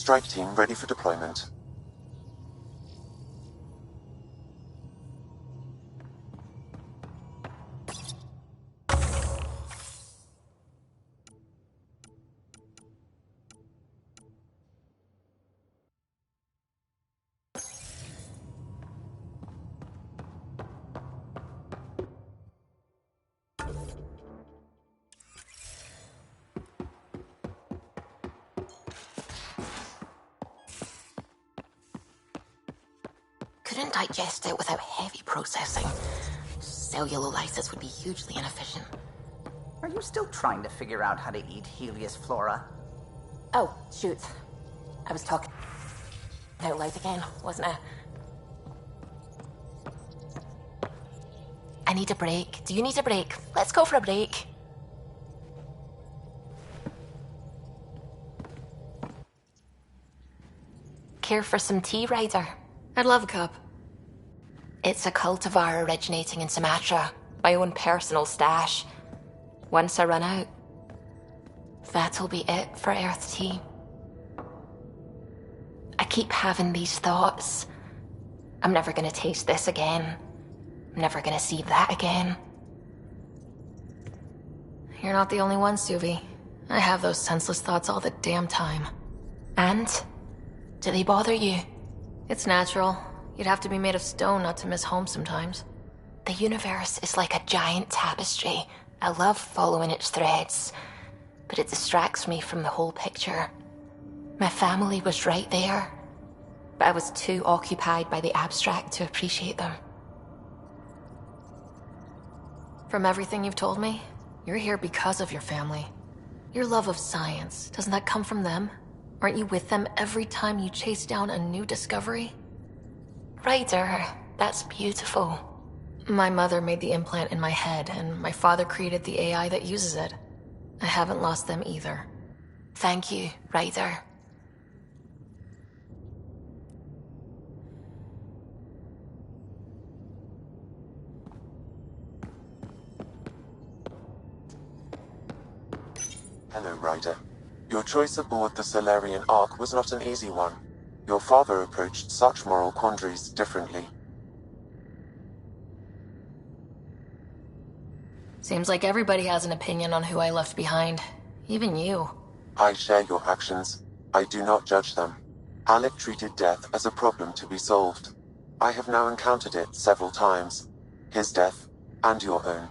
Strike team ready for deployment. Couldn't digest it without heavy processing. Cellulolysis would be hugely inefficient. Are you still trying to figure out how to eat Helios flora? Oh, shoot. I was talking out loud again, wasn't I? I need a break. Do you need a break? Let's go for a break. Care for some tea, Ryder? I'd love a cup. It's a cultivar originating in Sumatra. My own personal stash. Once I run out, that'll be it for Earth tea. I keep having these thoughts. I'm never gonna taste this again. I'm never gonna see that again. You're not the only one, Suvi. I have those senseless thoughts all the damn time. And? Do they bother you? It's natural. You'd have to be made of stone not to miss home sometimes. The universe is like a giant tapestry. I love following its threads, but it distracts me from the whole picture. My family was right there, but I was too occupied by the abstract to appreciate them. From everything you've told me, you're here because of your family. Your love of science, doesn't that come from them? Aren't you with them every time you chase down a new discovery? Ryder, that's beautiful. My mother made the implant in my head, and my father created the AI that uses it. I haven't lost them either. Thank you, Ryder. Hello, Ryder. Your choice aboard the Solarian Ark was not an easy one. Your father approached such moral quandaries differently. Seems like everybody has an opinion on who I left behind. Even you. I share your actions. I do not judge them. Alec treated death as a problem to be solved. I have now encountered it several times. His death, and your own.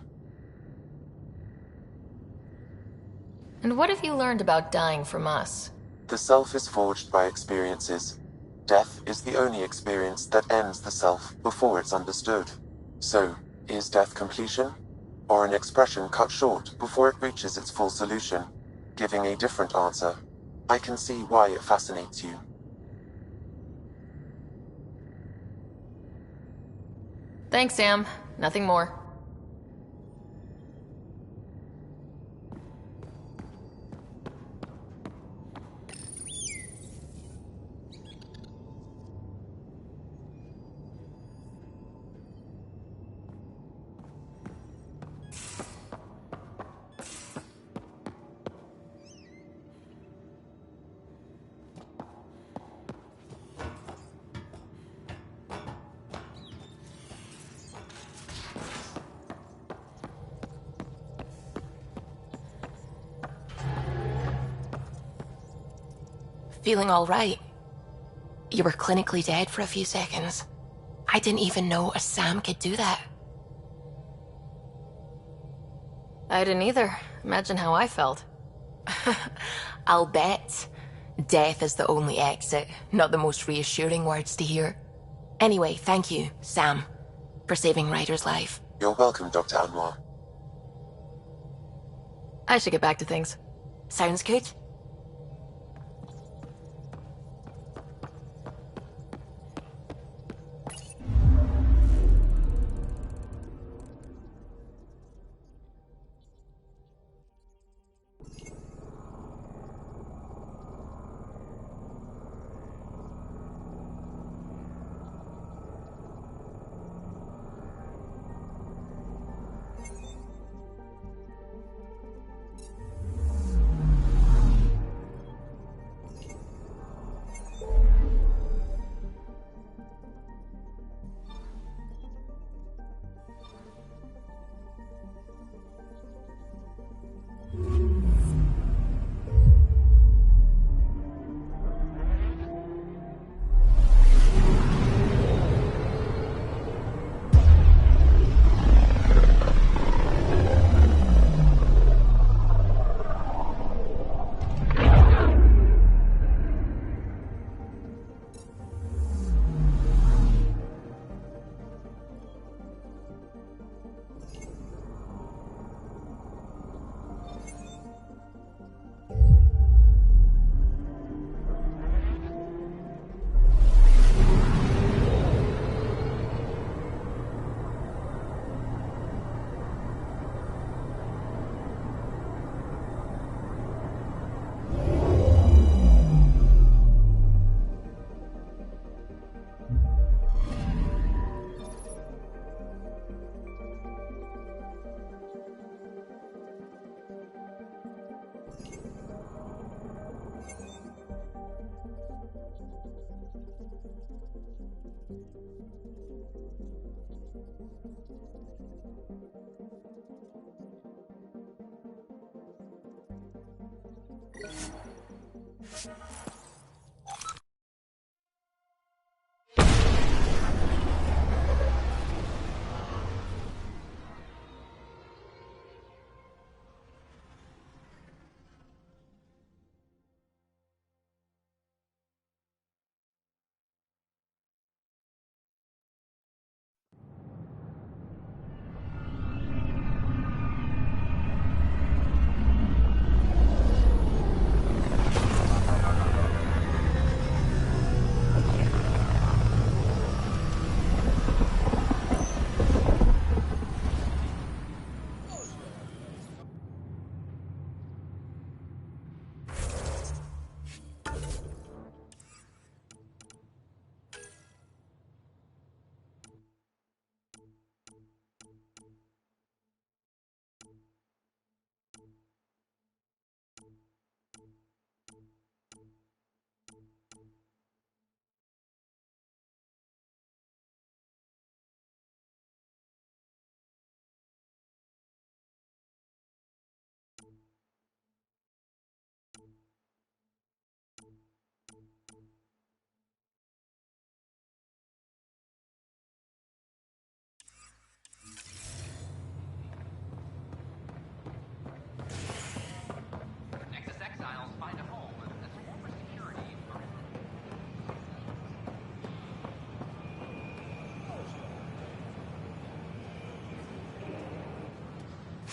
And what have you learned about dying from us? The self is forged by experiences. Death is the only experience that ends the self before it's understood. So, is death completion? Or an expression cut short before it reaches its full solution, giving a different answer? I can see why it fascinates you. Thanks, Sam. Nothing more. Feeling all right? You were clinically dead for a few seconds. I didn't even know a Sam could do that. I didn't either. Imagine how I felt. I'll bet. Death is the only exit, not the most reassuring words to hear. Anyway, thank you, Sam, for saving Ryder's life. You're welcome, Dr. Anwar. I should get back to things. Sounds good.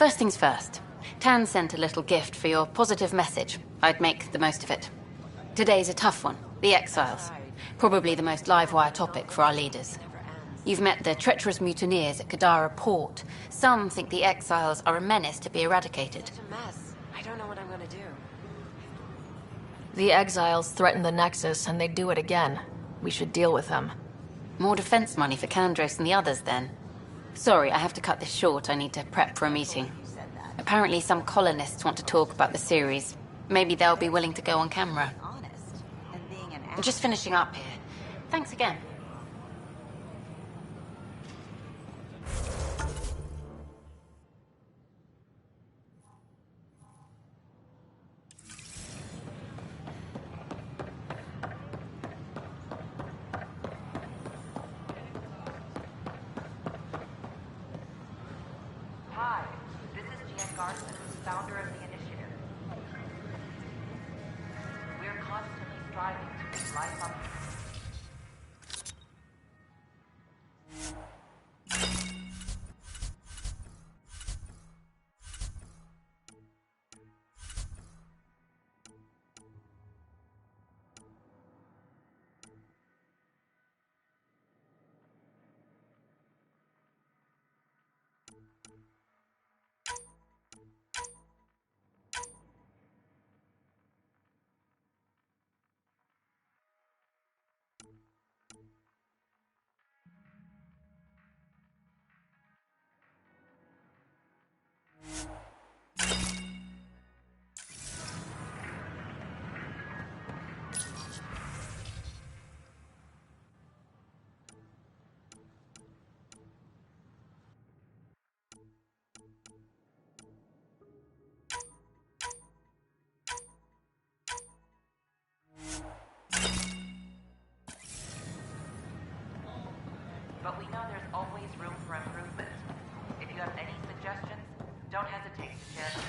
First things first. Tan sent a little gift for your positive message. I'd make the most of it. Today's a tough one. The Exiles. Probably the most live-wire topic for our leaders. You've met the treacherous mutineers at Kadara Port. Some think the Exiles are a menace to be eradicated. It's a mess. I don't know what I'm gonna do. The exiles threatened the Nexus, and they'd do it again. We should deal with them. More defense money for Kandros and the others, then. Sorry, I have to cut this short. I need to prep for a meeting. Apparently some colonists want to talk about the series. Maybe they'll be willing to go on camera. I'm just finishing up here. Thanks again. Hi, this is Jan Garson, founder of the initiative. We're constantly striving to make life up. But we know there's always room for improvement. If you have any suggestions, don't hesitate to share them.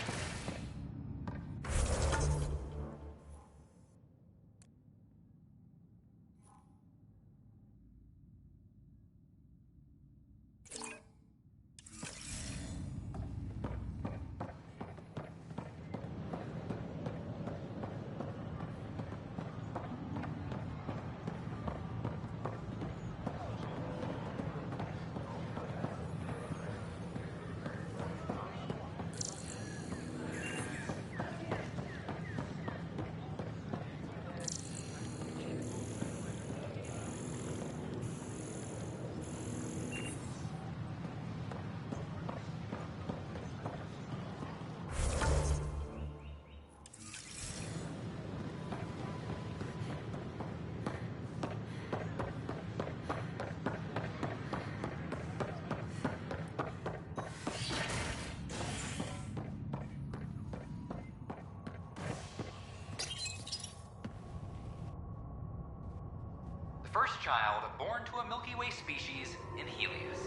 First child born to a Milky Way species in Helios.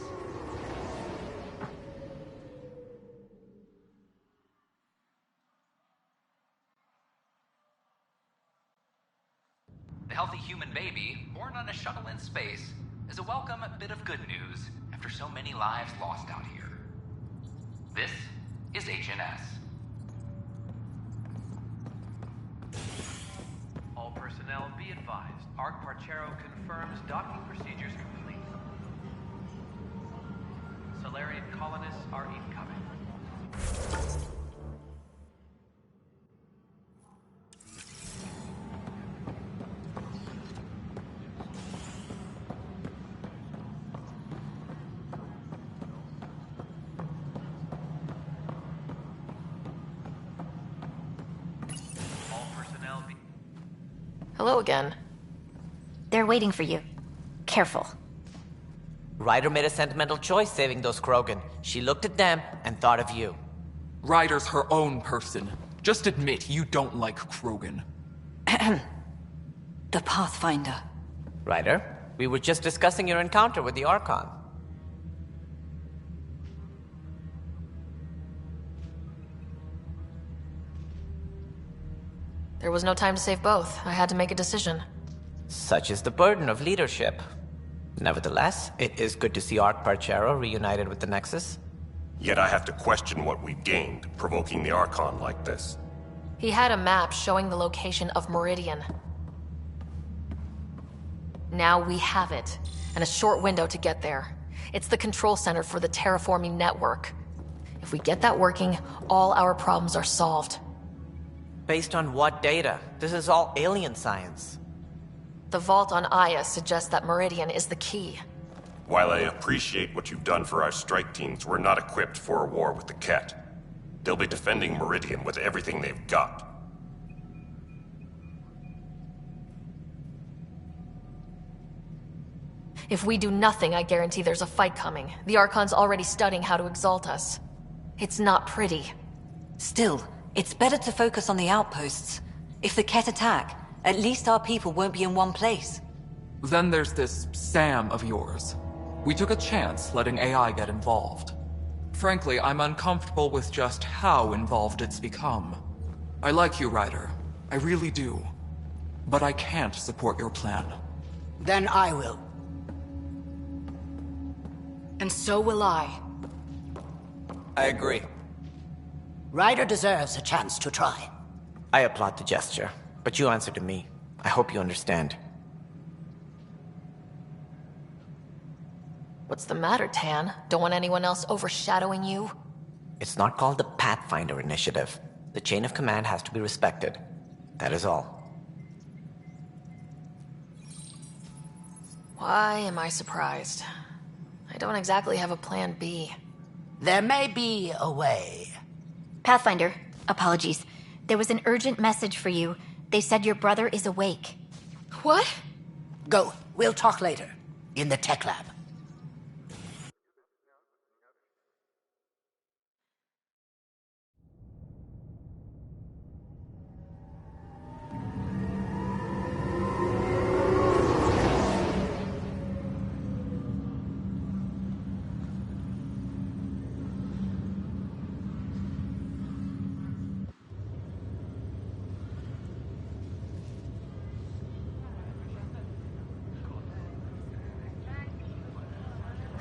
The healthy human baby, born on a shuttle in space, is a welcome bit of good news after so many lives lost out here. This is HNS. All personnel be advised. Arc Parchero confirms docking procedures complete. Solarian colonists are incoming. All personnel be... Hello again. They're waiting for you. Careful. Ryder made a sentimental choice saving those Krogan. She looked at them and thought of you. Ryder's her own person. Just admit you don't like Krogan. The Pathfinder. Ryder, we were just discussing your encounter with the Archon. There was no time to save both. I had to make a decision. Such is the burden of leadership. Nevertheless, it is good to see Arc Parchero reunited with the Nexus. Yet I have to question what we've gained, provoking the Archon like this. He had a map showing the location of Meridian. Now we have it, and a short window to get there. It's the control center for the terraforming network. If we get that working, all our problems are solved. Based on what data? This is all alien science. The vault on Aya suggests that Meridian is the key. While I appreciate what you've done for our strike teams, we're not equipped for a war with the Ket. They'll be defending Meridian with everything they've got. If we do nothing, I guarantee there's a fight coming. The Archon's already studying how to exalt us. It's not pretty. Still, it's better to focus on the outposts. If the Ket attack, at least our people won't be in one place. Then there's this Sam of yours. We took a chance letting AI get involved. Frankly, I'm uncomfortable with just how involved it's become. I like you, Ryder. I really do. But I can't support your plan. Then I will. And so will I. I agree. Ryder deserves a chance to try. I applaud the gesture, but you answer to me. I hope you understand. What's the matter, Tan? Don't want anyone else overshadowing you? It's not called the Pathfinder Initiative. The chain of command has to be respected. That is all. Why am I surprised? I don't exactly have a plan B. There may be a way. Pathfinder, apologies. There was an urgent message for you. They said your brother is awake. What? Go. We'll talk later. In the tech lab.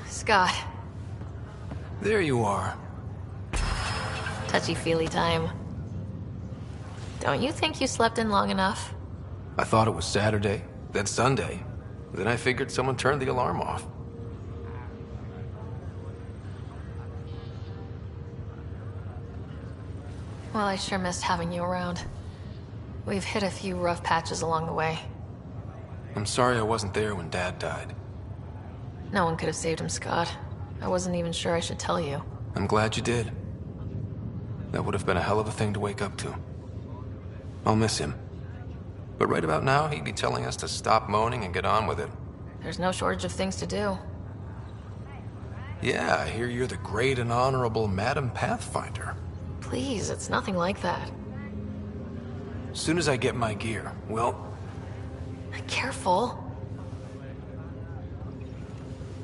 Scott. There you are. Touchy-feely time. Don't you think you slept in long enough? I thought it was Saturday, then Sunday. Then I figured someone turned the alarm off. Well, I sure missed having you around. We've hit a few rough patches along the way. I'm sorry I wasn't there when Dad died. No one could have saved him, Scott. I wasn't even sure I should tell you. I'm glad you did. That would have been a hell of a thing to wake up to. I'll miss him. But right about now, he'd be telling us to stop moaning and get on with it. There's no shortage of things to do. Yeah, I hear you're the great and honorable Madam Pathfinder. Please, it's nothing like that. As soon as I get my gear, well... Careful.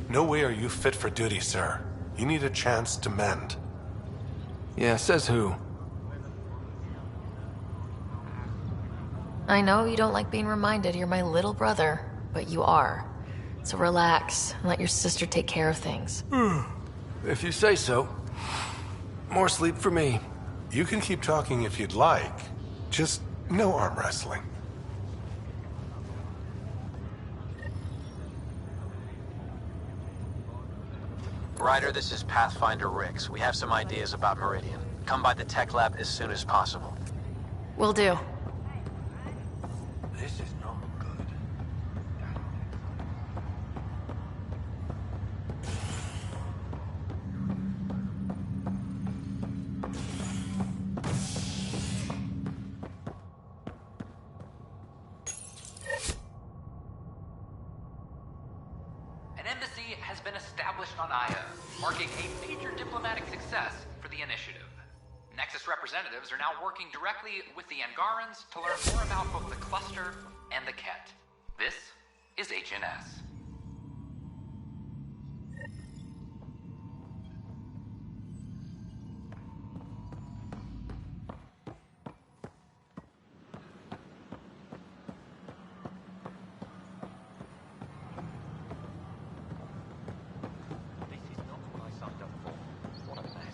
No way are you fit for duty, sir. You need a chance to mend. Yeah, says who? I know you don't like being reminded you're my little brother, but you are. So relax and let your sister take care of things. If you say so. More sleep for me. You can keep talking if you'd like. Just no arm wrestling. Ryder, this is Pathfinder Rix. We have some ideas about Meridian. Come by the tech lab as soon as possible. Will do. This is not good. An embassy has been established on Aya, marking a major diplomatic success for the initiative. Nexus representatives are now working directly with the Angarans to learn more about both the cluster and the Ket. This is HNS. This is not what I signed up for. What a mess.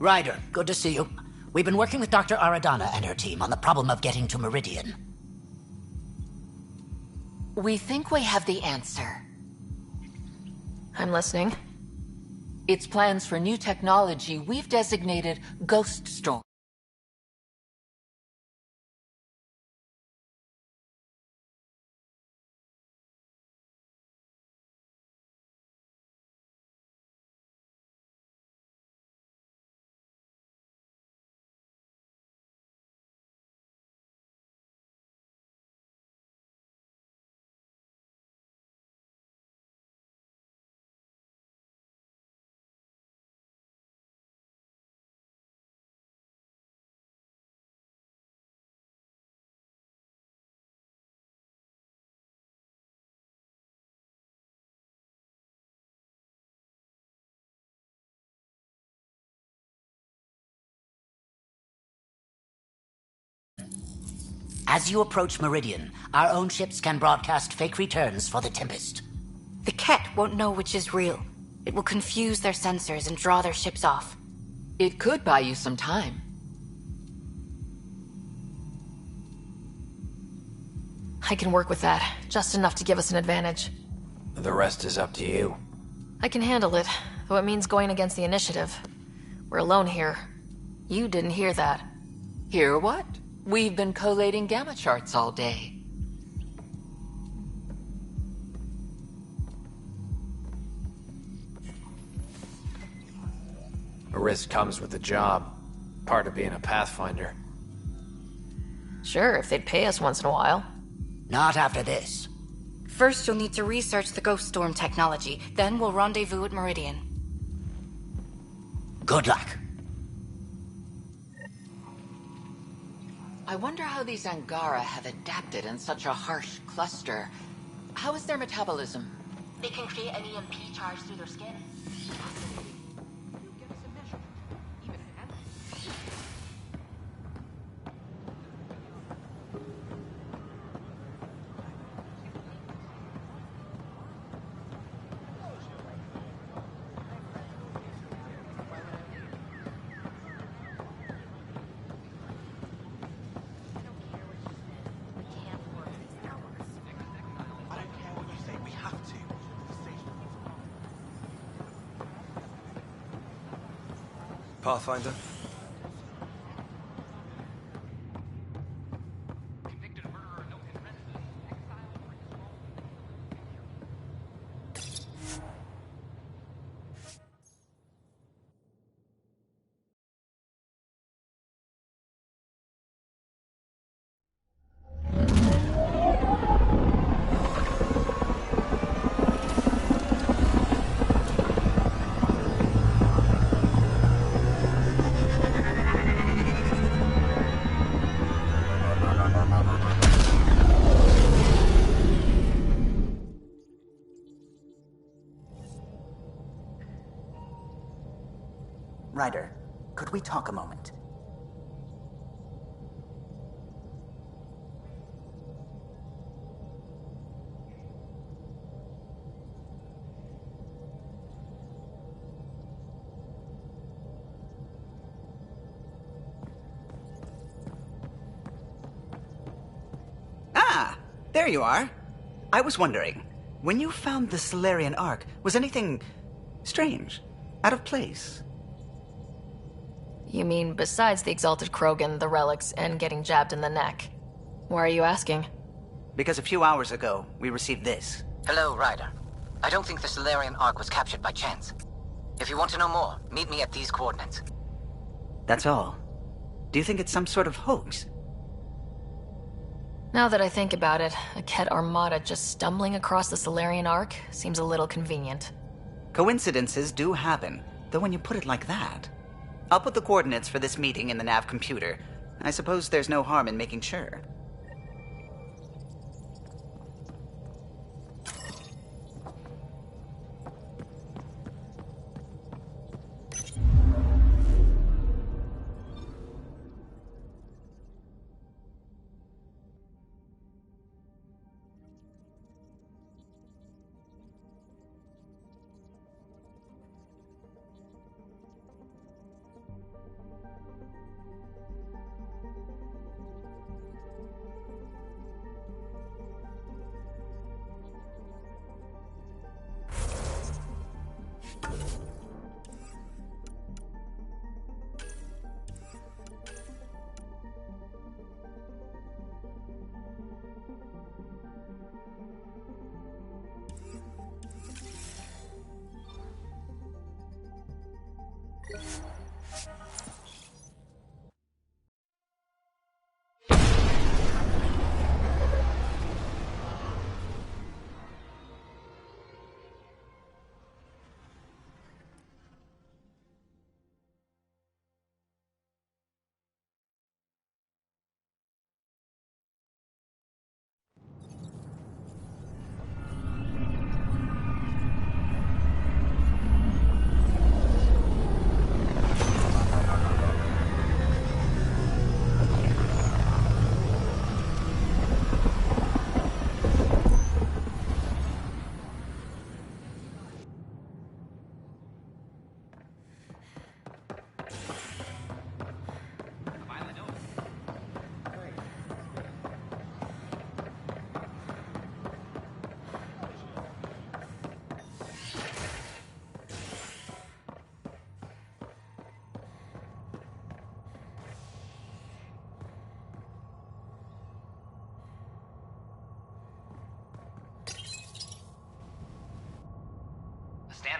Ryder, good to see you. We've been working with Dr. Aradana and her team on the problem of getting to Meridian. We think we have the answer. I'm listening. It's plans for new technology we've designated Ghost Storm. As you approach Meridian, our own ships can broadcast fake returns for the Tempest. The Ket won't know which is real. It will confuse their sensors and draw their ships off. It could buy you some time. I can work with that, just enough to give us an advantage. The rest is up to you. I can handle it, though it means going against the initiative. We're alone here. You didn't hear that. Hear what? We've been collating gamma charts all day. A risk comes with the job. Part of being a Pathfinder. Sure, if they'd pay us once in a while. Not after this. First, you'll need to research the Ghost Storm technology. Then we'll rendezvous at Meridian. Good luck. I wonder how these Angara have adapted in such a harsh cluster. How is their metabolism? They can create an EMP charge through their skin. Pathfinder? Ryder, could we talk a moment? Ah, there you are. I was wondering, when you found the Solarian Ark, was anything strange, out of place? You mean besides the Exalted Krogan, the relics, and getting jabbed in the neck? Why are you asking? Because a few hours ago, we received this. Hello, Ryder. I don't think the Solarian Ark was captured by chance. If you want to know more, meet me at these coordinates. That's all. Do you think it's some sort of hoax? Now that I think about it, a Ket armada just stumbling across the Solarian Ark seems a little convenient. Coincidences do happen, though when you put it like that. I'll put the coordinates for this meeting in the nav computer. I suppose there's no harm in making sure.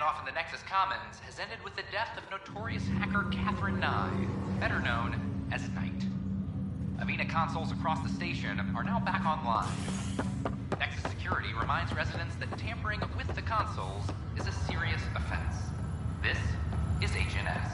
standoff in the Nexus Commons has ended with the death of notorious hacker Catherine Nye, better known as Knight. Avena consoles across the station are now back online. Nexus Security reminds residents that tampering with the consoles is a serious offense. This is HNS.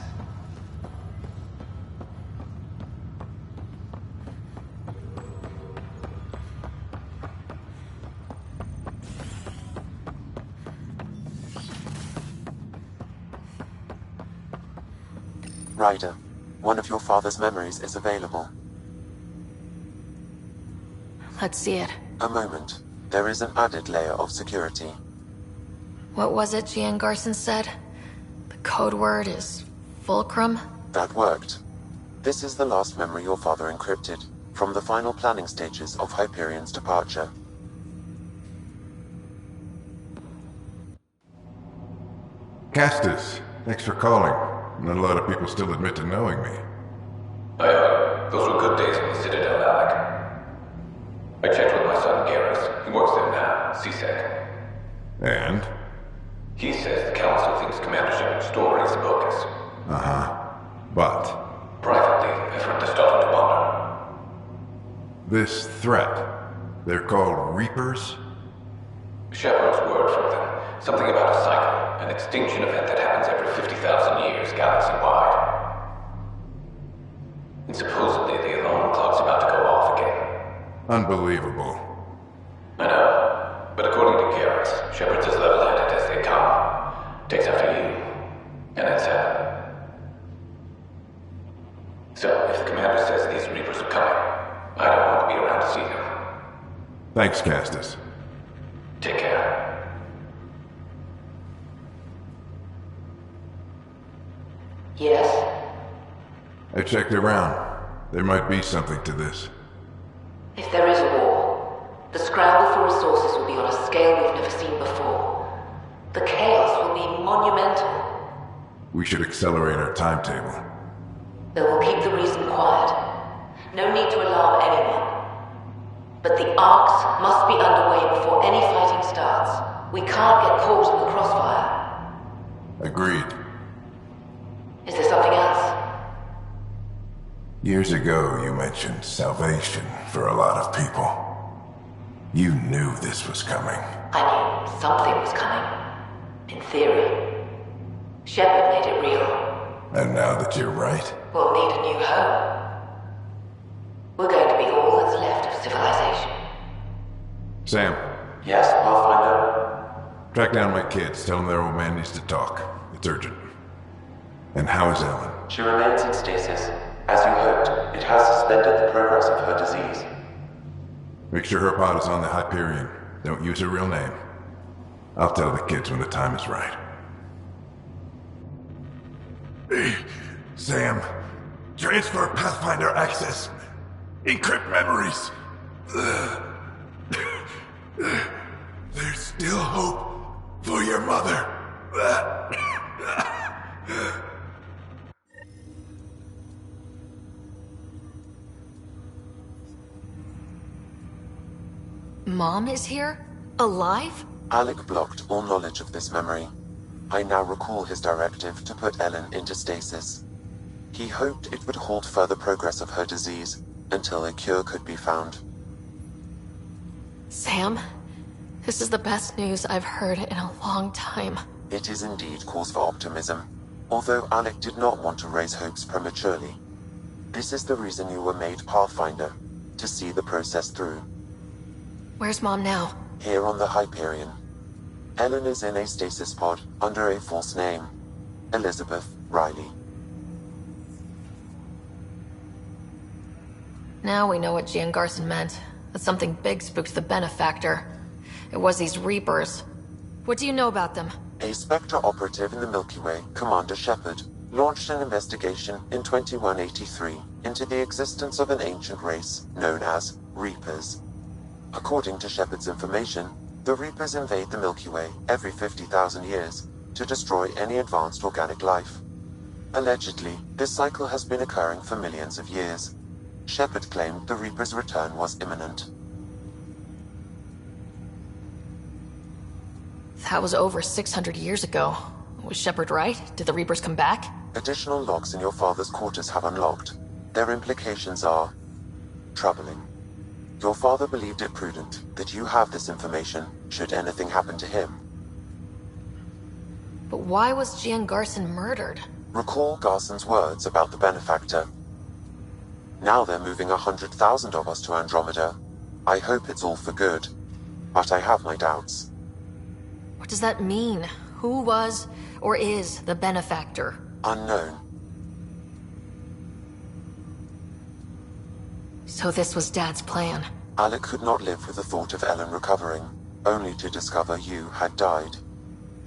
Ryder, one of your father's memories is available. Let's see it. A moment. There is an added layer of security. What was it Gian Garson said? The code word is Fulcrum? That worked. This is the last memory your father encrypted, from the final planning stages of Hyperion's departure. Castus, thanks for calling. Not a lot of people still admit to knowing me. Those were good days in the Citadel, Alec. I checked with my son Garrus. He works there now, CSEC. And? He says the Council thinks Commander Shepard's story is bogus. Uh-huh. But? Privately, I've heard they're starting to wonder. This threat, they're called Reapers? Shepard's word from them. Something about a cycle, an extinction event that happens every 50,000 years, galaxy-wide. And supposedly the alarm clock's about to go off again. Unbelievable. I know. But according to Garrus, Shepard's as level-headed as they come. Takes after you. And then Sam. So, if the commander says these Reapers are coming, I don't want to be around to see them. Thanks, Castus. Take care. Yes? I checked around. There might be something to this. If there is a war, the scramble for resources will be on a scale we've never seen before. The chaos will be monumental. We should accelerate our timetable. Then we'll keep the reason quiet. No need to alarm anyone. But the arcs must be underway before any fighting starts. We can't get caught in the crossfire. Agreed. Is there something else? Years ago, you mentioned salvation for a lot of people. You knew this was coming. I knew something was coming. In theory. Shepard made it real. And now that you're right? We'll need a new home. We're going to be all that's left of civilization. Sam. Yes, Pathfinder? Track down my kids. Tell them their old man needs to talk. It's urgent. And how is Ellen? She remains in stasis. As you hoped, it has suspended the progress of her disease. Make sure her pod is on the Hyperion. Don't use her real name. I'll tell the kids when the time is right. Sam, transfer Pathfinder access. Encrypt memories. There's still hope for your mother. Mom is here? Alive? Alec blocked all knowledge of this memory. I now recall his directive to put Ellen into stasis. He hoped it would halt further progress of her disease until a cure could be found. Sam, this is the best news I've heard in a long time. It is indeed cause for optimism, although Alec did not want to raise hopes prematurely. This is the reason you were made Pathfinder, to see the process through. Where's Mom now? Here on the Hyperion. Ellen is in a stasis pod under a false name. Elizabeth Riley. Now we know what Gian Garson meant. That something big spooked the Benefactor. It was these Reapers. What do you know about them? A Spectre operative in the Milky Way, Commander Shepard, launched an investigation in 2183 into the existence of an ancient race known as Reapers. According to Shepard's information, the Reapers invade the Milky Way every 50,000 years to destroy any advanced organic life. Allegedly, this cycle has been occurring for millions of years. Shepard claimed the Reapers' return was imminent. That was over 600 years ago. Was Shepard right? Did the Reapers come back? Additional logs in your father's quarters have unlocked. Their implications are troubling. Your father believed it prudent that you have this information should anything happen to him. But why was Jian Garson murdered? Recall Garson's words about the benefactor. Now they're moving 100,000 of us to Andromeda. I hope it's all for good, but I have my doubts. What does that mean? Who was, or is, the benefactor? Unknown. So this was Dad's plan. Alec could not live with the thought of Ellen recovering, only to discover you had died.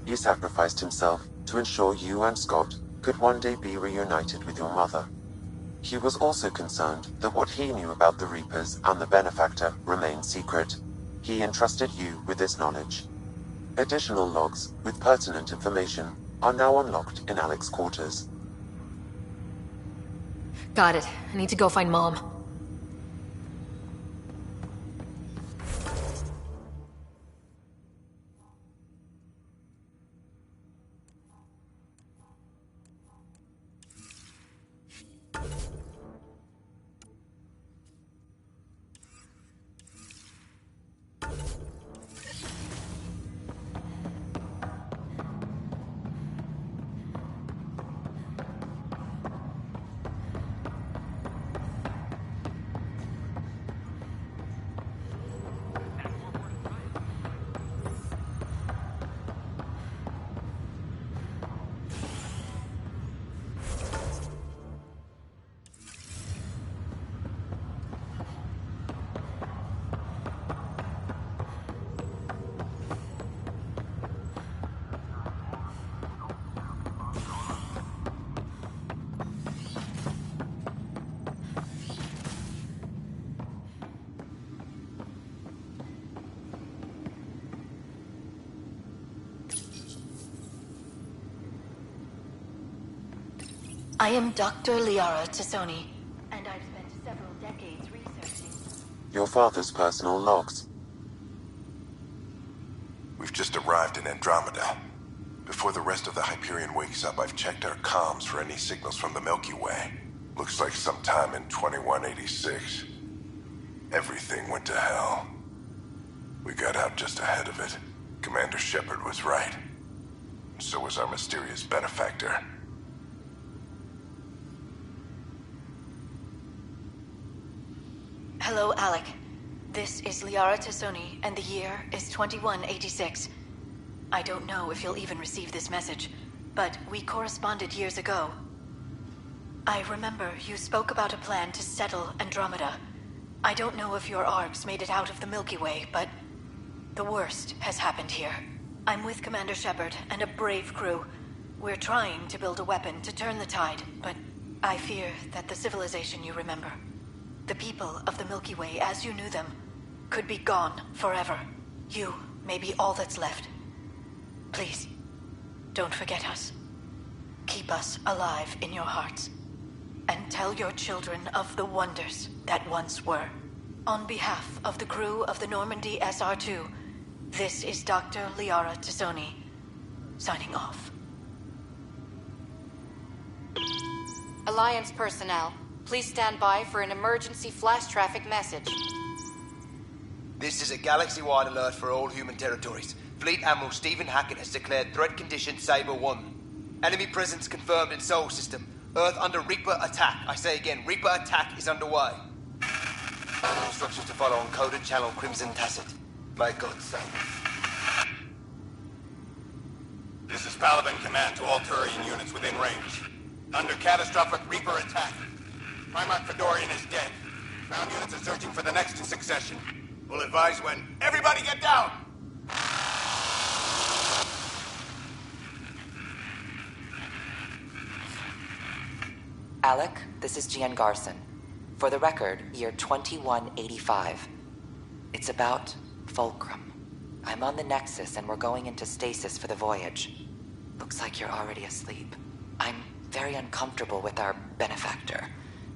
He sacrificed himself to ensure you and Scott could one day be reunited with your mother. He was also concerned that what he knew about the Reapers and the benefactor remained secret. He entrusted you with this knowledge. Additional logs with pertinent information are now unlocked in Alec's quarters. Got it. I need to go find Mom. I am Dr. Liara Tassoni, and I've spent several decades researching... Your father's personal logs. We've just arrived in Andromeda. Before the rest of the Hyperion wakes up, I've checked our comms for any signals from the Milky Way. Looks like sometime in 2186. Everything went to hell. We got out just ahead of it. Commander Shepard was right. So was our mysterious benefactor. Hello, Alec. This is Liara Tassoni, and the year is 2186. I don't know if you'll even receive this message, but we corresponded years ago. I remember you spoke about a plan to settle Andromeda. I don't know if your arcs made it out of the Milky Way, but the worst has happened here. I'm with Commander Shepard and a brave crew. We're trying to build a weapon to turn the tide, but I fear that the civilization you remember, the people of the Milky Way as you knew them, could be gone forever. You may be all that's left. Please, don't forget us. Keep us alive in your hearts. And tell your children of the wonders that once were. On behalf of the crew of the Normandy SR2, this is Dr. Liara Tassoni, signing off. Alliance personnel, please stand by for an emergency flash traffic message. This is a galaxy-wide alert for all human territories. Fleet Admiral Stephen Hackett has declared threat condition Saber 1. Enemy presence confirmed in Sol System. Earth under Reaper attack. I say again, Reaper attack is underway. Instructions to follow on coded channel Crimson Tacit. By God's sake. This is Paladin Command to all Turian units within range. Under catastrophic Reaper attack. Primarch Fedorian is dead. Ground units are searching for the next in succession. We'll advise when. Everybody get down! Alec, this is Jian Garson. For the record, year 2185. It's about Fulcrum. I'm on the Nexus and we're going into stasis for the voyage. Looks like you're already asleep. I'm very uncomfortable with our benefactor,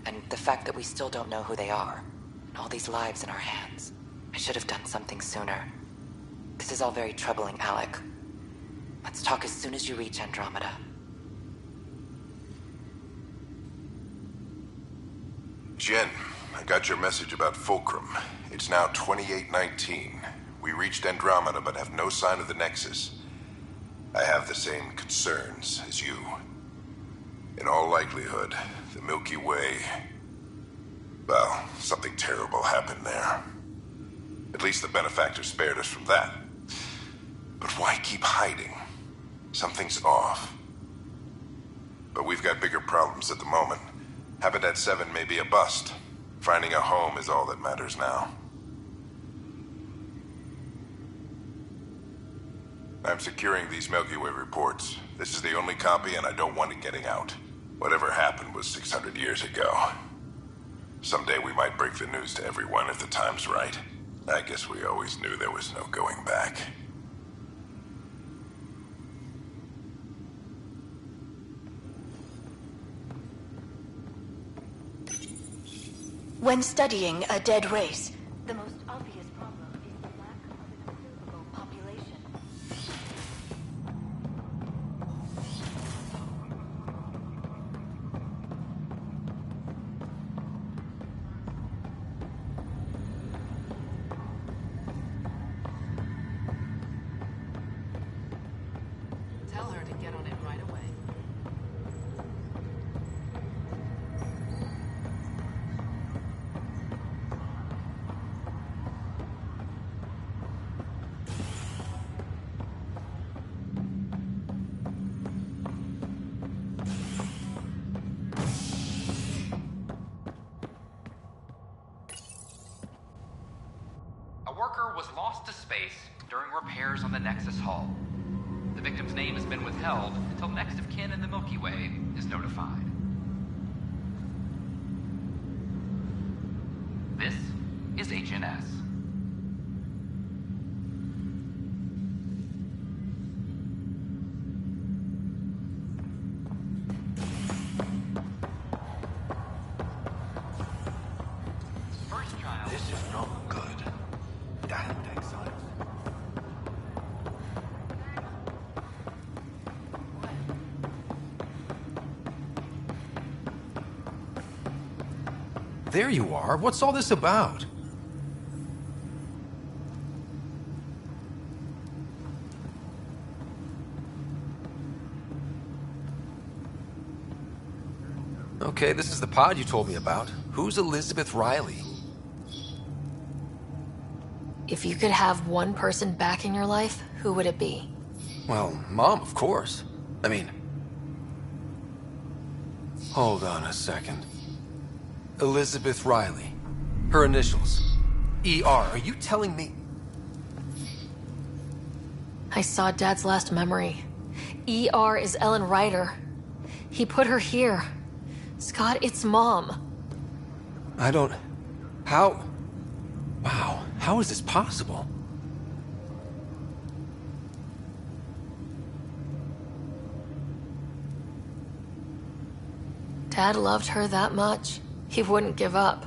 and the fact that we still don't know who they are, and all these lives in our hands. I should have done something sooner. This is all very troubling, Alec. Let's talk as soon as you reach Andromeda. Jen, I got your message about Fulcrum. It's now 2819. We reached Andromeda but have no sign of the Nexus. I have the same concerns as you. In all likelihood, the Milky Way... well, something terrible happened there. At least the benefactor spared us from that. But why keep hiding? Something's off. But we've got bigger problems at the moment. Habitat 7 may be a bust. Finding a home is all that matters now. I'm securing these Milky Way reports. This is the only copy, and I don't want it getting out. Whatever happened was 600 years ago. Someday we might break the news to everyone if the time's right. I guess we always knew there was no going back. When studying a dead race, the most obvious problem is the lack of an observable population. Tell her to get on it right away. A worker was lost to space during repairs on the Nexus hull. The victim's name has been withheld until next of kin in the Milky Way is notified. This is HNS. First child. This is not good. Damn exciting. There you are. What's all this about? Okay, this is the pod you told me about. Who's Elizabeth Riley? If you could have one person back in your life, who would it be? Well, Mom, of course. I mean... Hold on a second. Elizabeth Riley. Her initials. ER. Are you telling me... I saw Dad's last memory. ER is Ellen Ryder. He put her here. Scott, it's Mom. I don't... How... Wow, how is this possible? Dad loved her that much. He wouldn't give up.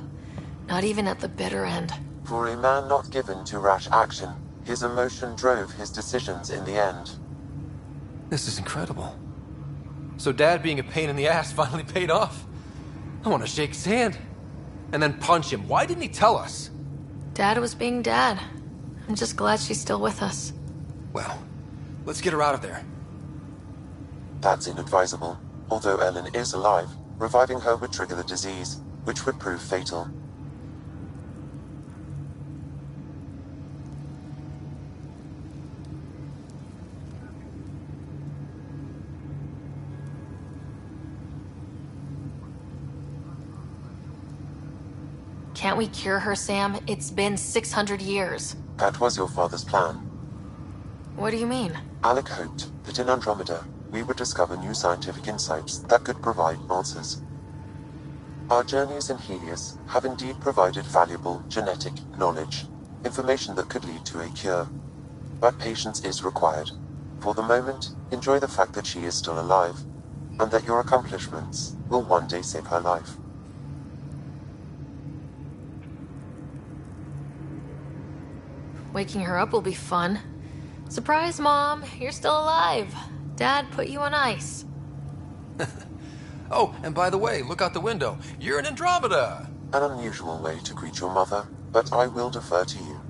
Not even at the bitter end. For a man not given to rash action, his emotion drove his decisions in the end. This is incredible. So Dad being a pain in the ass finally paid off? I want to shake his hand. And then punch him. Why didn't he tell us? Dad was being Dad. I'm just glad she's still with us. Well, let's get her out of there. That's inadvisable. Although Ellen is alive, reviving her would trigger the disease, which would prove fatal. Can't we cure her, Sam? It's been 600 years. That was your father's plan. What do you mean? Alec hoped that in Andromeda, we would discover new scientific insights that could provide answers. Our journeys in Helios have indeed provided valuable genetic knowledge, information that could lead to a cure. But patience is required. For the moment, enjoy the fact that she is still alive, and that your accomplishments will one day save her life. Waking her up will be fun. Surprise, Mom! You're still alive. Dad put you on ice. Oh, and by the way, look out the window. You're in Andromeda! An unusual way to greet your mother, but I will defer to you.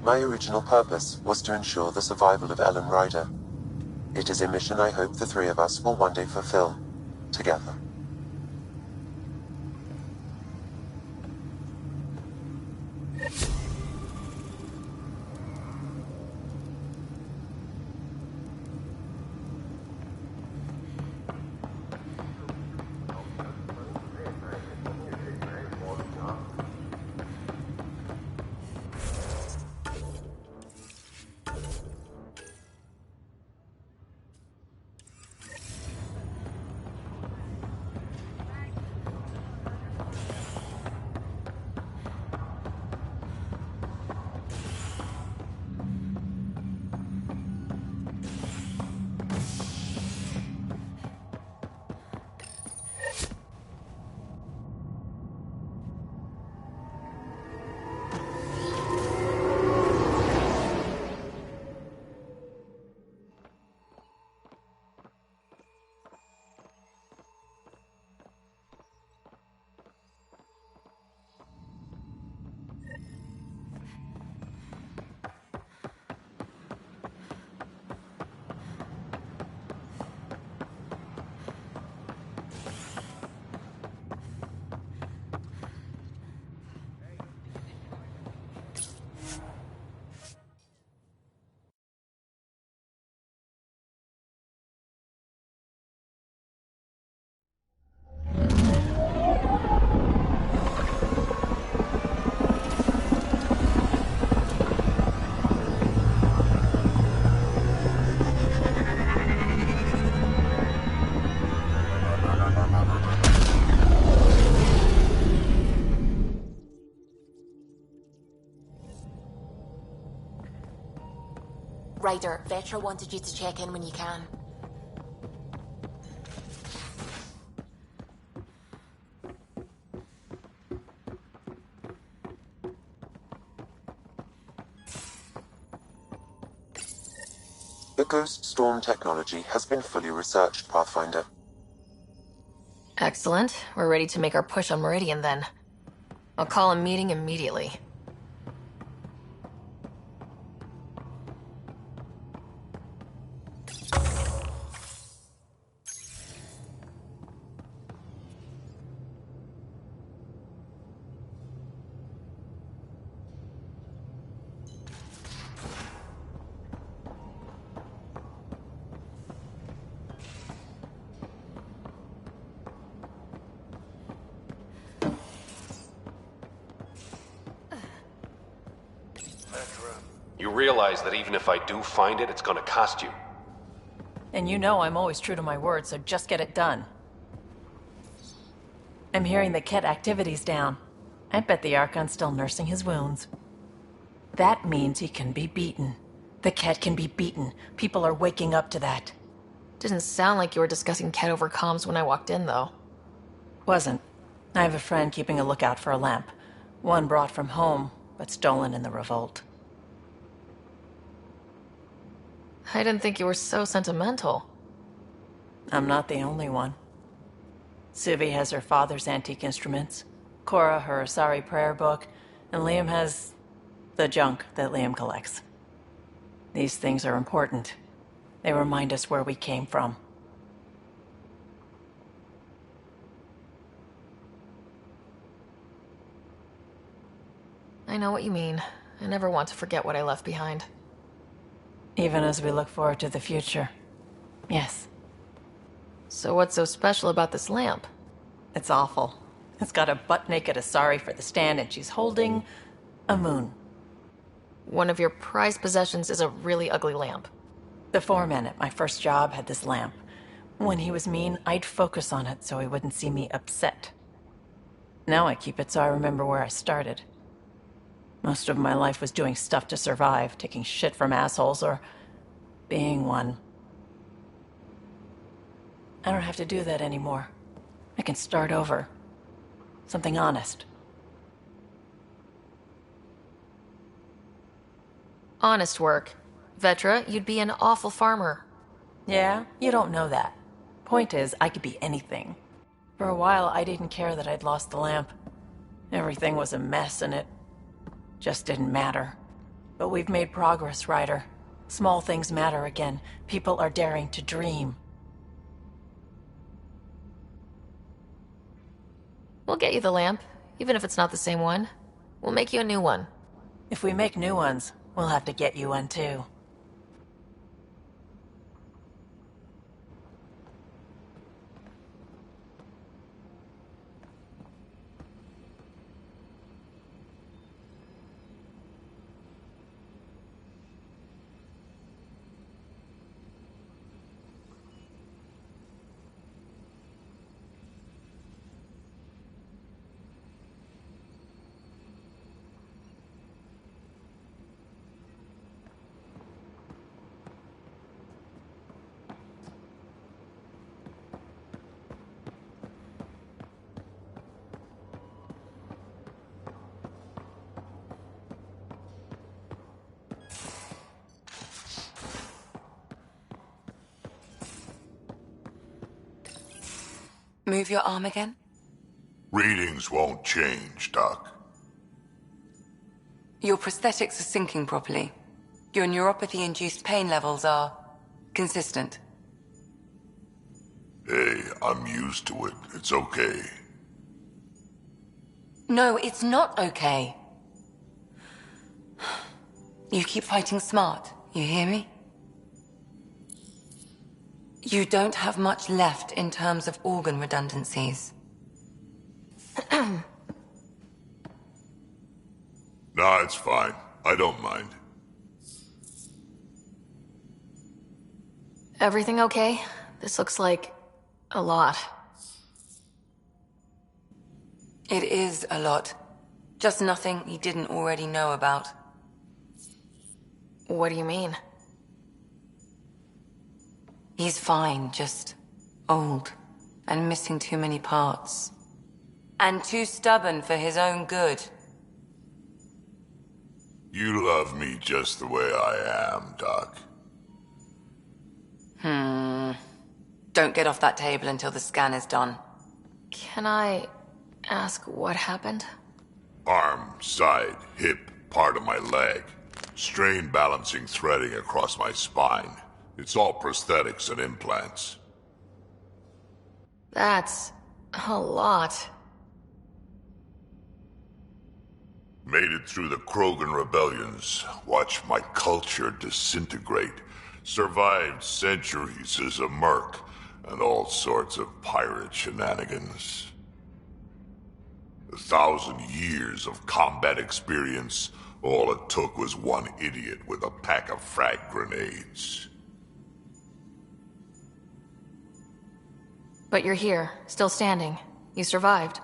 My original purpose was to ensure the survival of Ellen Ryder. It is a mission I hope the three of us will one day fulfill, together. Ryder, Vetra wanted you to check in when you can. The Ghost Storm technology has been fully researched, Pathfinder. Excellent. We're ready to make our push on Meridian then. I'll call a meeting immediately. You realize that even if I do find it, it's gonna cost you. And you know I'm always true to my word, so just get it done. I'm hearing the Ket activity's down. I bet the Archon's still nursing his wounds. That means he can be beaten. The Ket can be beaten. People are waking up to that. Didn't sound like you were discussing Ket over comms when I walked in, though. Wasn't. I have a friend keeping a lookout for a lamp. One brought from home, but stolen in the revolt. I didn't think you were so sentimental. I'm not the only one. Suvi has her father's antique instruments, Cora her Asari prayer book, and Liam has the junk that Liam collects. These things are important. They remind us where we came from. I know what you mean. I never want to forget what I left behind. Even as we look forward to the future. Yes. So what's so special about this lamp? It's awful. It's got a butt-naked Asari for the stand, and she's holding a moon. One of your prized possessions is a really ugly lamp. The foreman at my first job had this lamp. When he was mean, I'd focus on it so he wouldn't see me upset. Now I keep it so I remember where I started. Most of my life was doing stuff to survive, taking shit from assholes, or being one. I don't have to do that anymore. I can start over. Something honest. Honest work. Vetra, you'd be an awful farmer. Yeah, you don't know that. Point is, I could be anything. For a while, I didn't care that I'd lost the lamp. Everything was a mess and it just didn't matter. But we've made progress, Ryder. Small things matter again. People are daring to dream. We'll get you the lamp, even if it's not the same one. We'll make you a new one. If we make new ones, we'll have to get you one too. Move your arm again? Readings won't change, Doc. Your prosthetics are syncing properly. Your neuropathy-induced pain levels are consistent. Hey, I'm used to it. It's okay. No, it's not okay. You keep fighting smart, you hear me? You don't have much left in terms of organ redundancies. Nah, it's fine. I don't mind. Everything okay? This looks like a lot. It is a lot. Just nothing he didn't already know about. What do you mean? He's fine, just old and missing too many parts. And too stubborn for his own good. You love me just the way I am, Doc. Don't get off that table until the scan is done. Can I ask what happened? Arm, side, hip, part of my leg. Strain balancing threading across my spine. It's all prosthetics and implants. That's a lot. Made it through the Krogan rebellions. Watched my culture disintegrate. Survived centuries as a merc. And all sorts of pirate shenanigans. 1,000 years of combat experience. All it took was one idiot with a pack of frag grenades. But you're here, still standing. You survived.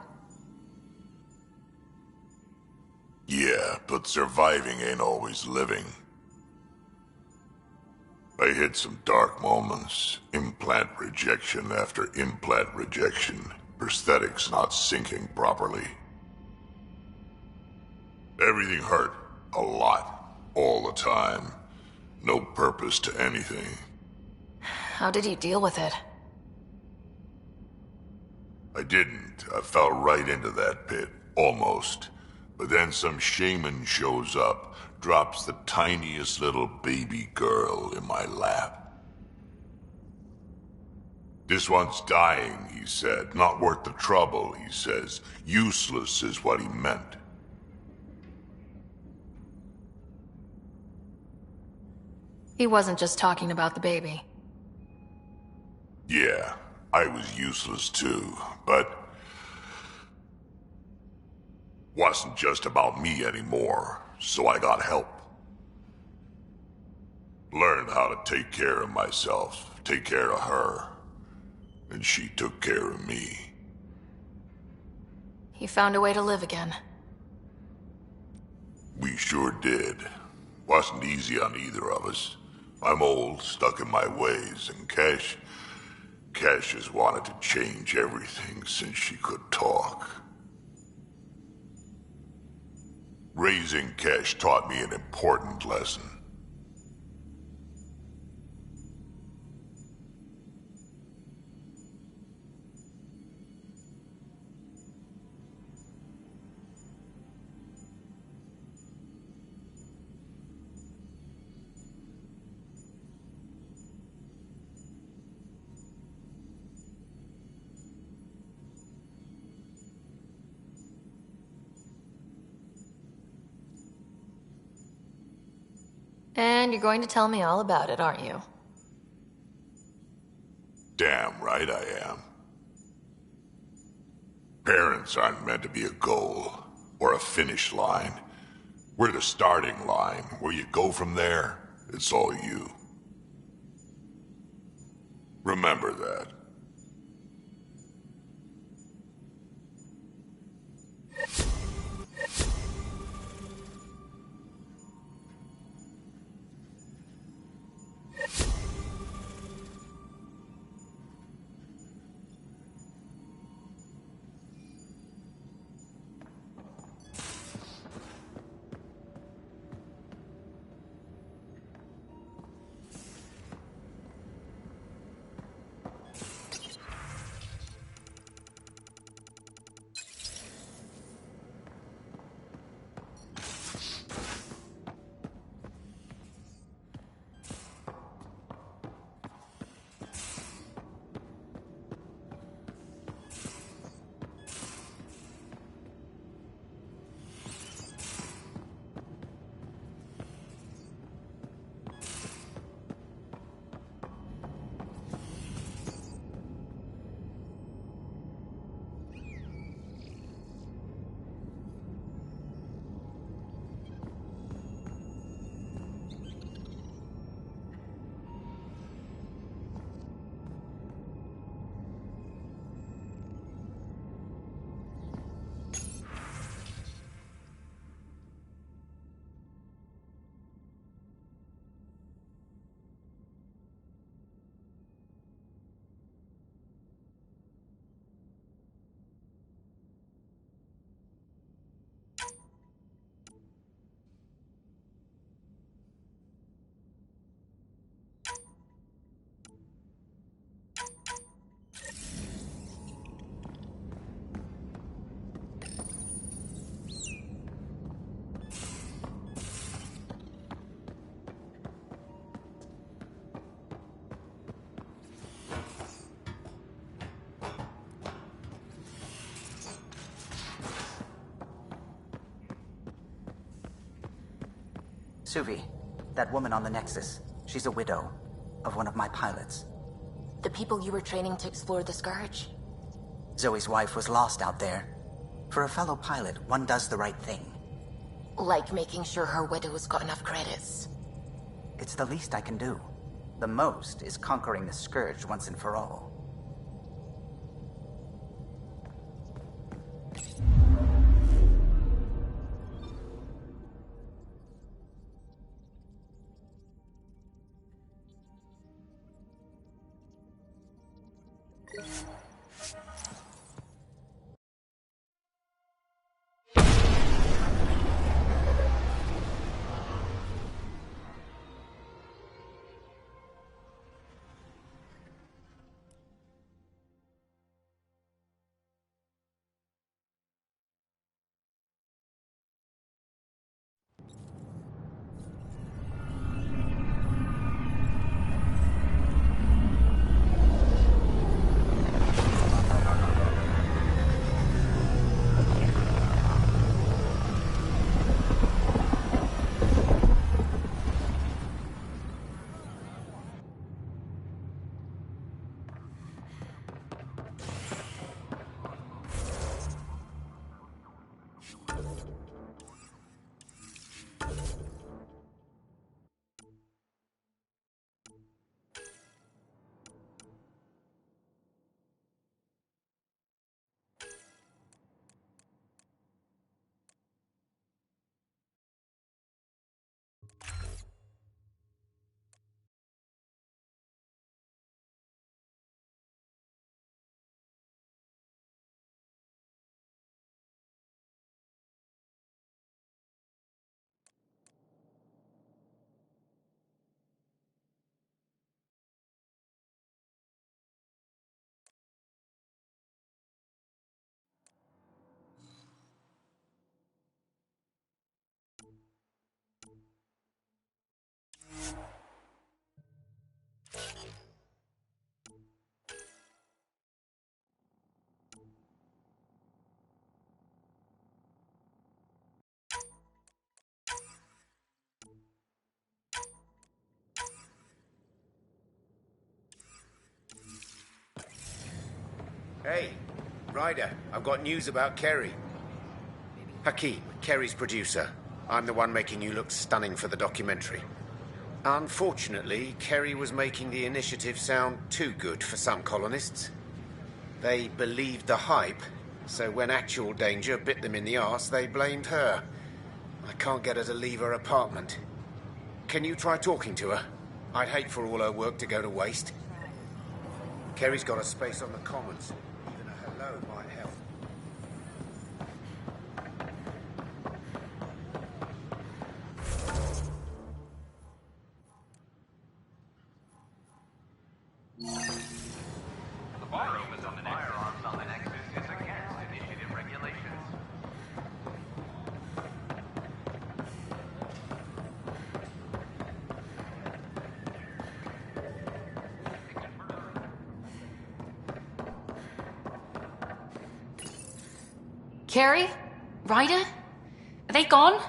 Yeah, but surviving ain't always living. I hit some dark moments. Implant rejection after implant rejection. Prosthetics not syncing properly. Everything hurt. A lot. All the time. No purpose to anything. How did you deal with it? I didn't. I fell right into that pit. Almost. But then some shaman shows up, drops the tiniest little baby girl in my lap. This one's dying, he said. Not worth the trouble, he says. Useless is what he meant. He wasn't just talking about the baby. Yeah, I was useless too, but wasn't just about me anymore, so I got help. Learned how to take care of myself, take care of her, and she took care of me. He found a way to live again. We sure did. Wasn't easy on either of us. I'm old, stuck in my ways, and Cash has wanted to change everything since she could talk. Raising Cash taught me an important lesson. And you're going to tell me all about it, aren't you? Damn right I am. Parents aren't meant to be a goal, or a finish line. We're the starting line. Where you go from there, it's all you. Remember that. Suvi, that woman on the Nexus, she's a widow of one of my pilots. The people you were training to explore the Scourge? Zoe's wife was lost out there. For a fellow pilot, one does the right thing. Like making sure her widow's got enough credits. It's the least I can do. The most is conquering the Scourge once and for all. Hey, Ryder, I've got news about Kerry. Hakeem, Kerry's producer. I'm the one making you look stunning for the documentary. Unfortunately, Kerry was making the initiative sound too good for some colonists. They believed the hype, so when actual danger bit them in the arse, they blamed her. I can't get her to leave her apartment. Can you try talking to her? I'd hate for all her work to go to waste. Kerry's got a space on the Commons. Even a hello might help. The ballroom is on the firearms on the Nexus is against initiative regulations. Carrie? Ryder? Are they gone?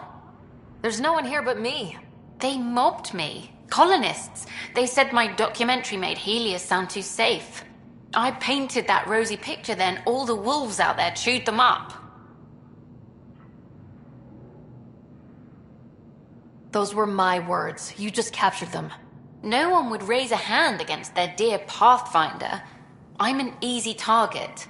There's no one here but me. They mobbed me. Colonists. They said my documentary made Helios sound too safe. I painted that rosy picture, then all the wolves out there chewed them up. Those were my words. You just captured them. No one would raise a hand against their dear Pathfinder. I'm an easy target.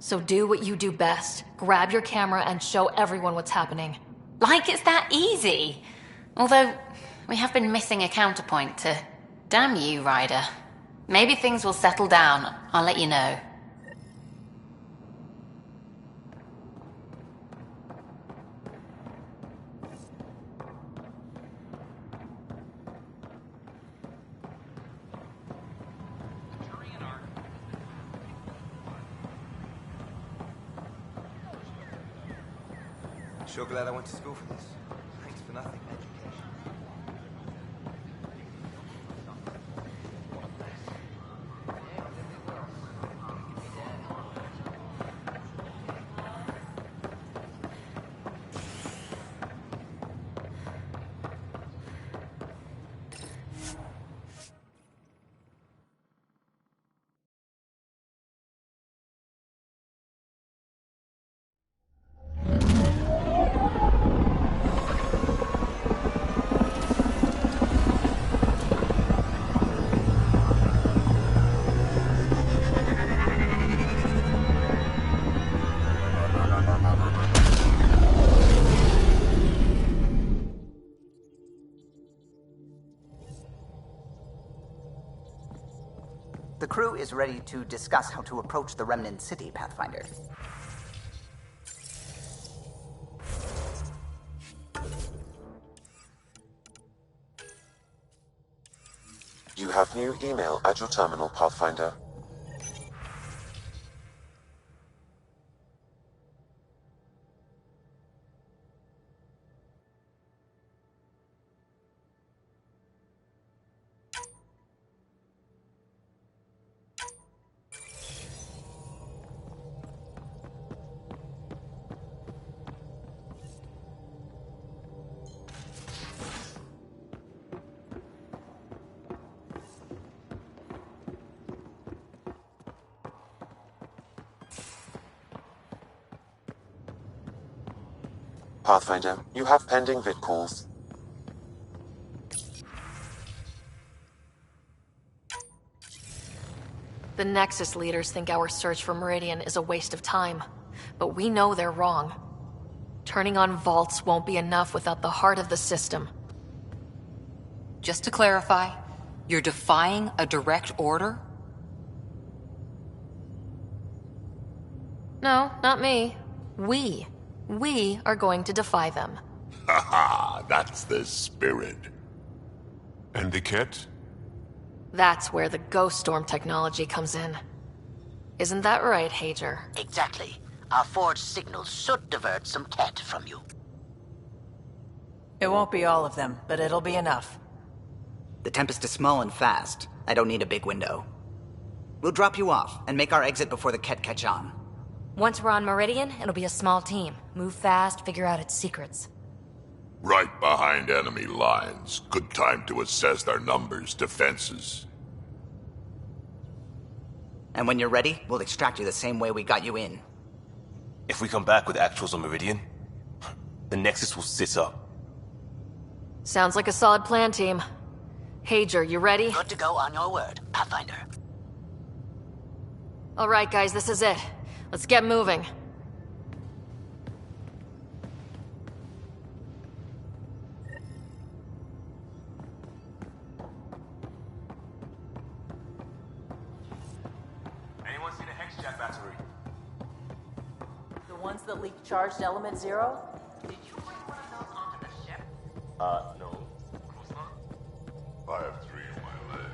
So do what you do best. Grab your camera and show everyone what's happening. Like it's that easy. Although, we have been missing a counterpoint to... Damn you, Ryder. Maybe things will settle down. I'll let you know. Sure glad I went to school for this. Thanks for nothing. The crew is ready to discuss how to approach the Remnant City, Pathfinder. You have new email at your terminal, Pathfinder. Pathfinder, you have pending vid calls. The Nexus leaders think our search for Meridian is a waste of time, but we know they're wrong. Turning on vaults won't be enough without the heart of the system. Just to clarify, you're defying a direct order? No, not me. We are going to defy them. Haha, that's the spirit. And the kit? That's where the Ghost Storm technology comes in. Isn't that right, Hager? Exactly. Our forged signals should divert some cat from you. It won't be all of them, but it'll be enough. The Tempest is small and fast. I don't need a big window. We'll drop you off and make our exit before the Ket catch on. Once we're on Meridian, it'll be a small team. Move fast, figure out its secrets. Right behind enemy lines. Good time to assess their numbers, defenses. And when you're ready, we'll extract you the same way we got you in. If we come back with actuals on Meridian, the Nexus will sit up. Sounds like a solid plan, team. Hager, you ready? Good to go on your word, Pathfinder. All right, guys, this is it. Let's get moving. Anyone seen a Hexjack battery? The ones that leak charged element 0? Did you bring one of those onto the ship? No. Of course not. I have 3 in my leg.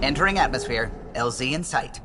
Entering atmosphere. LZ in sight.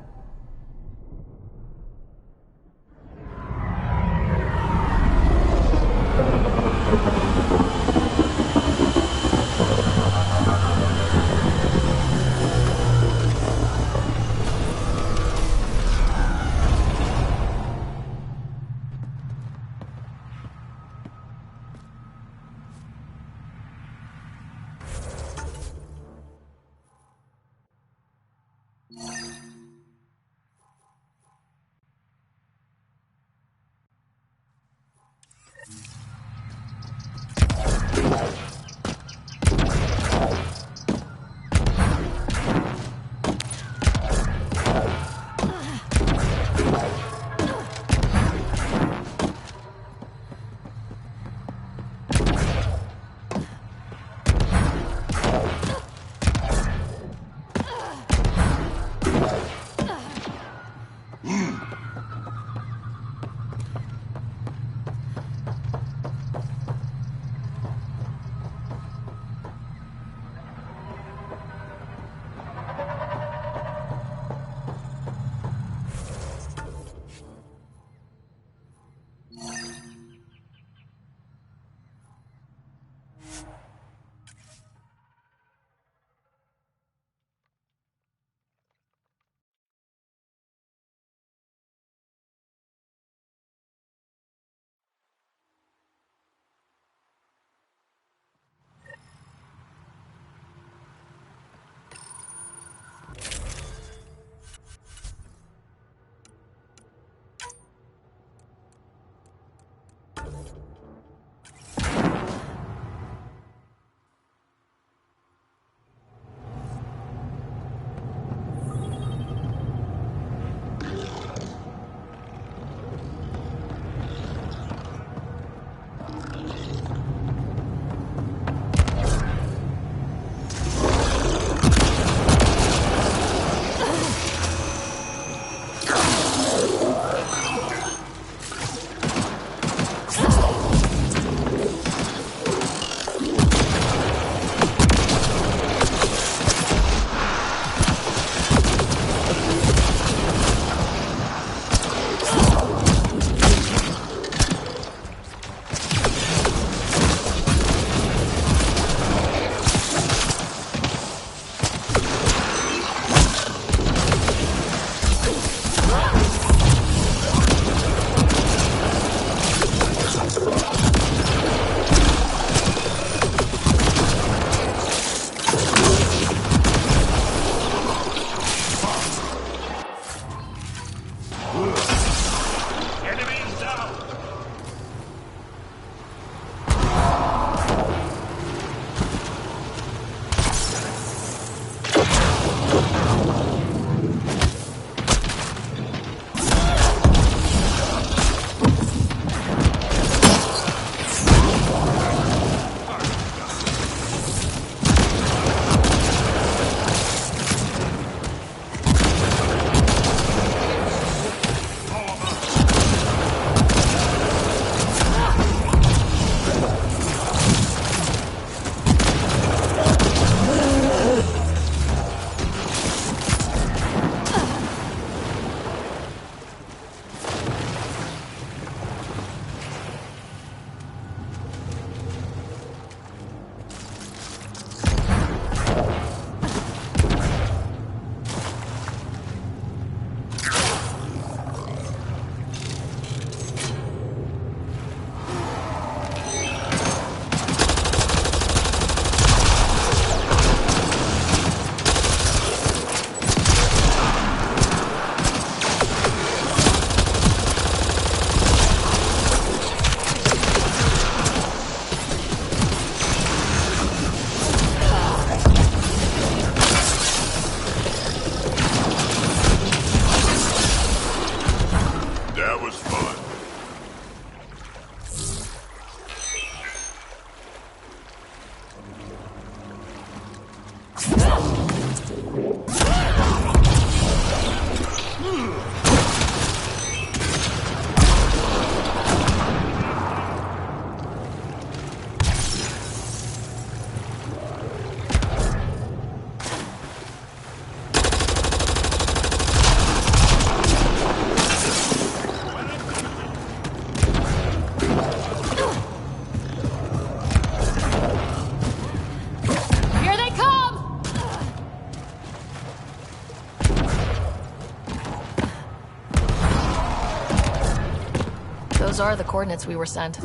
Those are the coordinates we were sent.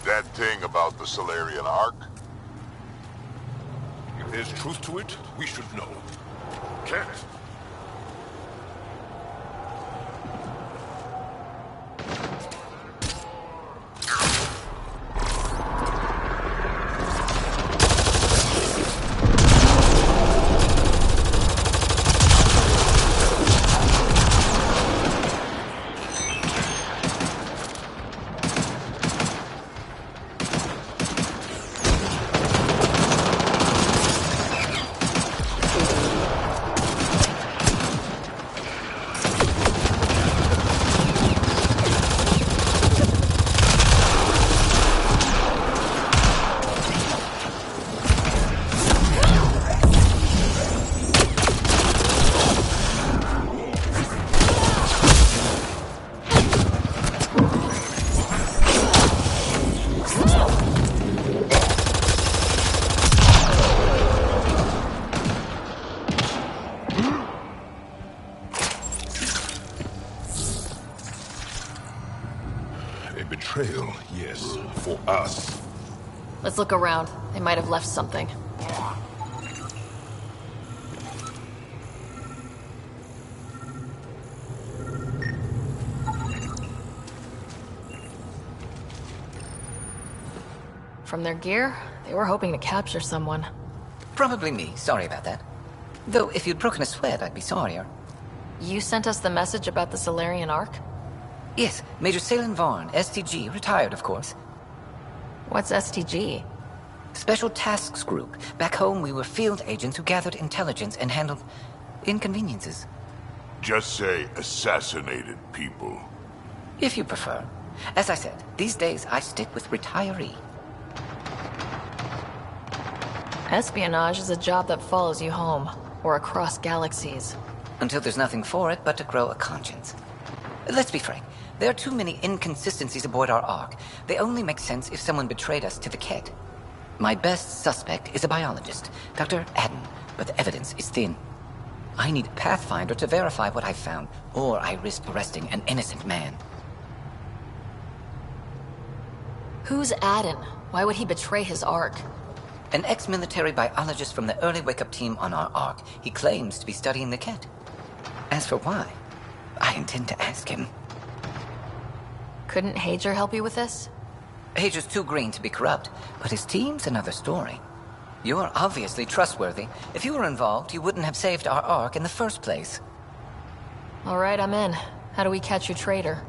That thing about the Solarian Ark? If there's truth to it, we should know. Can't. Betrayal, yes, for us. Let's look around. They might have left something. From their gear, they were hoping to capture someone. Probably me. Sorry about that. Though, if you'd broken a sweat, I'd be sorrier. You sent us the message about the Solarian Ark? Yes, Major Salin Vaughn, STG, retired, of course. What's STG? Special Tasks Group. Back home, we were field agents who gathered intelligence and handled inconveniences. Just say assassinated people. If you prefer. As I said, these days I stick with retiree. Espionage is a job that follows you home, or across galaxies. Until there's nothing for it but to grow a conscience. Let's be frank. There are too many inconsistencies aboard our Ark. They only make sense if someone betrayed us to the Ket. My best suspect is a biologist, Dr. Adden, but the evidence is thin. I need a Pathfinder to verify what I've found, or I risk arresting an innocent man. Who's Adden? Why would he betray his Ark? An ex-military biologist from the early wake-up team on our Ark. He claims to be studying the Ket. As for why, I intend to ask him. Couldn't Hager help you with this? Hager's too green to be corrupt, but his team's another story. You're obviously trustworthy. If you were involved, you wouldn't have saved our Ark in the first place. All right, I'm in. How do we catch your traitor?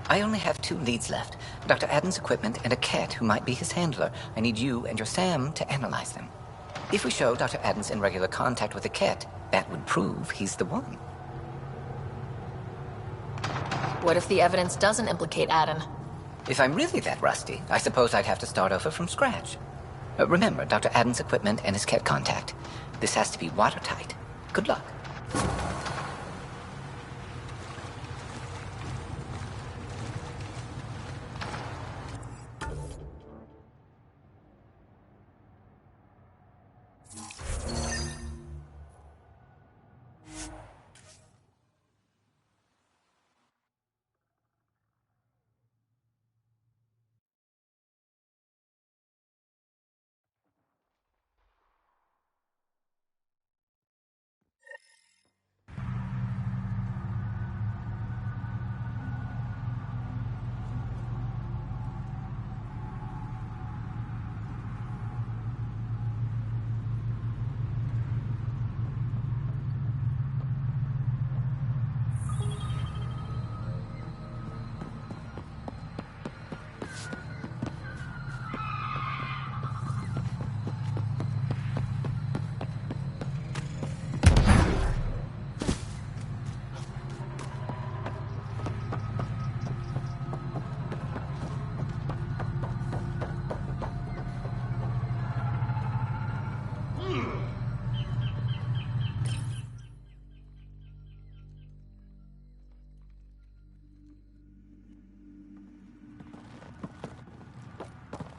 I only have 2 leads left. Dr. Adden's equipment and a Ket who might be his handler. I need you and your Sam to analyze them. If we show Dr. Adden's in regular contact with the Ket, that would prove he's the one. What if the evidence doesn't implicate Adden? If I'm really that rusty, I suppose I'd have to start over from scratch. Remember, Dr. Adden's equipment and his Ket contact. This has to be watertight. Good luck.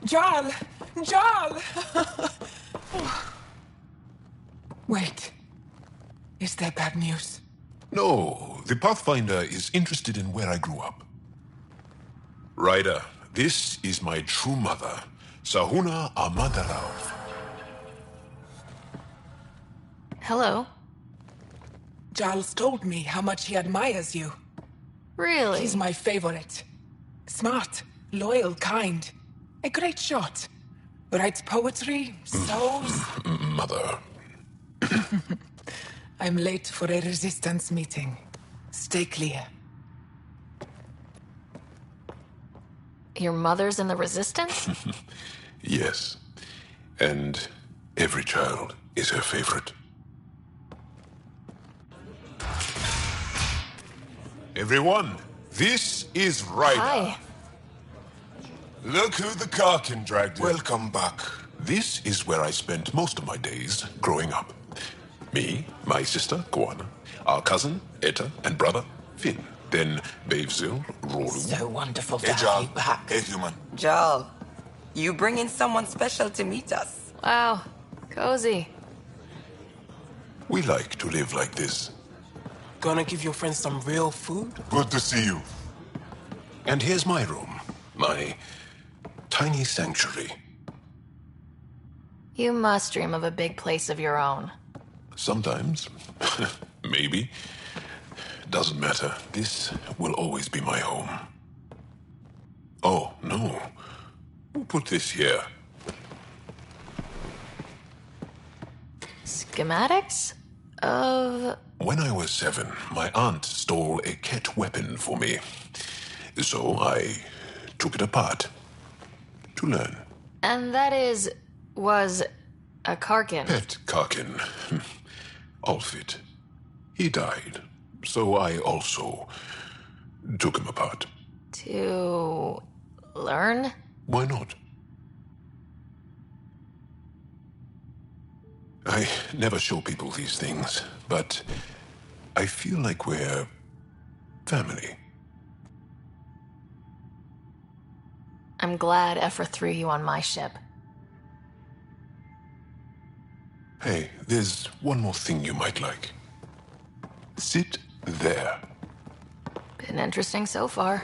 Jarl! Jarl! Wait. Is that bad news? No, the Pathfinder is interested in where I grew up. Ryder, this is my true mother, Sahuna Amadarav. Hello. Giles told me how much he admires you. Really? He's my favorite. Smart, loyal, kind. A great shot. Writes poetry, sews. Mother. I'm late for a resistance meeting. Stay clear. Your mother's in the Resistance? Yes. And every child is her favorite. Everyone, this is Ryder. Hi. Look who the Karkin dragged in. Welcome back. This is where I spent most of my days growing up. Me, my sister, Guana, our cousin, Etta, and brother, Finn. Then Bavzil, Roru. So wonderful to have you back. Hey, human. Jal, you bring in someone special to meet us. Wow, cozy. We like to live like this. Gonna give your friends some real food? Good to see you. And here's my room. My tiny sanctuary. You must dream of a big place of your own. Sometimes. Maybe. Doesn't matter. This will always be my home. Oh, no. Who put this here? Schematics? Of... When I was 7, my aunt stole a Ket weapon for me. So I took it apart. To learn. And that was a Karkin. Pet Karkin. Alfit. He died. So I also took him apart. To learn? Why not? I never show people these things, but I feel like we're family. I'm glad Ephra threw you on my ship. Hey, there's one more thing you might like. Sit there. Been interesting so far.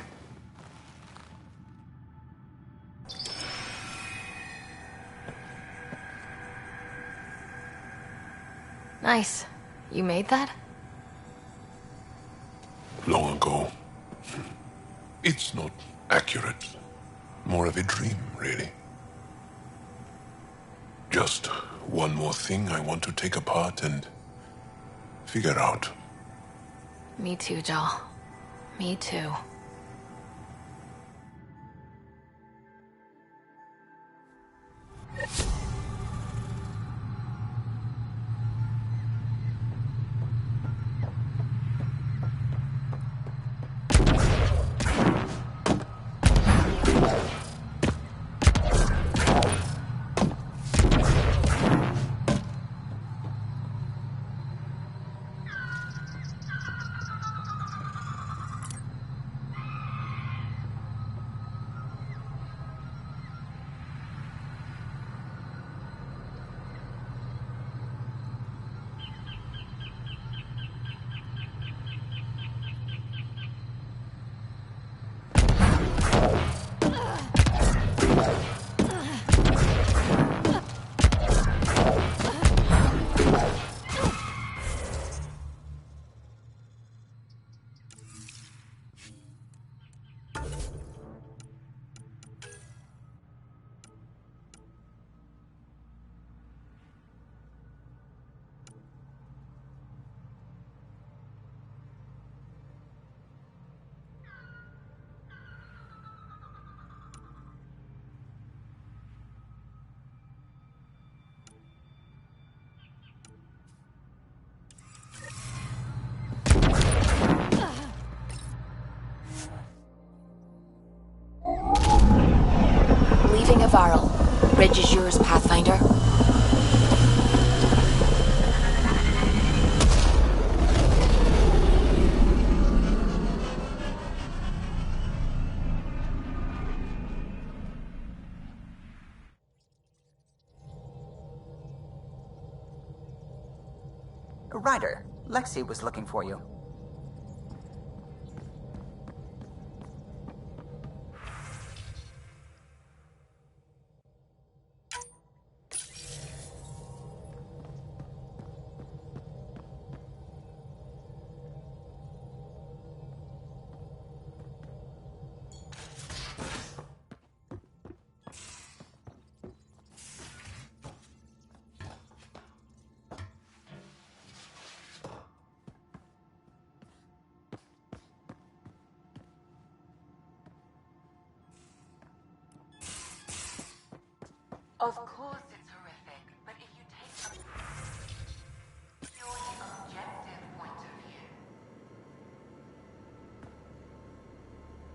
Nice. You made that? Long ago. It's not accurate. More of a dream, really. Just one more thing I want to take apart and figure out. Me too, Jal. Me too. Leaving Avaril. Bridge is yours, Pathfinder. Ryder, Lexi was looking for you. Of course it's horrific, but if you take a purely objective point of view...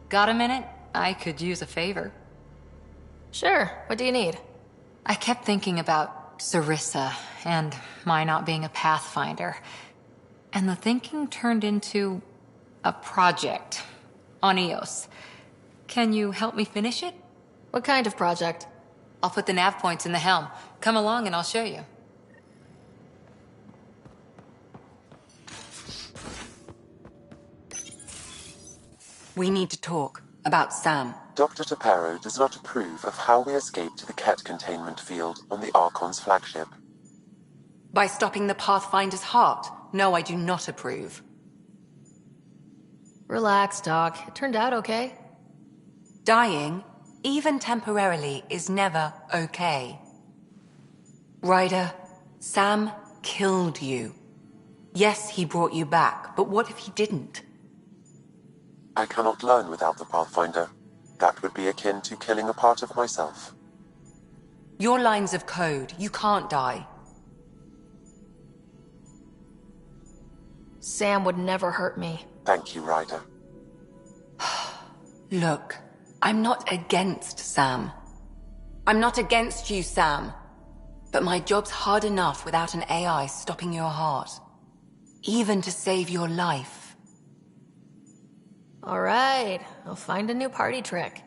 Got a minute? I could use a favor. Sure. What do you need? I kept thinking about Sarissa and my not being a pathfinder. And the thinking turned into a project on Eos. Can you help me finish it? What kind of project? I'll put the nav points in the helm. Come along and I'll show you. We need to talk about Sam. Dr. Taparo does not approve of how we escaped the Ket containment field on the Archon's flagship. By stopping the Pathfinder's heart? No, I do not approve. Relax, Doc. It turned out okay. Dying, even temporarily, is never okay. Ryder, Sam killed you. Yes, he brought you back, but what if he didn't? I cannot learn without the Pathfinder. That would be akin to killing a part of myself. Your lines of code, you can't die. Sam would never hurt me. Thank you, Ryder. Look, I'm not against Sam. I'm not against you, Sam. But my job's hard enough without an AI stopping your heart. Even to save your life. All right, I'll find a new party trick.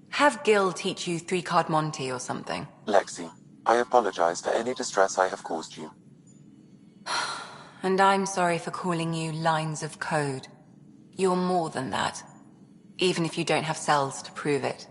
Have Gil teach you 3-card Monty or something. Lexi, I apologize for any distress I have caused you. And I'm sorry for calling you lines of code. You're more than that. Even if you don't have cells to prove it.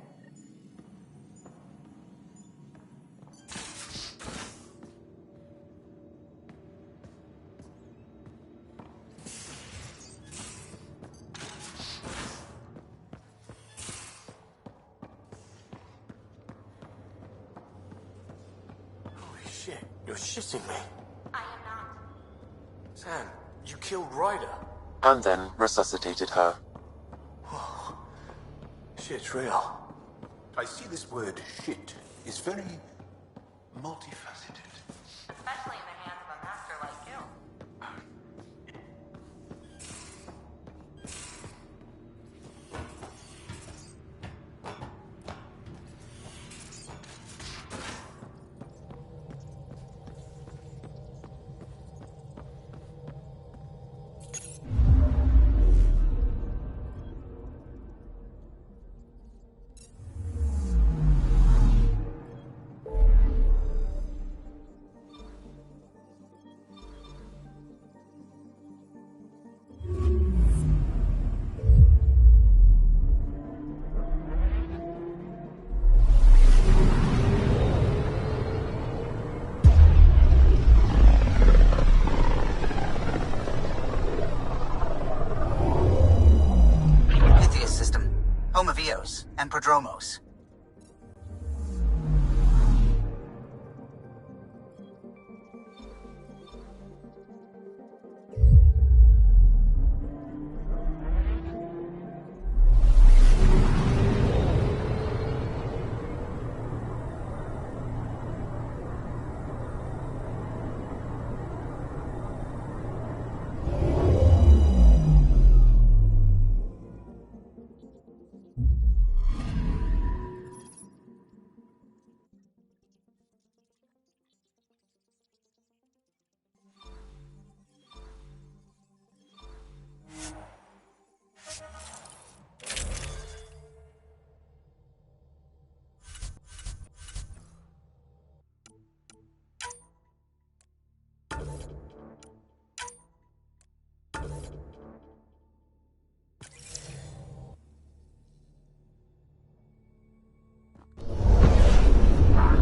Holy shit, you're shitting me. I am not. Sam, you killed Ryder. And then resuscitated her. Whoa. Shit's real. I see this word shit is very multifaceted. Especially in the hands of a master like you. And Prodromos.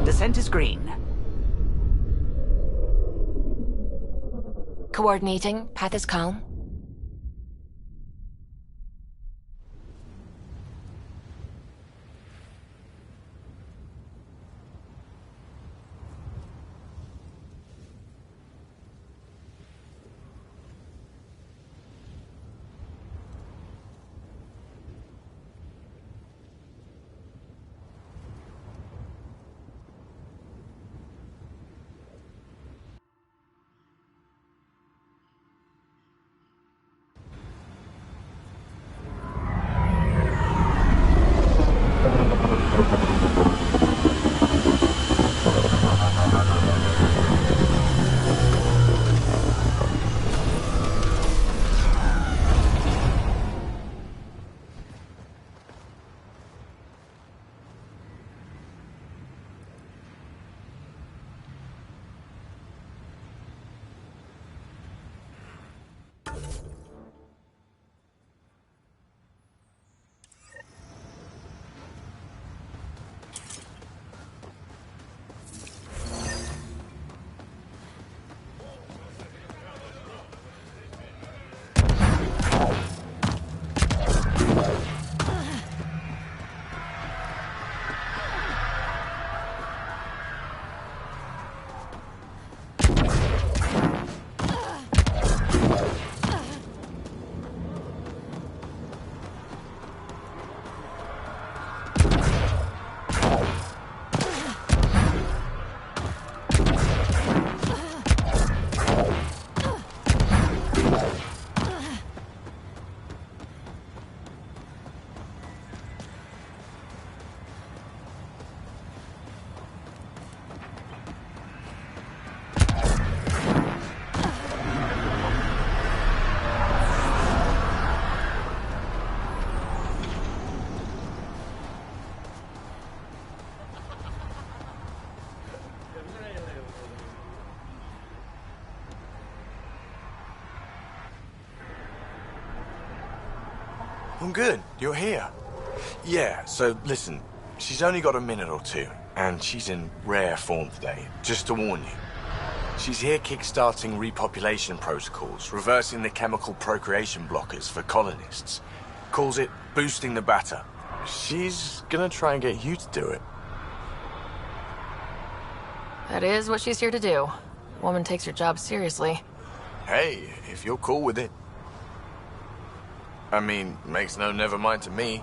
Descent is green. Coordinating. Path is calm. I'm good. You're here. Yeah, so listen, she's only got a minute or two, and she's in rare form today, just to warn you. She's here kickstarting repopulation protocols, reversing the chemical procreation blockers for colonists. Calls it boosting the batter. She's gonna try and get you to do it. That is what she's here to do. Woman takes her job seriously. Hey, if you're cool with it. I mean, makes no never mind to me.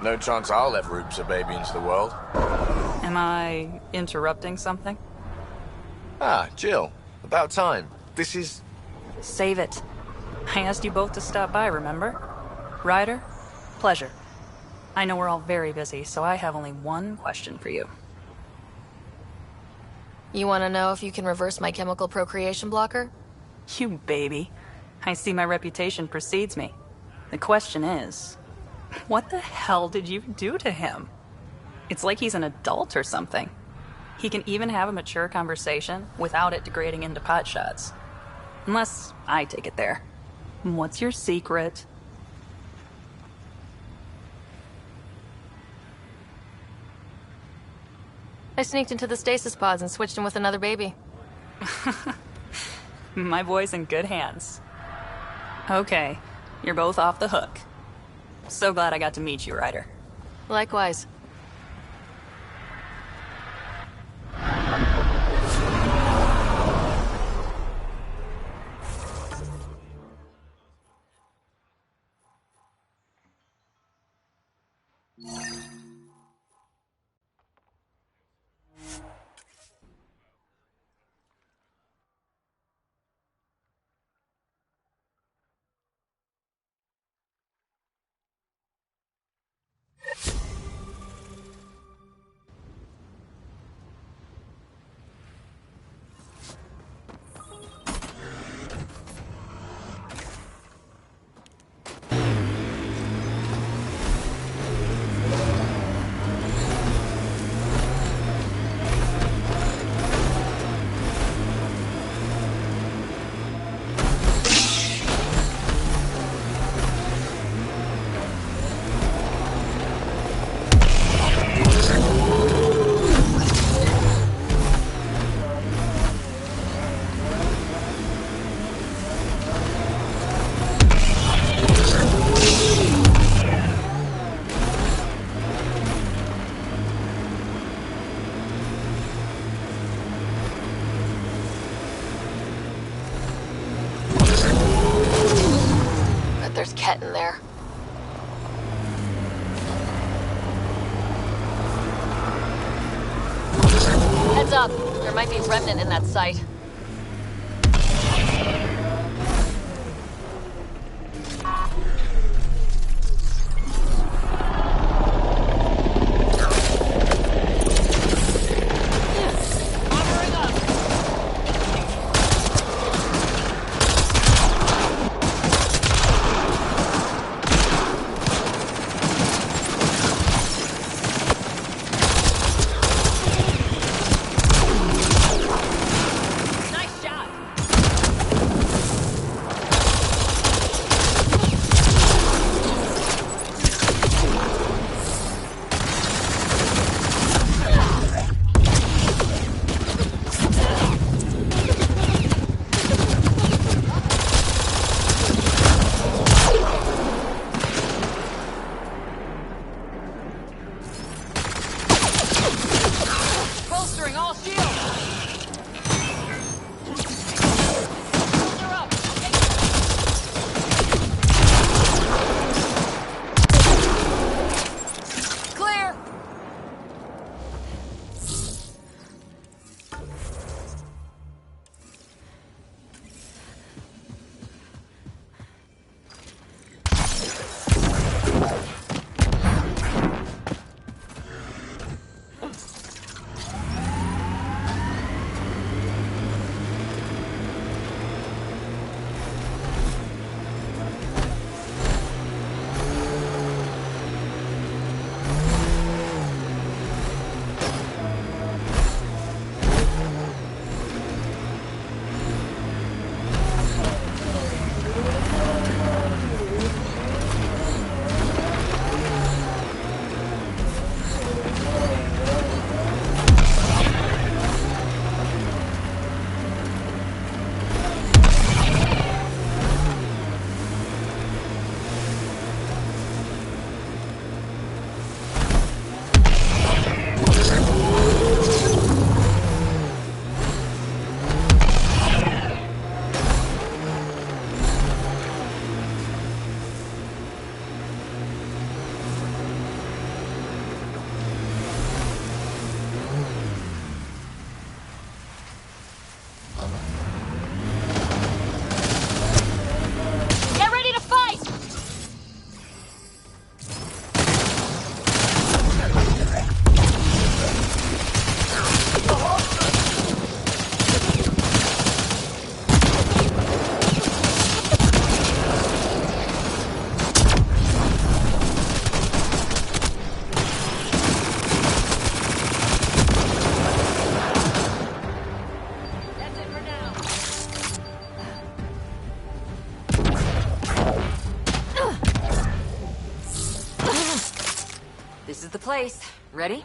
No chance I'll ever oops a baby into the world. Am I interrupting something? Ah, Jill. About time. This is... Save it. I asked you both to stop by, remember? Ryder, pleasure. I know we're all very busy, so I have only one question for you. You want to know if you can reverse my chemical procreation blocker? You baby. I see my reputation precedes me. The question is, what the hell did you do to him? It's like he's an adult or something. He can even have a mature conversation without it degrading into pot shots. Unless I take it there. What's your secret? I sneaked into the stasis pods and switched him with another baby. My boy's in good hands. Okay, you're both off the hook. So glad I got to meet you, Ryder. Likewise. There's Ket in there. Heads up! There might be remnant in that site. This is the place. Ready?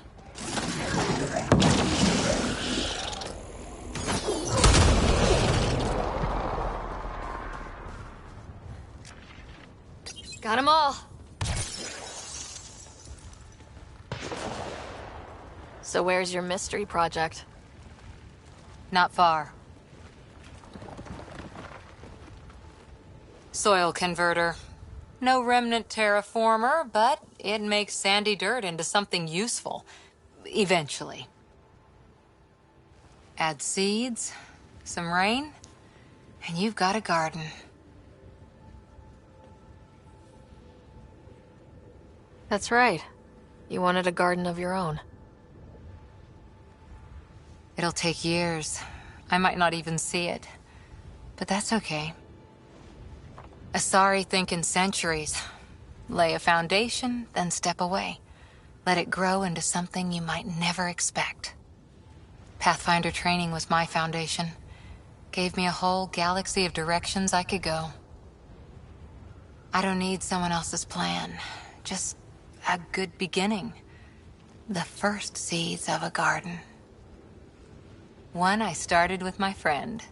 Got them all. So where's your mystery project? Not far. Soil converter. No remnant terraformer, but it makes sandy dirt into something useful. Eventually. Add seeds, some rain, and you've got a garden. That's right. You wanted a garden of your own. It'll take years. I might not even see it. But that's okay. Asari think in centuries. Lay a foundation, then step away. Let it grow into something you might never expect. Pathfinder training was my foundation. Gave me a whole galaxy of directions I could go. I don't need someone else's plan. Just a good beginning. The first seeds of a garden. One I started with my friend.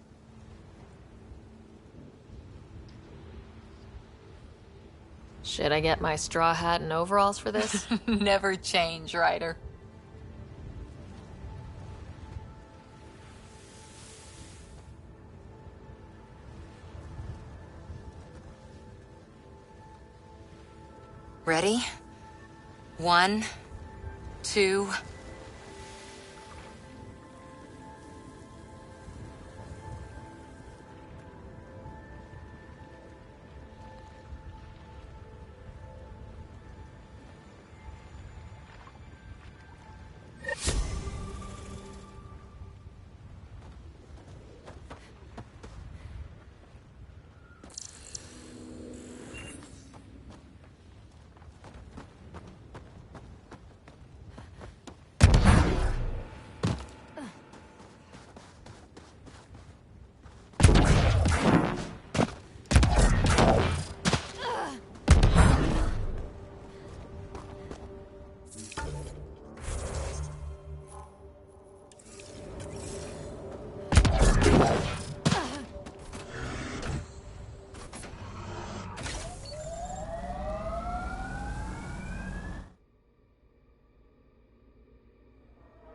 Should I get my straw hat and overalls for this? Never change, Ryder. Ready? 1, 2...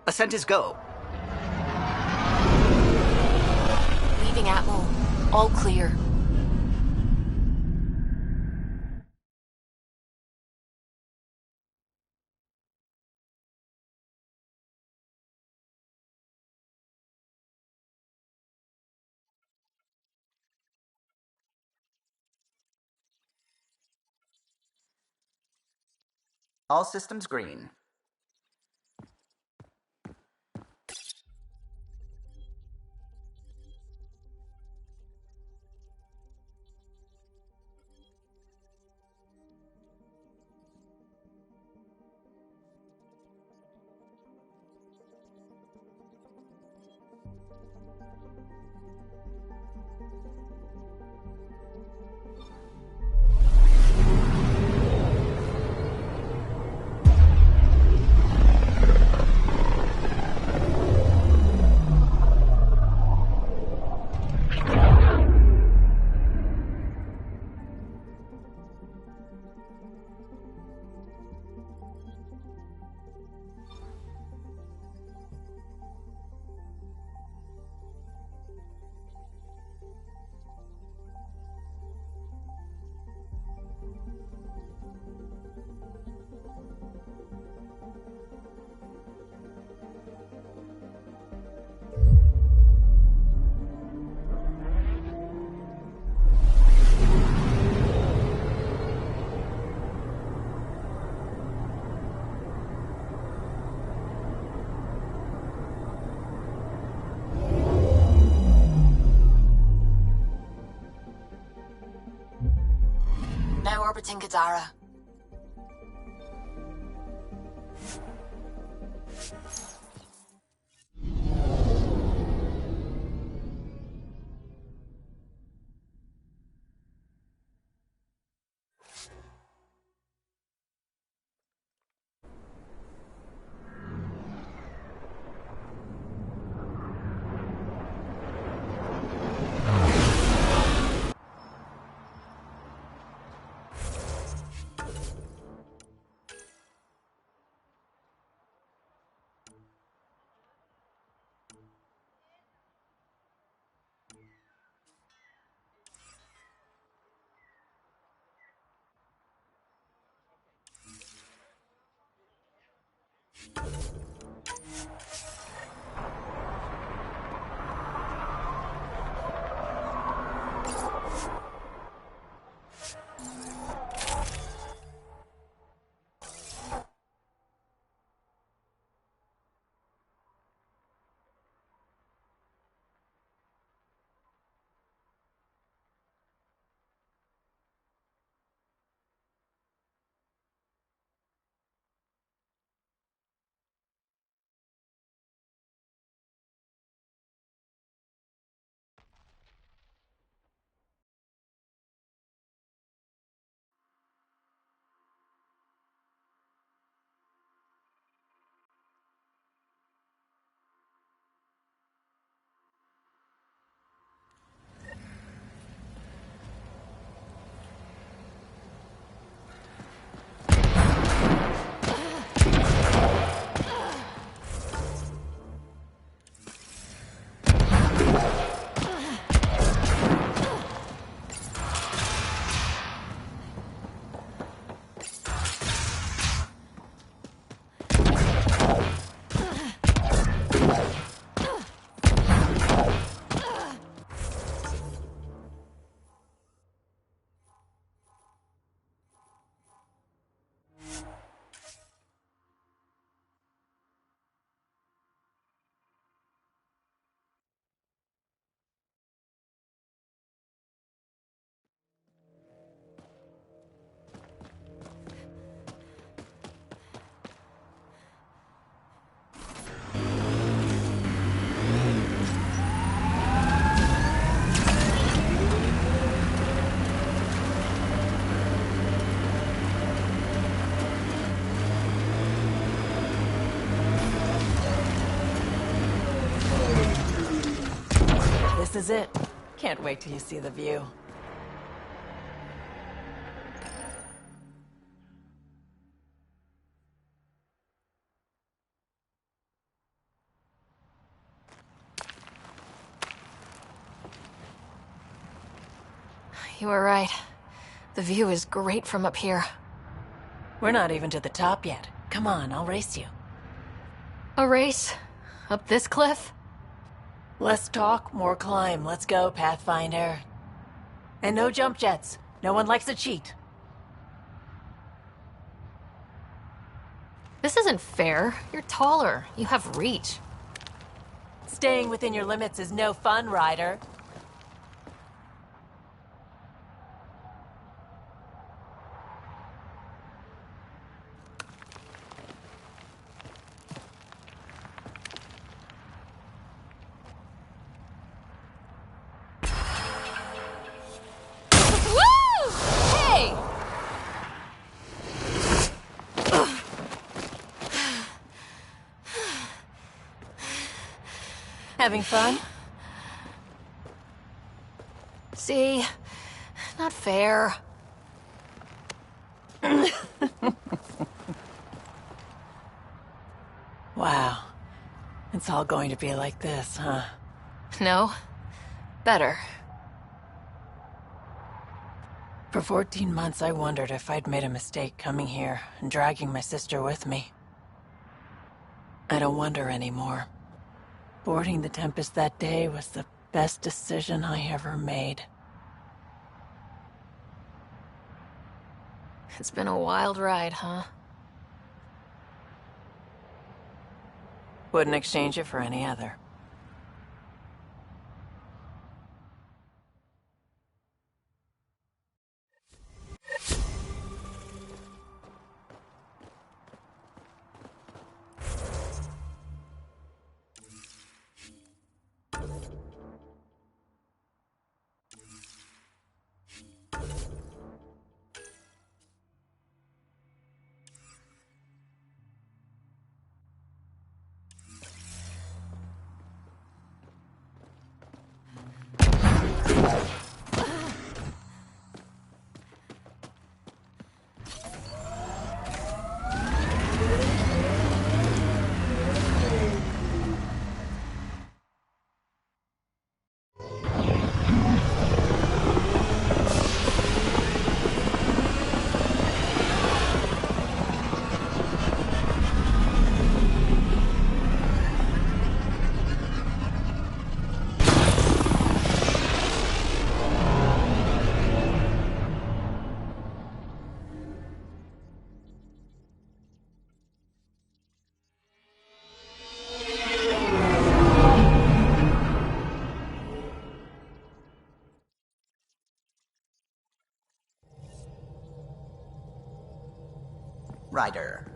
Ascent is go. Leaving Atmo. All clear. All systems green. Now orbiting Gadara. This is it. Can't wait till you see the view. You were right. The view is great from up here. We're not even to the top yet. Come on, I'll race you. A race? Up this cliff? Less talk, more climb. Let's go, Pathfinder. And no jump jets. No one likes a cheat. This isn't fair. You're taller. You have reach. Staying within your limits is no fun, Ryder. Having fun? See? Not fair. Wow. It's all going to be like this, huh? No. Better. For 14 months, I wondered if I'd made a mistake coming here and dragging my sister with me. I don't wonder anymore. Boarding the Tempest that day was the best decision I ever made. It's been a wild ride, huh? Wouldn't exchange it for any other. Ryder.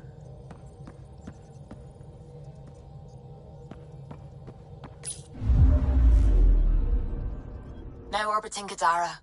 Now orbiting Kadara.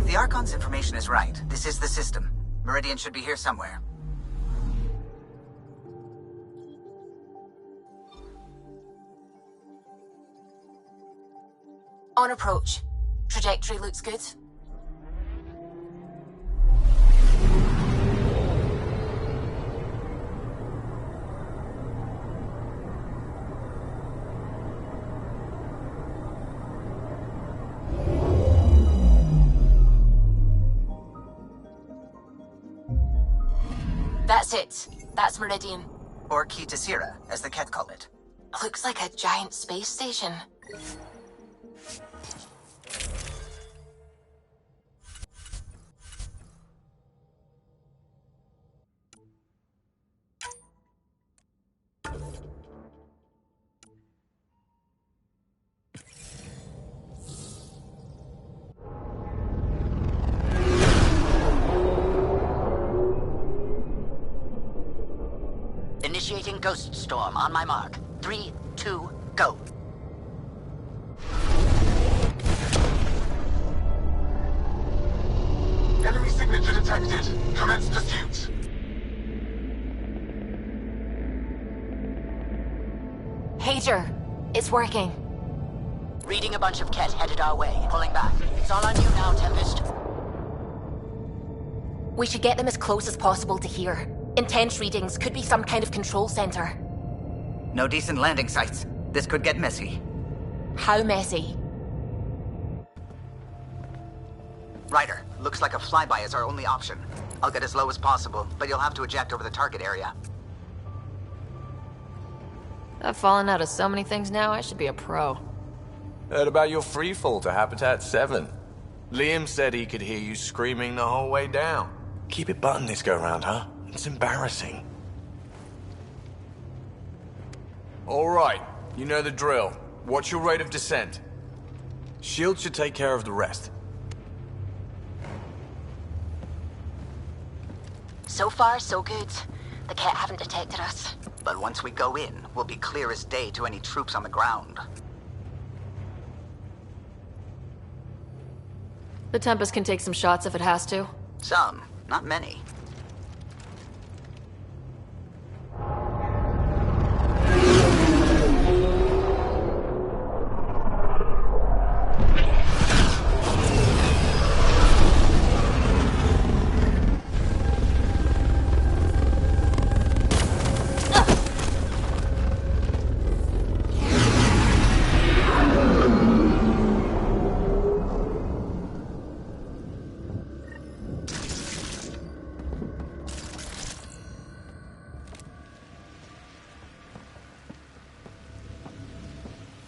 The Archon's information is right. This is the system. Meridian should be here somewhere. On approach. Trajectory looks good. That's it. That's Meridian. Or Key to Sierra, as the Ket call it. Looks like a giant space station. Initiating Ghost Storm on my mark. 3, 2, go. Enemy signature detected. Commence pursuit. Pager, it's working. Reading a bunch of Ket headed our way. Pulling back. It's all on you now, Tempest. We should get them as close as possible to here. Intense readings could be some kind of control center. No decent landing sites. This could get messy. How messy? Ryder, looks like a flyby is our only option. I'll get as low as possible, but you'll have to eject over the target area. I've fallen out of so many things now, I should be a pro. Heard about your freefall to Habitat 7. Liam said he could hear you screaming the whole way down. Keep it buttoned this go-round, huh? It's embarrassing. All right, you know the drill. What's your rate of descent? Shield should take care of the rest. So far, so good. The Ket haven't detected us. But once we go in, we'll be clear as day to any troops on the ground. The Tempest can take some shots if it has to. Some, not many.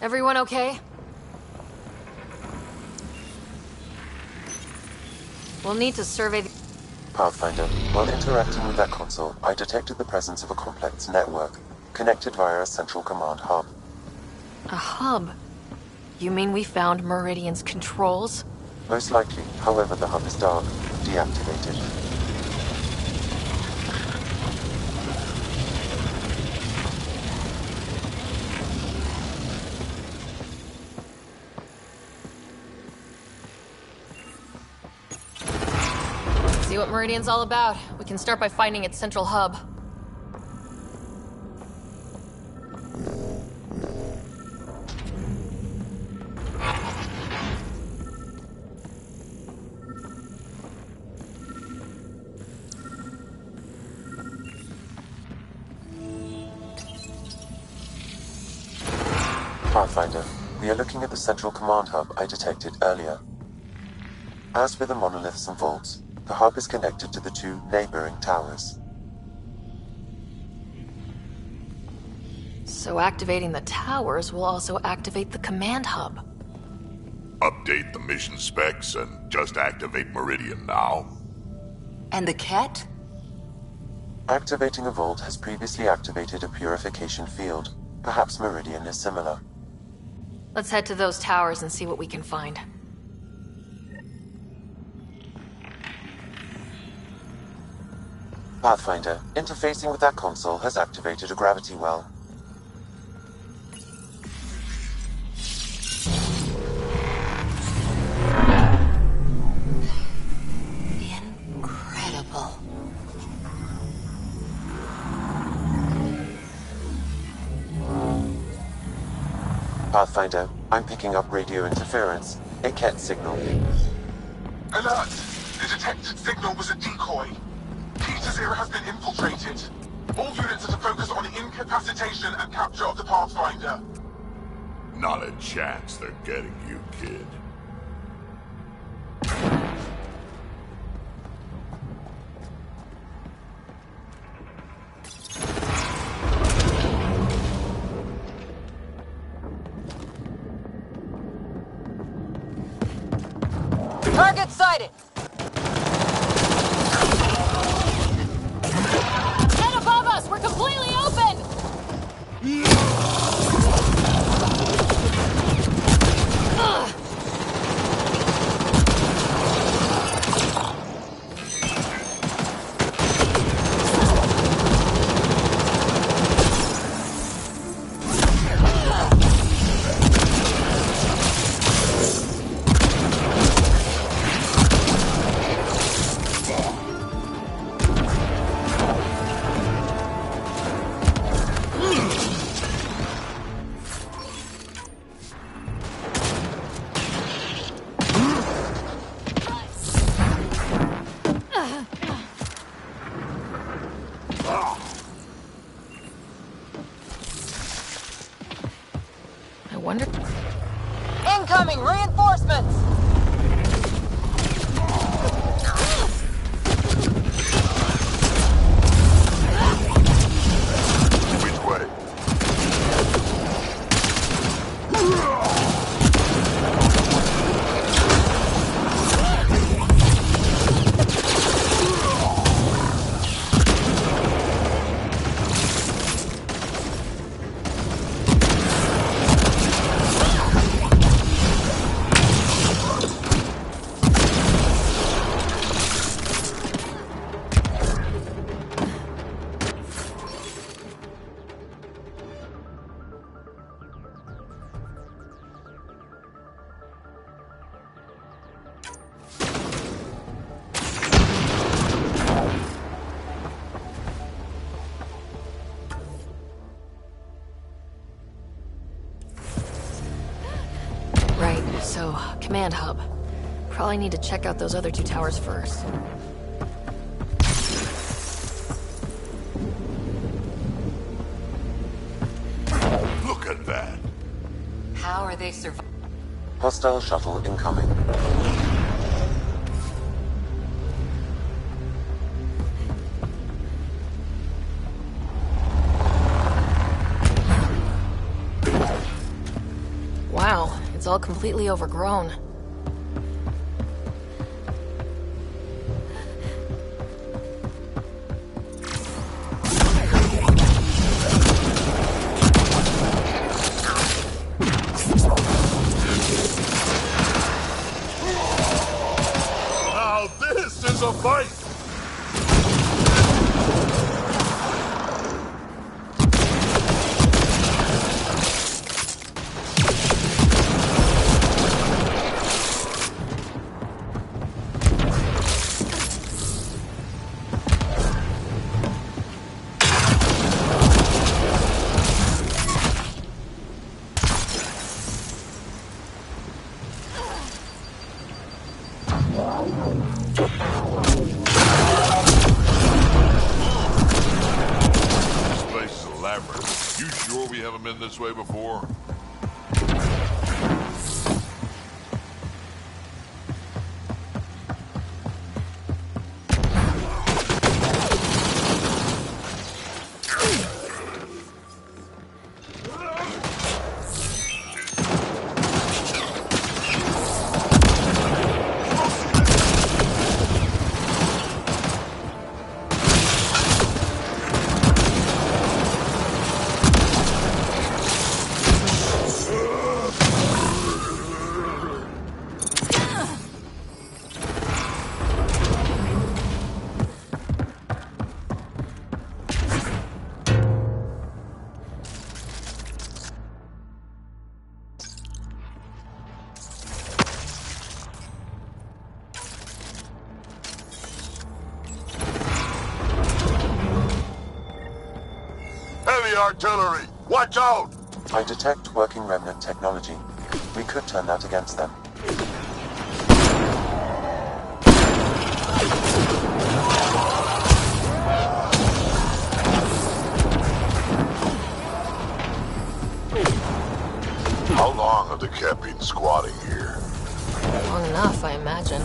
Everyone okay? We'll need to survey the... Pathfinder, while interacting with that console, I detected the presence of a complex network, connected via a central command hub. A hub? You mean we found Meridian's controls? Most likely, however, the hub is dark, deactivated. See what Meridian's all about. We can start by finding its central hub. Pathfinder, we are looking at the central command hub I detected earlier. As with the monoliths and vaults, the hub is connected to the two neighboring towers. So activating the towers will also activate the command hub. Update the mission specs and just activate Meridian now. And the Ket? Activating a vault has previously activated a purification field. Perhaps Meridian is similar. Let's head to those towers and see what we can find. Pathfinder, interfacing with that console has activated a gravity well. Incredible. Pathfinder, I'm picking up radio interference, a Ket signal. Alert! The detected signal was a decoy. Peter's era has been infiltrated. All units are to focus on incapacitation and capture of the Pathfinder. Not a chance they're getting you, kid. Target sighted! Head above us! We're completely open! I wonder... Incoming reinforcements! Which way? Right, so, command hub. Probably need to check out those other two towers first. Look at that. How are they surviving? Hostile shuttle incoming. Wow, it's all completely overgrown. Now this is a fight! This place is elaborate. You sure we haven't been this way before? Enemy artillery! Watch out! I detect working remnant technology. We could turn that against them. How long have the Kett been squatting here? Long enough, I imagine.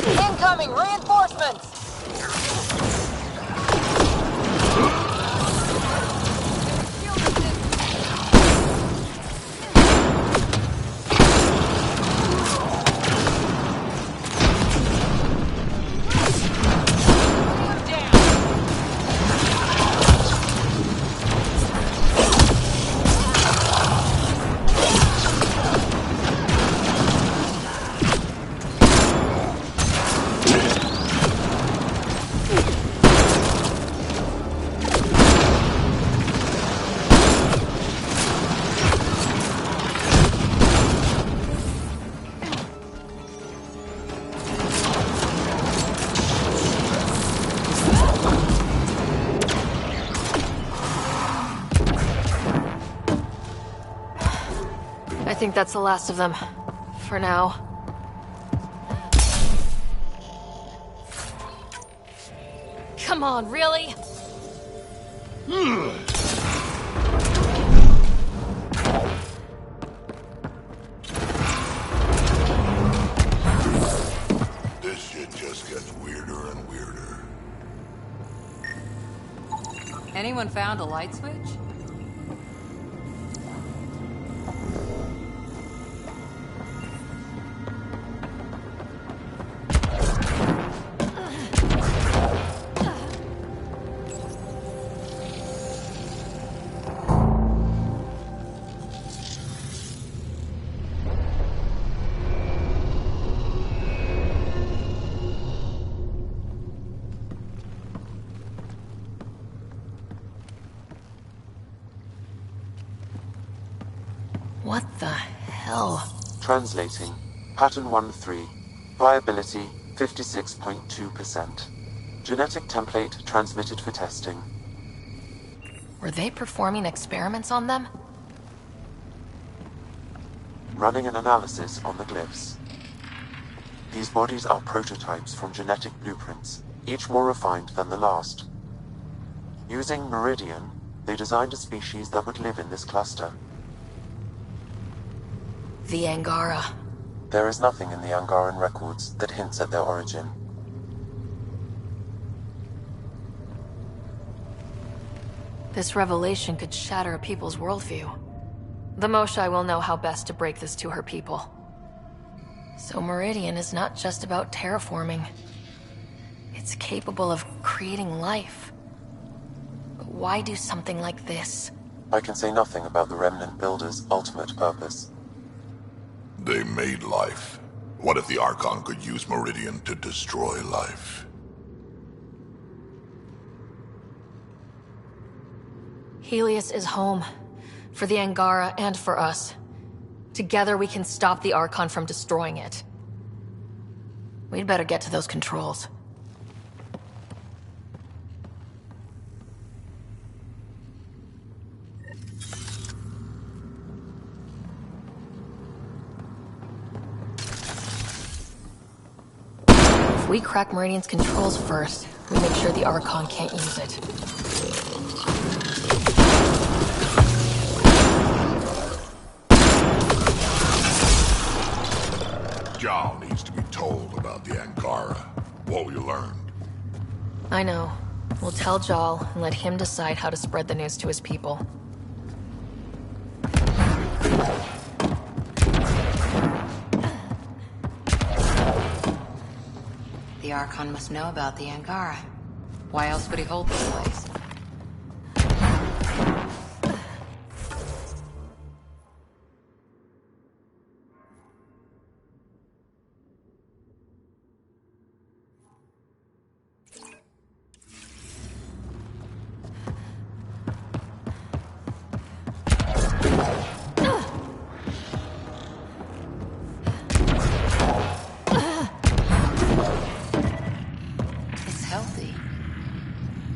Incoming reinforcements! I think that's the last of them. For now. Come on, really? This shit just gets weirder and weirder. Anyone found a light switch? What the hell? Translating. Pattern 1-3. Viability 56.2%. Genetic template transmitted for testing. Were they performing experiments on them? Running an analysis on the glyphs. These bodies are prototypes from genetic blueprints, each more refined than the last. Using Meridian, they designed a species that would live in this cluster. The Angara. There is nothing in the Angaran records that hints at their origin. This revelation could shatter a people's worldview. The Moshai will know how best to break this to her people. So Meridian is not just about terraforming. It's capable of creating life. But why do something like this? I can say nothing about the Remnant Builders' ultimate purpose. They made life. What if the Archon could use Meridian to destroy life? Helios is home. For the Angara and for us. Together we can stop the Archon from destroying it. We'd better get to those controls. If we crack Meridian's controls first, we make sure the Archon can't use it. Jal needs to be told about the Angara. What we learned. I know. We'll tell Jal and let him decide how to spread the news to his people. The Archon must know about the Angara. Why else would he hold this place?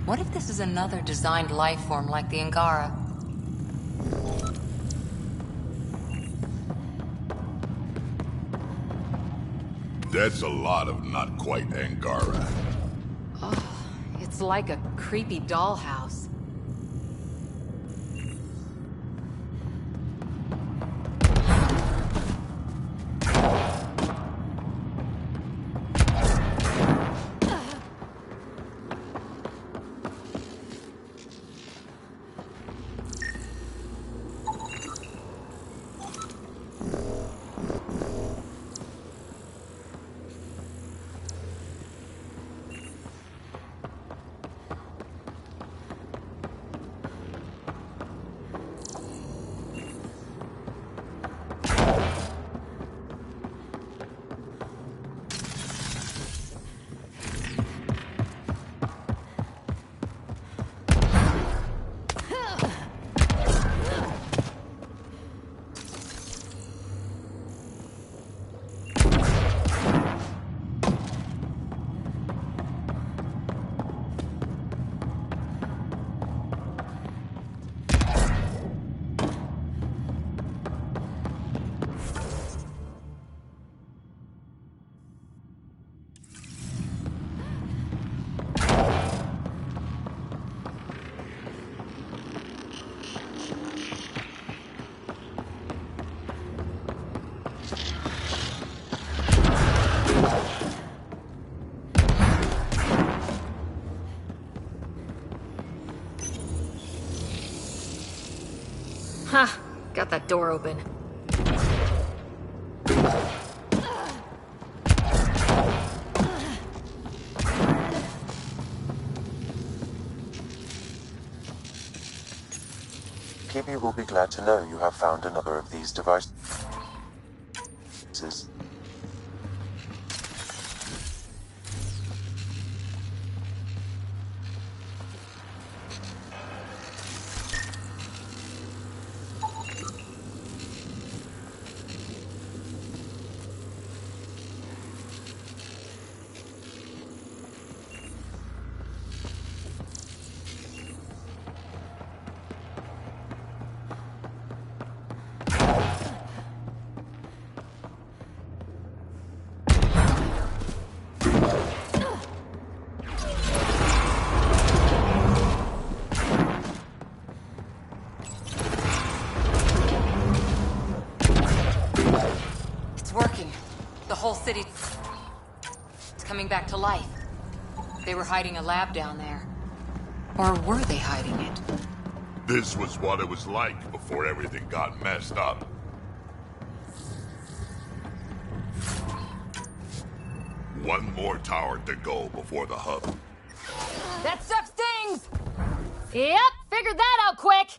What if this is another designed life form like the Angara? That's a lot of not quite Angara. Oh, it's like a creepy dollhouse. Ha! Got that door open. Kibi will be glad to know you have found another of these devices. Whole city is coming back to life. They were hiding a lab down there. Or were they hiding it? This was what it was like before everything got messed up. One more tower to go before the hub. That stuff stings! Yep, figured that out quick!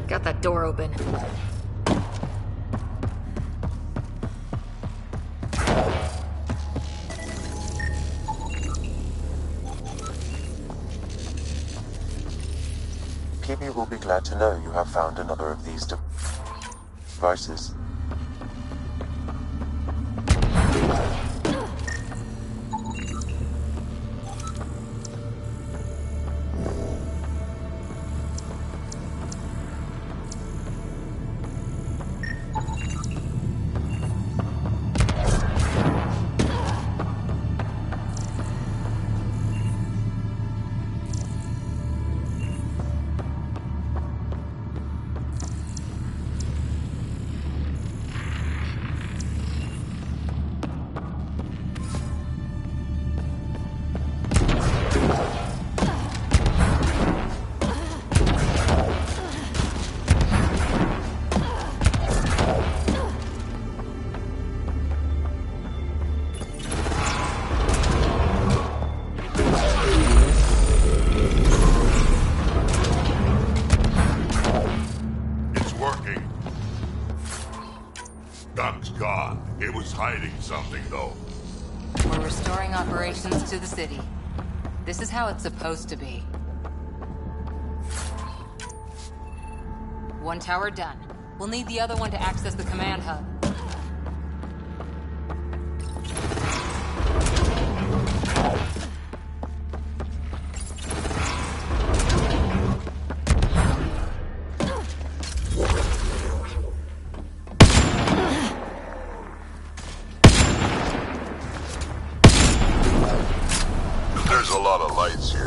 Got that door open. will be glad to know you have found another of these devices. Something, though. We're restoring operations to the city. This is how it's supposed to be. One tower done. We'll need the other one to access the command hub.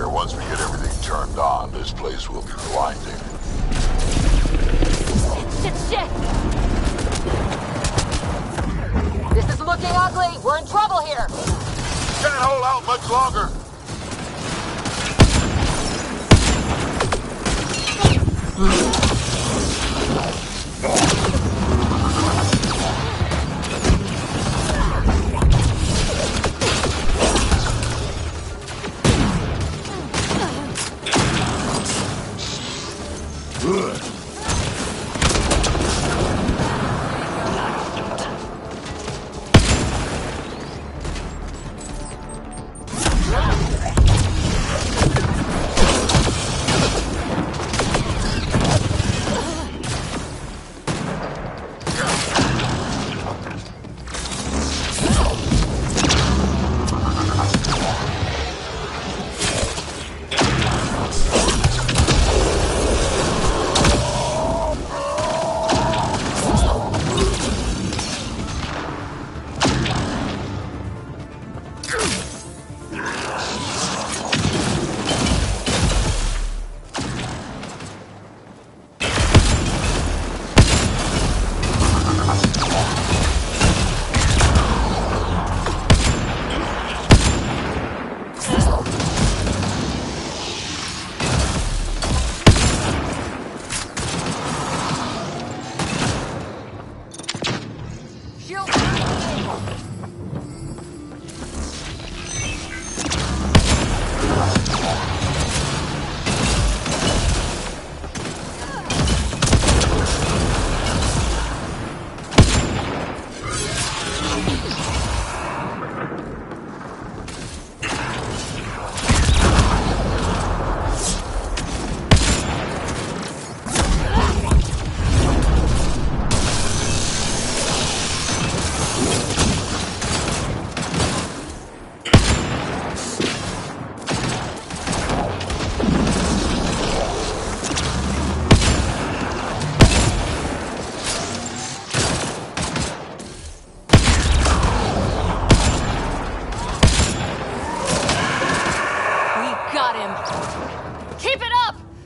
Once we get everything turned on, this place will be blinding. Shit! This is looking ugly! We're in trouble here! Can't hold out much longer!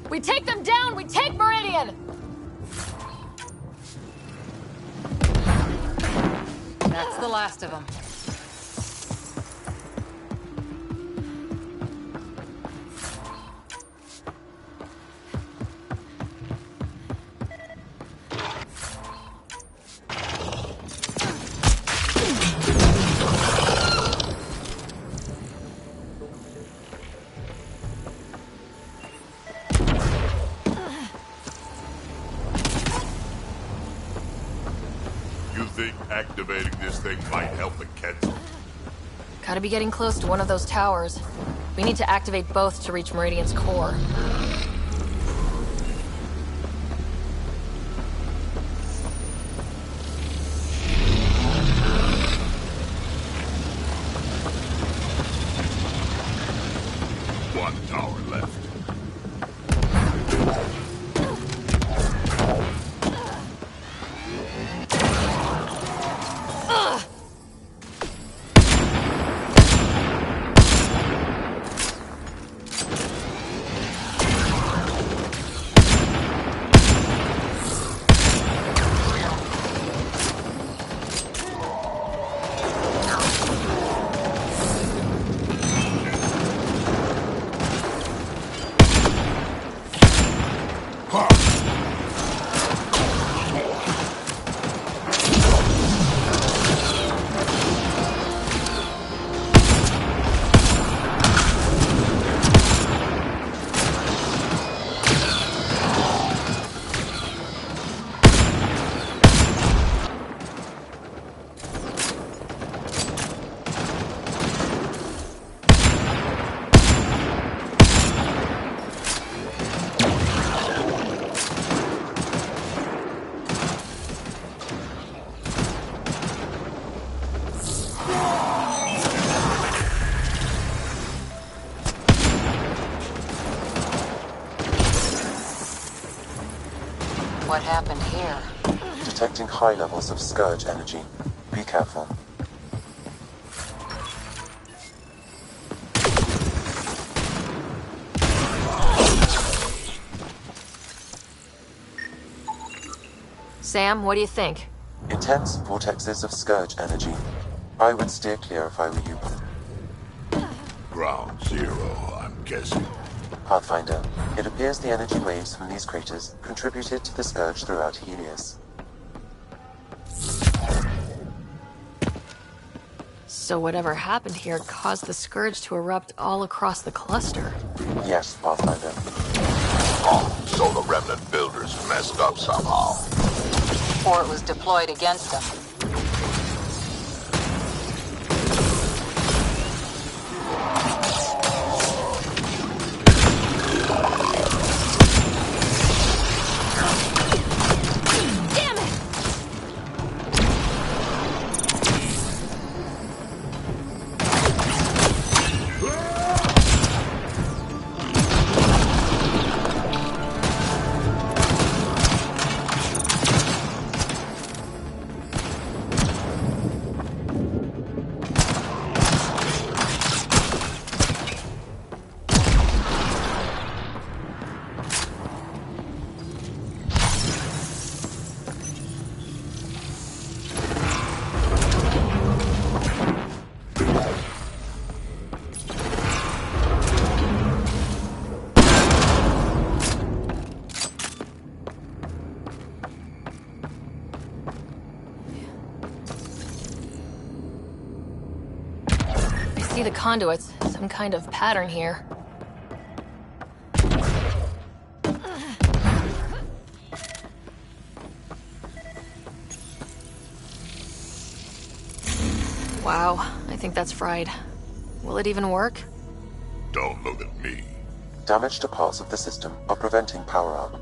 We take them down, we take Meridian! That's the last of them. Activating this thing might help the Quetzal. Gotta be getting close to one of those towers. We need to activate both to reach Meridian's core. happened here? Detecting high levels of Scourge energy. Be careful. Sam, what do you think? Intense vortexes of Scourge energy. I would steer clear if I were you. Ground zero, I'm guessing. Pathfinder, it appears the energy waves from these craters contributed to the Scourge throughout Helios. So whatever happened here caused the Scourge to erupt all across the cluster. Yes, Pathfinder. Oh, so the remnant builders messed up somehow. Or it was deployed against them. See the conduits, some kind of pattern here. Wow, I think that's fried. Will it even work? Don't look at me. Damage to parts of the system are preventing power-up.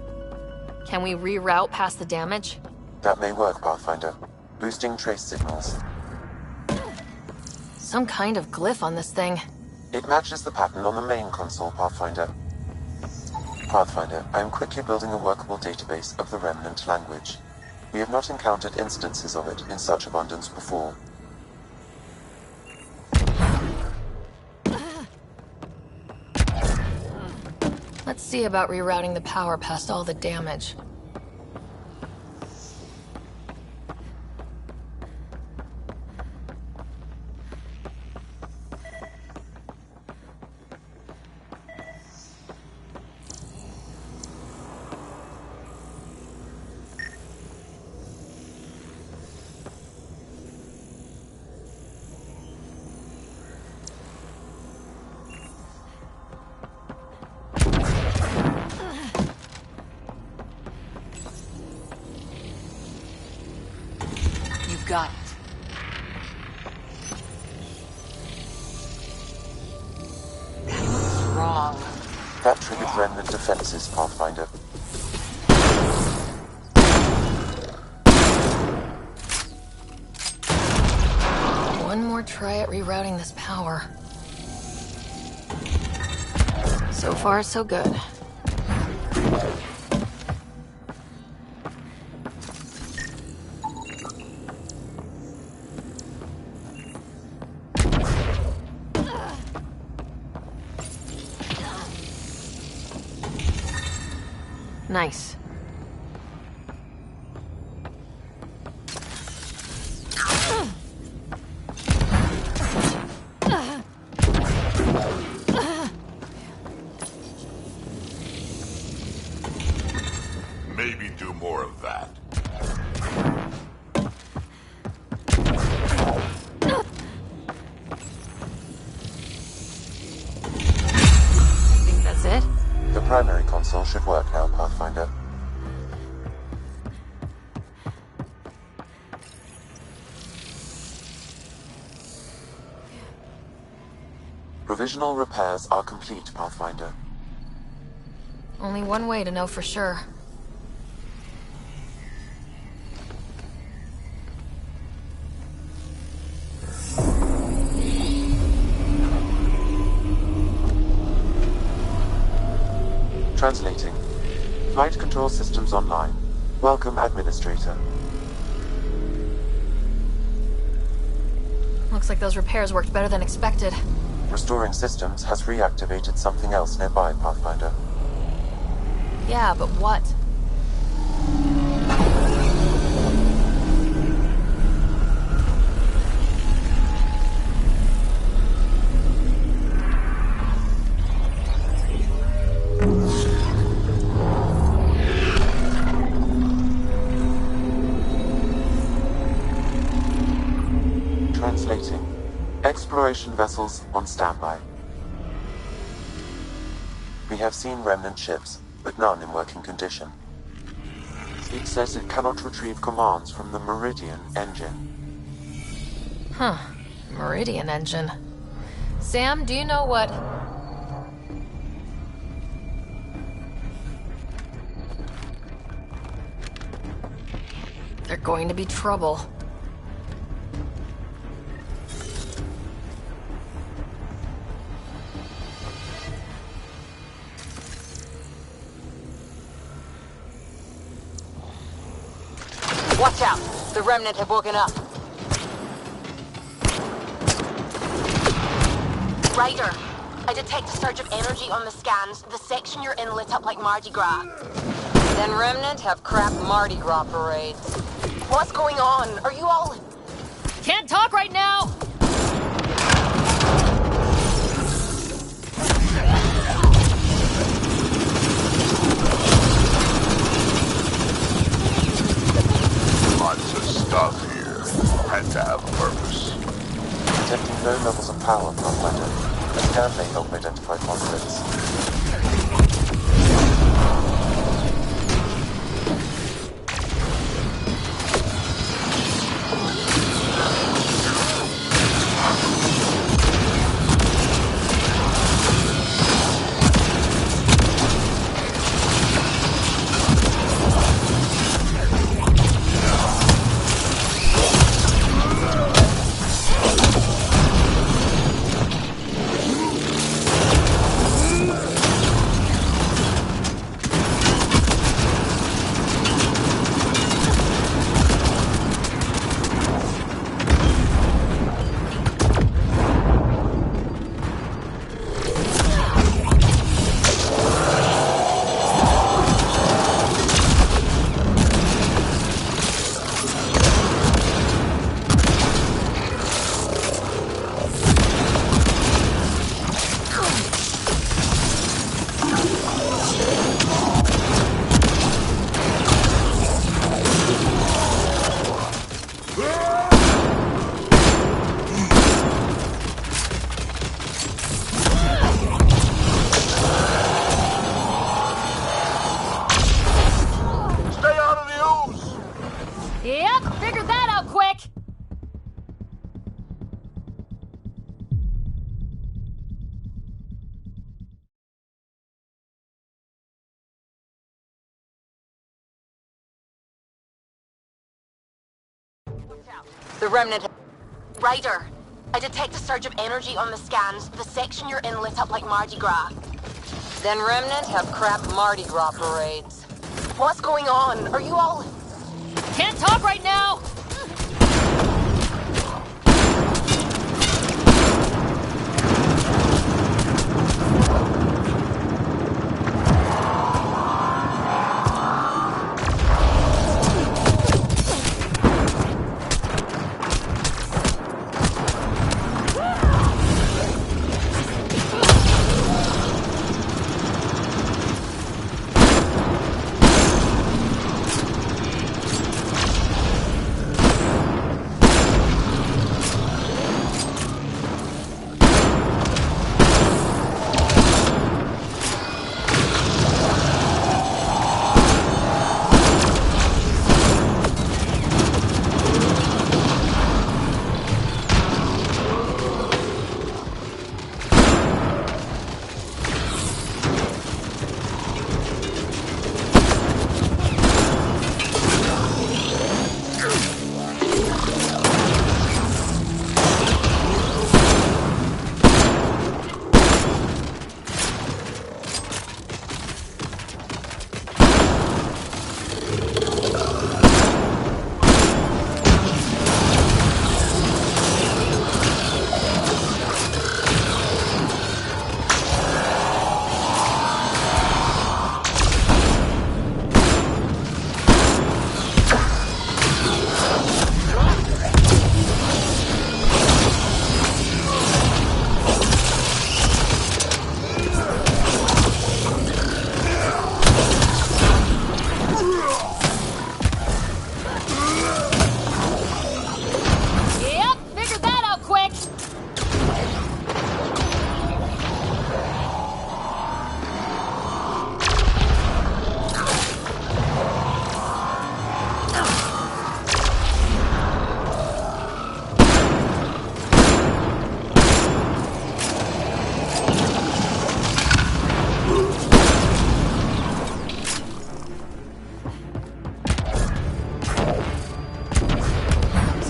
Can we reroute past the damage? That may work, Pathfinder. Boosting trace signals. Some kind of glyph on this thing. It matches the pattern on the main console, Pathfinder. Pathfinder, I am quickly building a workable database of the Remnant language. We have not encountered instances of it in such abundance before. Let's see about rerouting the power past all the damage. Got it. That looks wrong. That triggered Remnant defenses, Pathfinder. One more try at rerouting this power. So far, so good. Nice. Maybe do more of that. Think that's it? The primary console should work now, Pathfinder. Provisional repairs are complete, Pathfinder. Only one way to know for sure. Translating. Flight control systems online. Welcome, Administrator. Looks like those repairs worked better than expected. Restoring systems has reactivated something else nearby, Pathfinder. Yeah, but what? Translating. Exploration vessels on standby. We have seen remnant ships, but none in working condition. It says it cannot retrieve commands from the Meridian engine. Huh. Meridian engine. Sam, do you know what... They're going to be trouble. Watch out! The Remnant have woken up. Ryder, I detect a surge of energy on the scans. The section you're in lit up like Mardi Gras. Then Remnant have crap Mardi Gras parades. What's going on? Are you all... Can't talk right now! Lots of stuff here. Had to have a purpose. Detecting low levels of power, Pathfinder. A scan may help identify conflicts. Yep, figured that out quick! The Remnant... Ryder, I detect a surge of energy on the scans. The section you're in lit up like Mardi Gras. Then Remnant have crap Mardi Gras parades. What's going on? Are you all... Can't talk right now!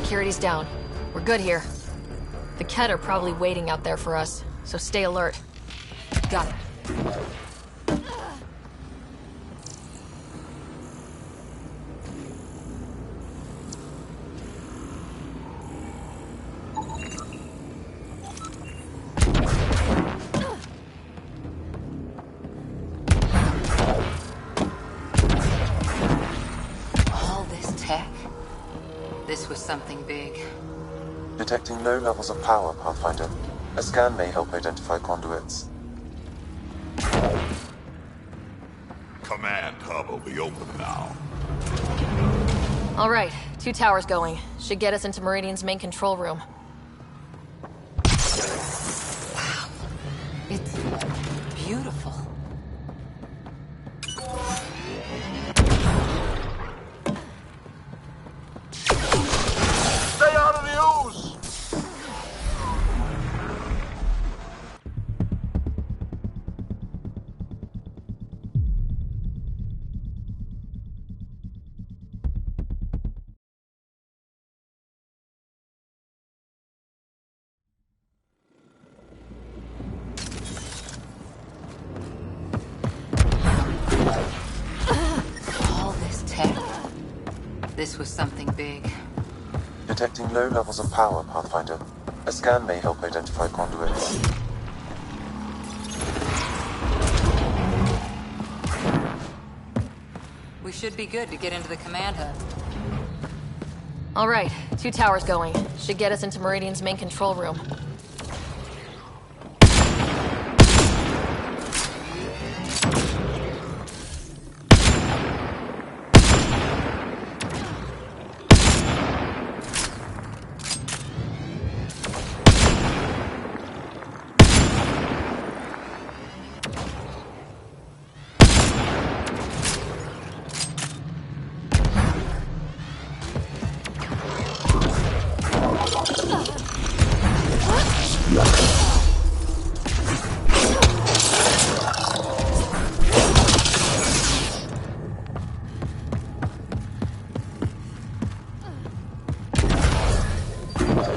Security's down. We're good here. The Kett are probably waiting out there for us, so stay alert. Got it. All this tech? This was something big. Detecting low levels of power, Pathfinder. A scan may help identify conduits. Command hub will be open now. All right, 2 towers going. Should get us into Meridian's main control room. It's beautiful. Stay out of the ooze! All this tech? This was something big. Detecting low levels of power, Pathfinder. A scan may help identify conduits. We should be good to get into the command hub. All right, 2 towers going. Should get us into Meridian's main control room.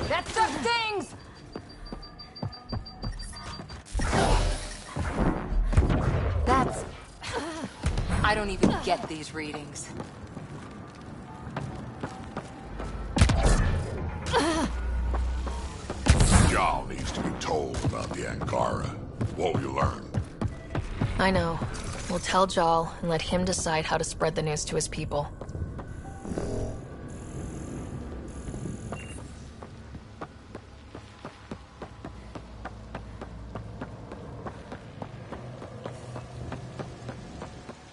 That stuff stings! That's... I don't even get these readings. Jarl needs to be told about the Angara. What will you learn? I know. We'll tell Jarl and let him decide how to spread the news to his people.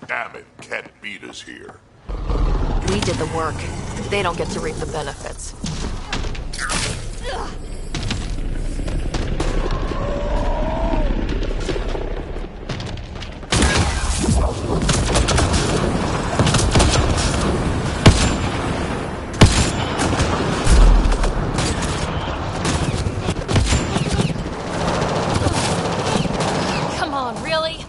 Damn it, Kett beat us here. We did the work. They don't get to reap the benefits. Come on, really?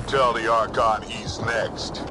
Tell the Archon he's next.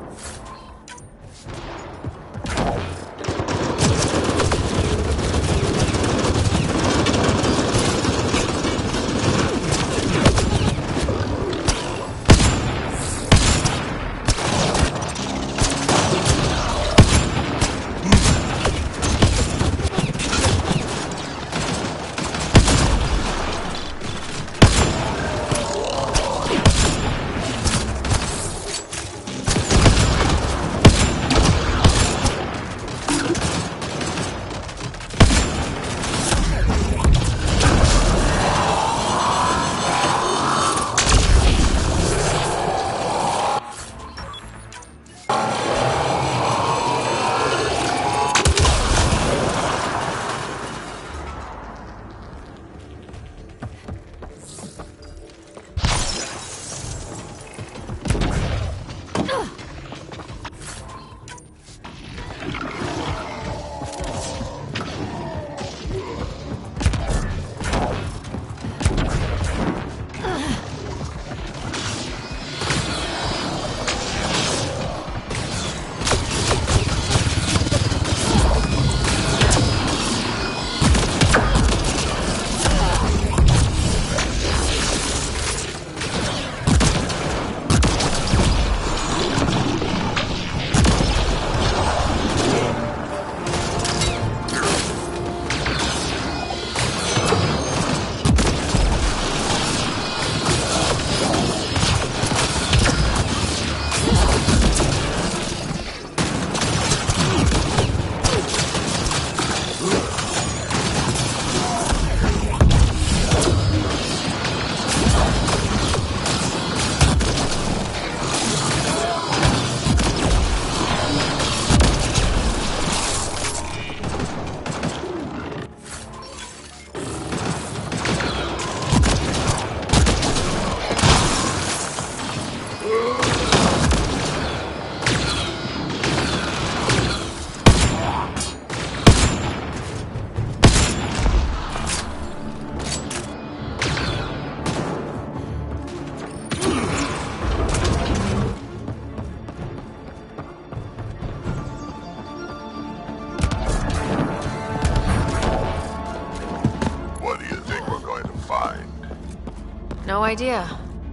No idea,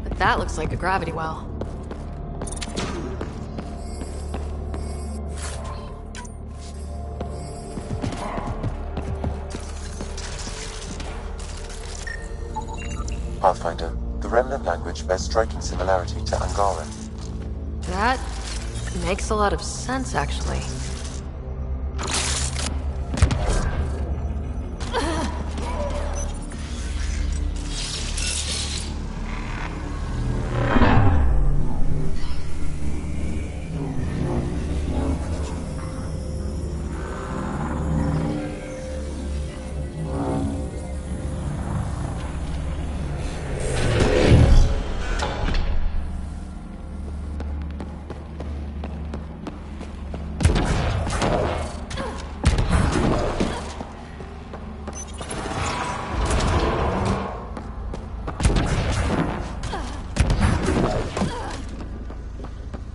but that looks like a gravity well. Pathfinder, the Remnant language bears striking similarity to Angara. That makes a lot of sense, actually.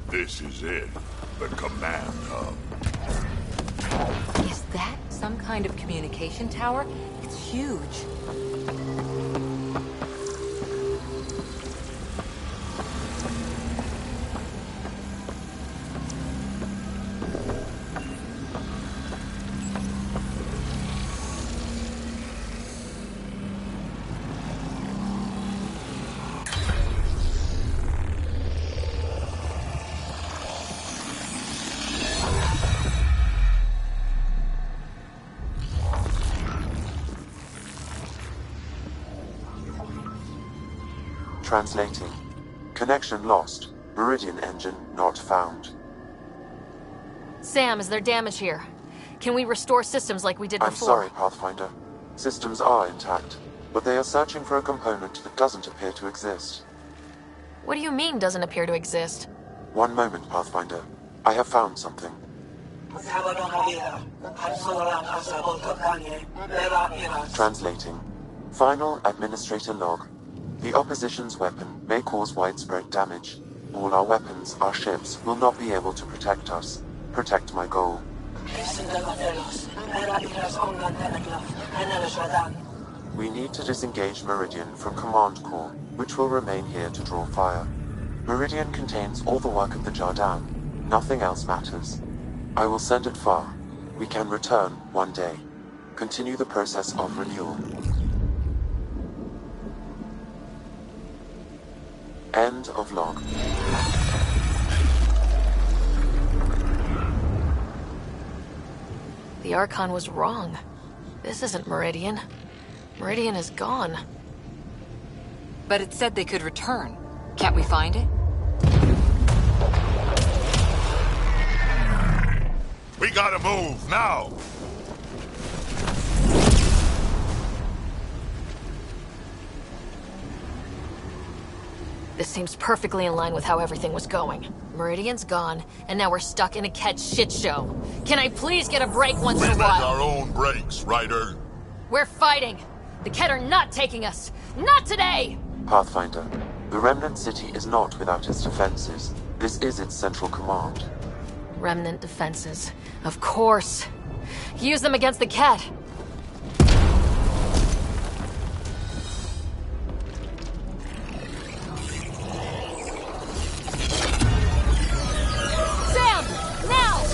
This is it. The command hub. Is that some kind of communication tower? It's huge. Translating. Connection lost. Meridian engine not found. Sam, is there damage here? Can we restore systems like we did I'm before? sorry, Pathfinder. Systems are intact, but they are searching for a component that doesn't appear to exist. What do you mean, doesn't appear to exist? One moment, Pathfinder. I have found something. Translating. Final Administrator log. The opposition's weapon may cause widespread damage. All our weapons, our ships, will not be able to protect us. Protect my goal. We need to disengage Meridian from Command Core, which will remain here to draw fire. Meridian contains all the work of the Jardan. Nothing else matters. I will send it far. We can return one day. Continue the process of renewal. End of log. The Archon was wrong. This isn't Meridian. Meridian is gone. But it said they could return. Can't we find it? We gotta move, now! This seems perfectly in line with how everything was going. Meridian's gone, and now we're stuck in a Kett shit show. Can I please get a break once in a We make while? our own breaks, Ryder. We're fighting! The Kett are not taking us! Not today! Pathfinder, the Remnant City is not without its defenses. This is its central command. Remnant defenses. Of course. Use them against the Kett. Sam! Now!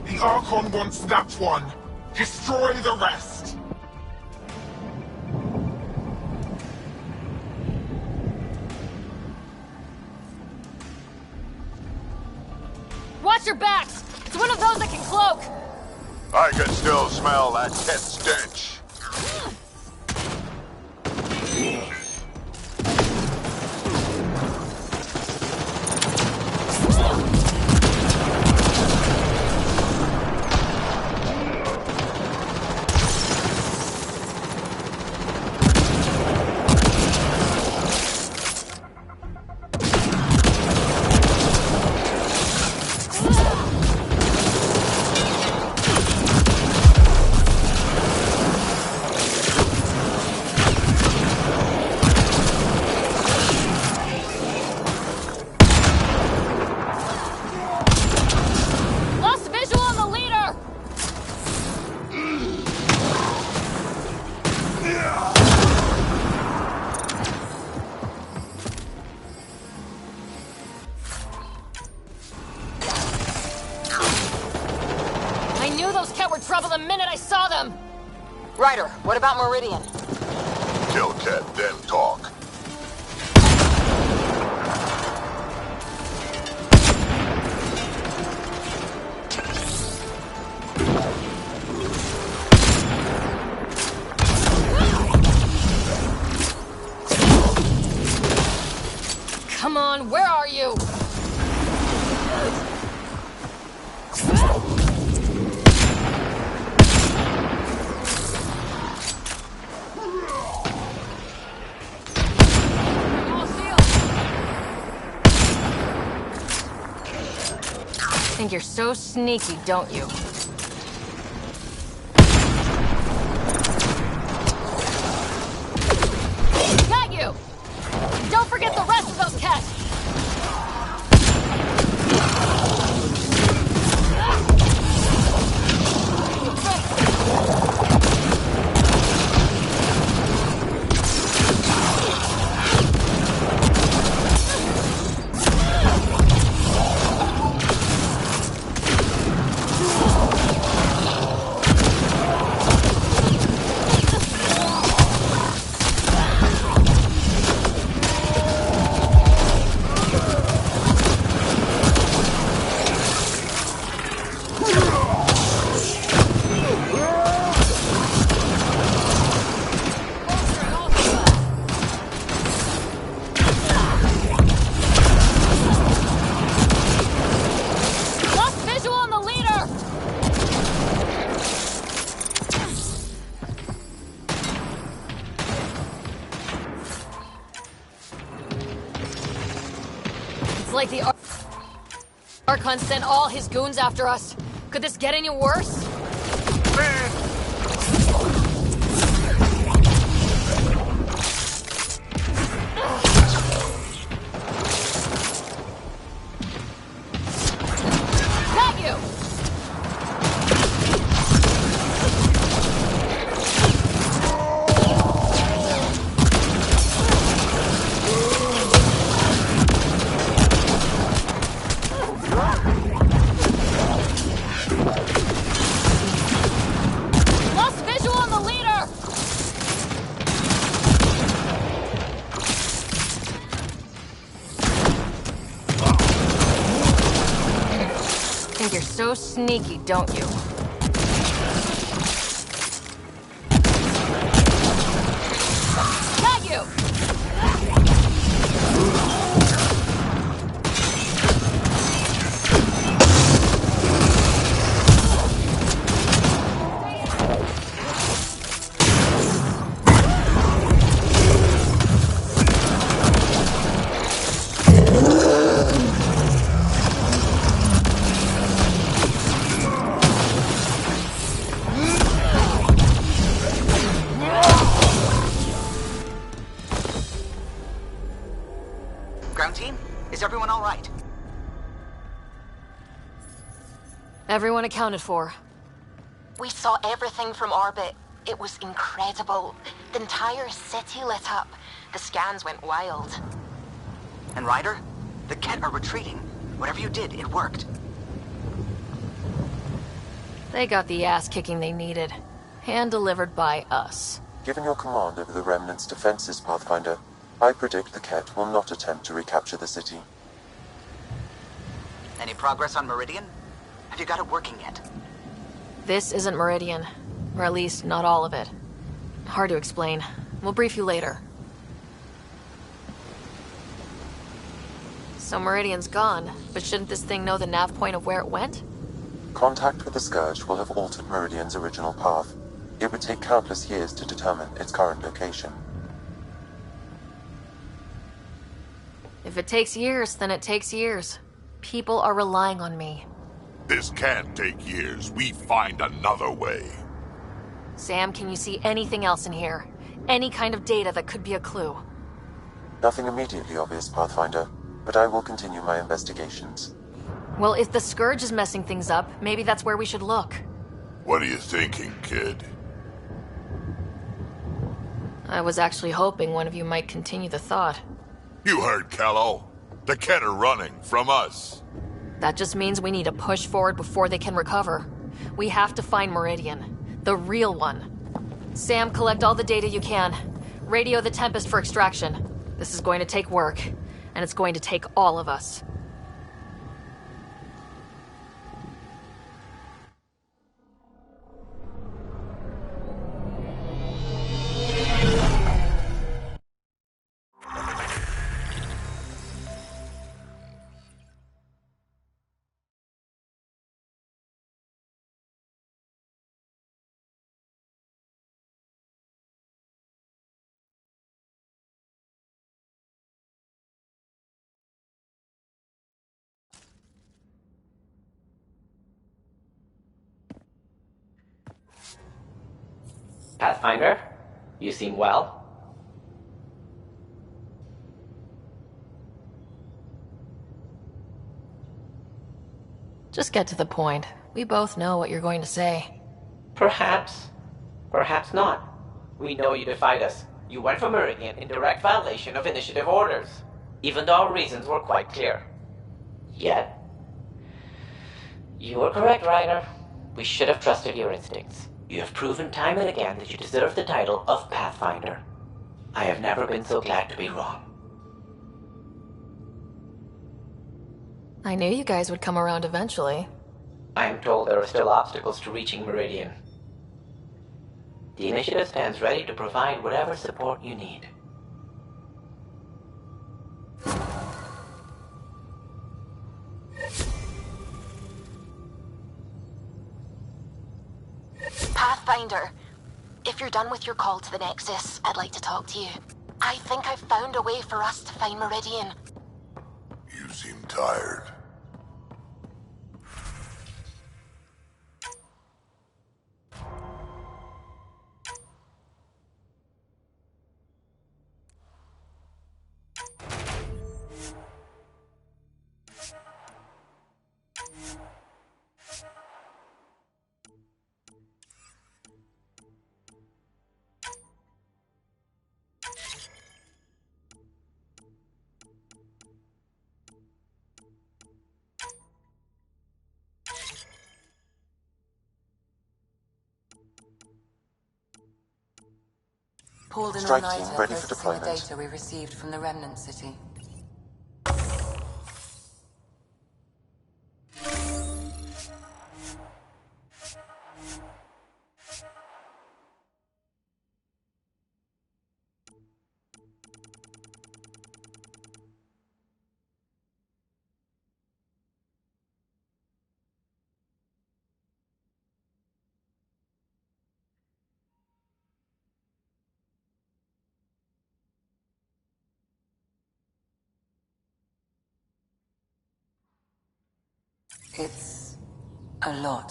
The Archon wants that one. Destroy the rest. Watch your backs! It's one of those that can cloak! I can still smell that Kett stench. trouble the minute I saw them! Ryder, what about Meridian? Kill Cat, then talk. Come on, where are you? Think you're so sneaky, don't you? Got you! Don't forget the rest of those cats! Like the Archon sent all his goons after us. Could this get any worse? Got you! Think you're so sneaky, don't you? Got you! Ground team, is everyone all right? Everyone accounted for. We saw everything from orbit. It was incredible. The entire city lit up. The scans went wild. And Ryder? The Ket are retreating. Whatever you did, it worked. They got the ass-kicking they needed. Hand-delivered by us. Given your command over the Remnant's defenses, Pathfinder, I predict the Ket will not attempt to recapture the city. Any progress on Meridian? Have you got it working yet? This isn't Meridian. Or at least, not all of it. Hard to explain. We'll brief you later. So Meridian's gone, but shouldn't this thing know the nav point of where it went? Contact with the Scourge will have altered Meridian's original path. It would take countless years to determine its current location. If it takes years, then it takes years. People are relying on me. This can't take years. We find another way. Sam, can you see anything else in here? Any kind of data that could be a clue? Nothing immediately obvious, Pathfinder, but I will continue my investigations. Well, if the Scourge is messing things up, maybe that's where we should look. What are you thinking, kid? I was actually hoping one of you might continue the thought. You heard Callow. The Ket are running from us. That just means we need to push forward before they can recover. We have to find Meridian. The real one. Sam, collect all the data you can. Radio the Tempest for extraction. This is going to take work, and it's going to take all of us. Pathfinder, you seem well. Just get to the point. We both know what you're going to say. Perhaps. Perhaps not. We know you defied us. You went for Meridian in direct violation of initiative orders, even though our reasons were quite clear. Yet, you were correct, Ryder. We should have trusted your instincts. You have proven time and again that you deserve the title of Pathfinder. I have never been so glad to be wrong. I knew you guys would come around eventually. I am told there are still obstacles to reaching Meridian. The initiative stands ready to provide whatever support you need. Pathfinder, if you're done with your call to the Nexus, I'd like to talk to you. I think I've found a way for us to find Meridian. You seem tired. Pulled in Strike all-nighter team ready for processing the deployment. data we received from the Remnant City. It's a lot.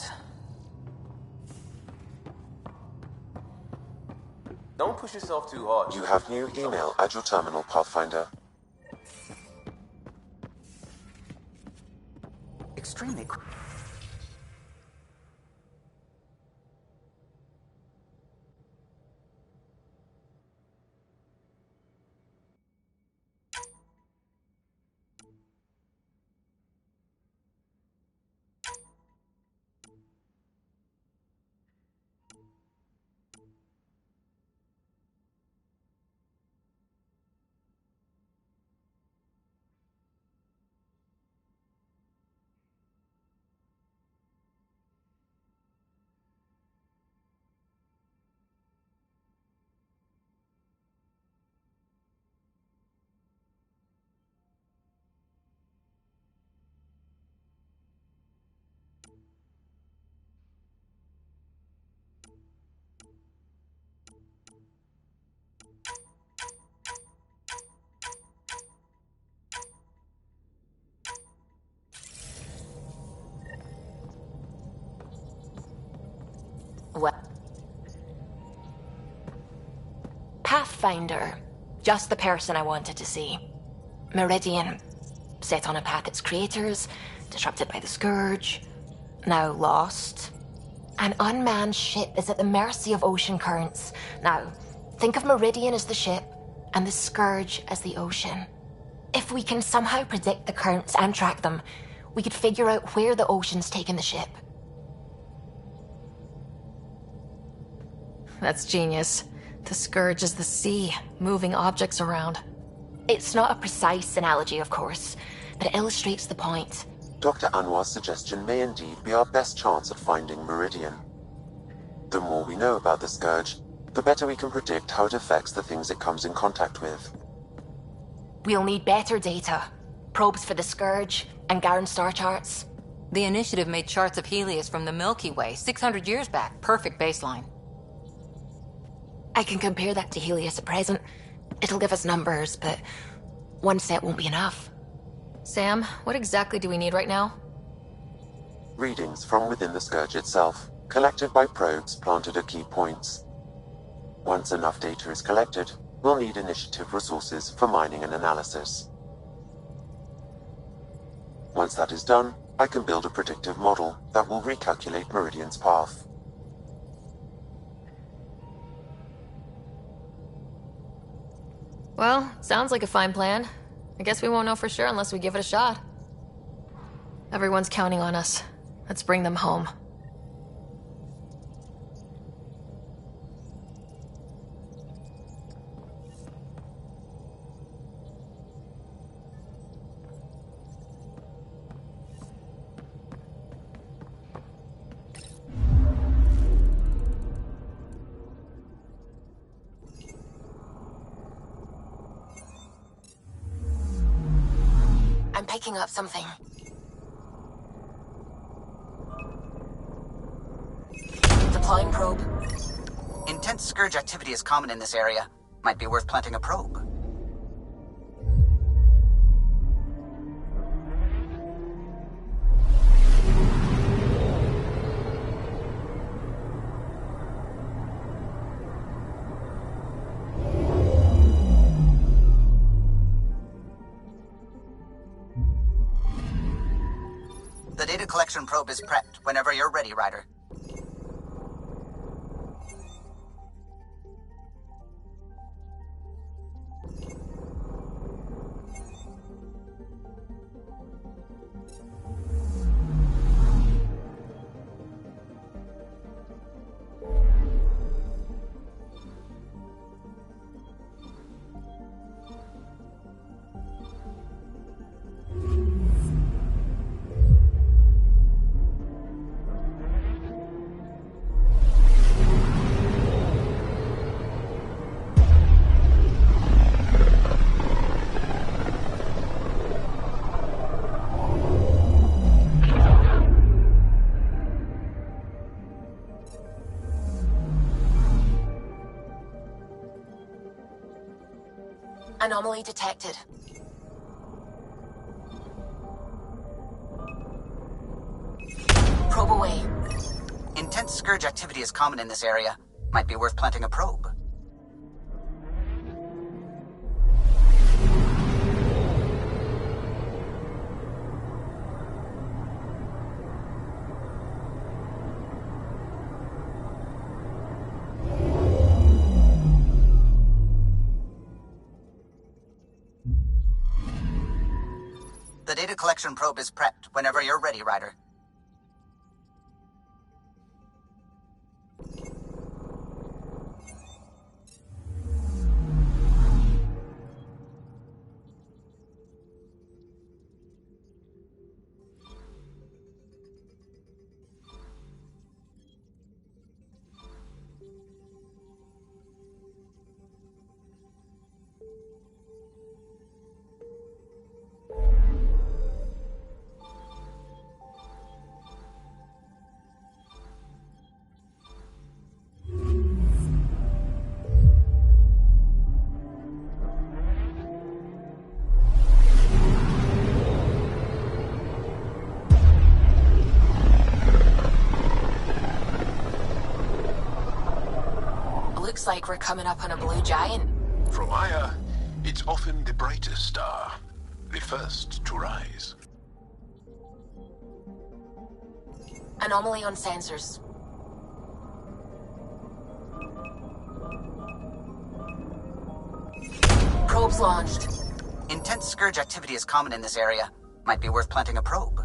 Don't push yourself too hard. You have new email at your terminal, Pathfinder. Extremely. Well, Pathfinder. Just the person I wanted to see. Meridian. Set on a path its creators, disrupted by the Scourge, now lost. An unmanned ship is at the mercy of ocean currents. Now, think of Meridian as the ship, and the Scourge as the ocean. If we can somehow predict the currents and track them, we could figure out where the ocean's taken the ship. That's genius. The Scourge is the sea, moving objects around. It's not a precise analogy, of course, but it illustrates the point. Dr. Anwar's suggestion may indeed be our best chance at finding Meridian. The more we know about the Scourge, the better we can predict how it affects the things it comes in contact with. We'll need better data. Probes for the Scourge, and Garen star charts. The Initiative made charts of Helios from the Milky Way 600 years back. Perfect baseline. I can compare that to Helios at present. It'll give us numbers, but one set won't be enough. Sam, what exactly do we need right now? Readings from within the Scourge itself, collected by probes planted at key points. Once enough data is collected, we'll need Initiative resources for mining and analysis. Once that is done, I can build a predictive model that will recalculate Meridian's path. Well, sounds like a fine plan. I guess we won't know for sure unless we give it a shot. Everyone's counting on us. Let's bring them home. I'm picking up something. Deploying probe. Intense Scourge activity is common in this area. Might be worth planting a probe. The data collection probe is prepped whenever you're ready, Ryder. Anomaly detected. Probe away. Intense Scourge activity is common in this area. Might be worth planting a probe. The data collection probe is prepped whenever you're ready, Ryder. Looks like we're coming up on a blue giant. From Aya, it's often the brightest star, the first to rise. Anomaly on sensors. Probes launched. Intense Scourge activity is common in this area. Might be worth planting a probe.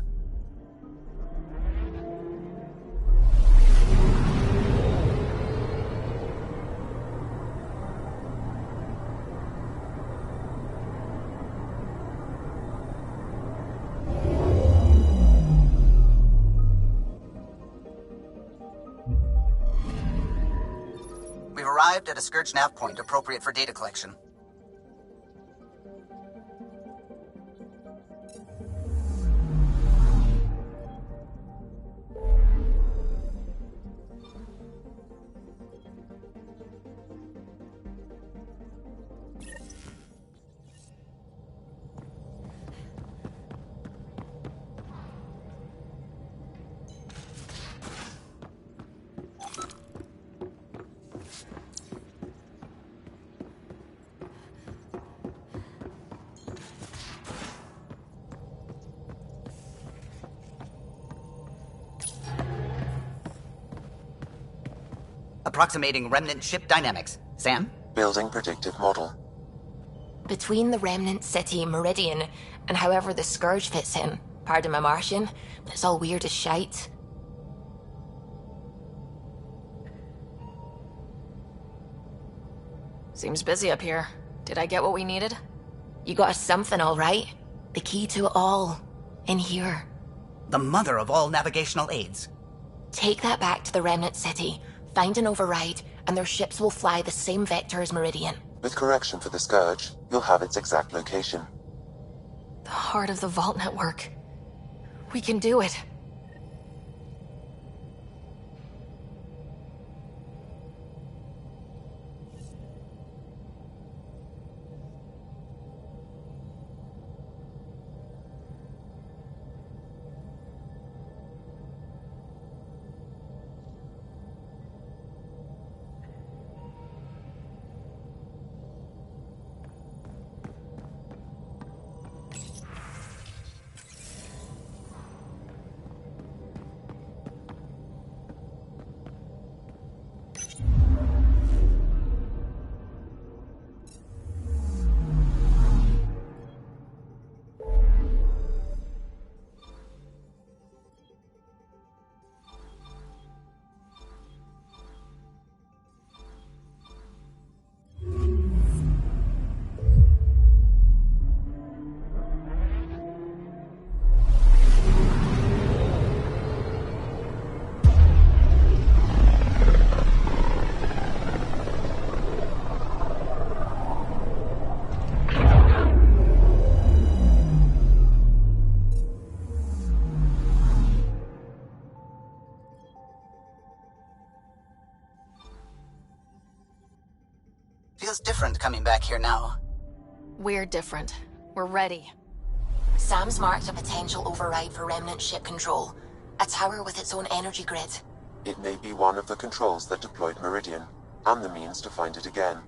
We've arrived at a Scourge nav point appropriate for data collection. Approximating remnant ship dynamics. Sam? Building predictive model. Between the remnant city, Meridian, and however the Scourge fits in, pardon my Martian, but it's all weird as shite. Seems busy up here. Did I get what we needed? You got us something, all right. The key to it all. In here. The mother of all navigational aids. Take that back to the remnant city. Find an override, and their ships will fly the same vector as Meridian. With correction for the Scourge, you'll have its exact location. The heart of the Vault Network. We can do it. Feels different coming back here now. We're different. We're ready. Sam's marked a potential override for remnant ship control. A tower with its own energy grid. It may be one of the controls that deployed Meridian, and the means to find it again.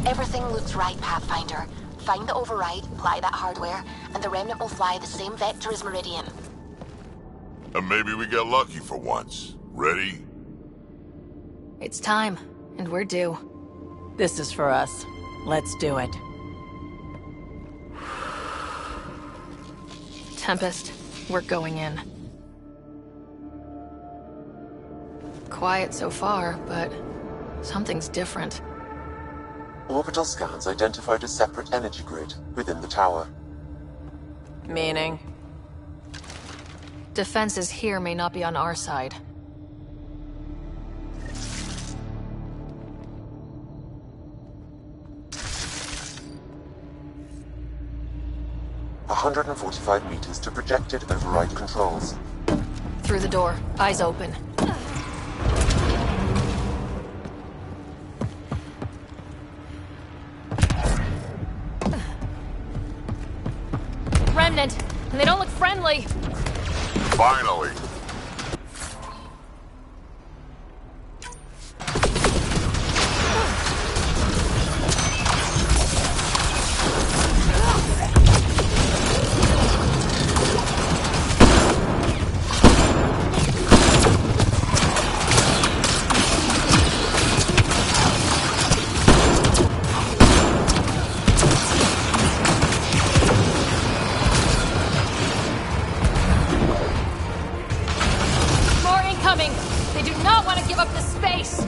Everything looks right, Pathfinder. Find the override, apply that hardware, and the remnant will fly the same vector as Meridian. And maybe we get lucky for once. Ready? It's time, and we're due. This is for us. Let's do it. Tempest, we're going in. Quiet so far, but something's different. Orbital scans identified a separate energy grid within the tower. Meaning? Defenses here may not be on our side. "145 meters to projected override controls." Through the door, eyes open. Remnant! And they don't look friendly! Finally! More incoming! They do not want to give up the space!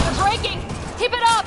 They're breaking! Keep it up!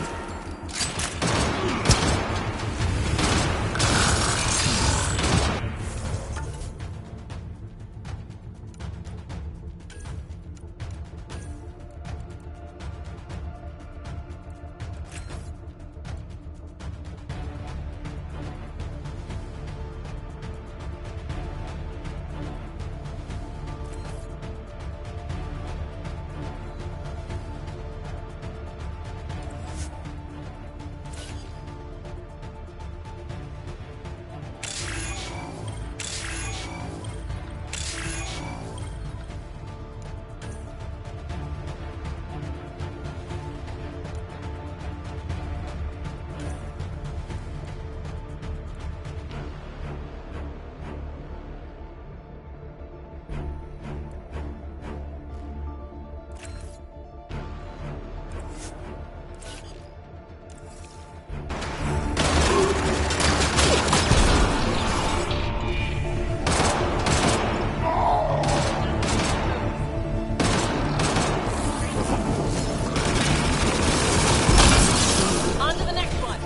On to the next one!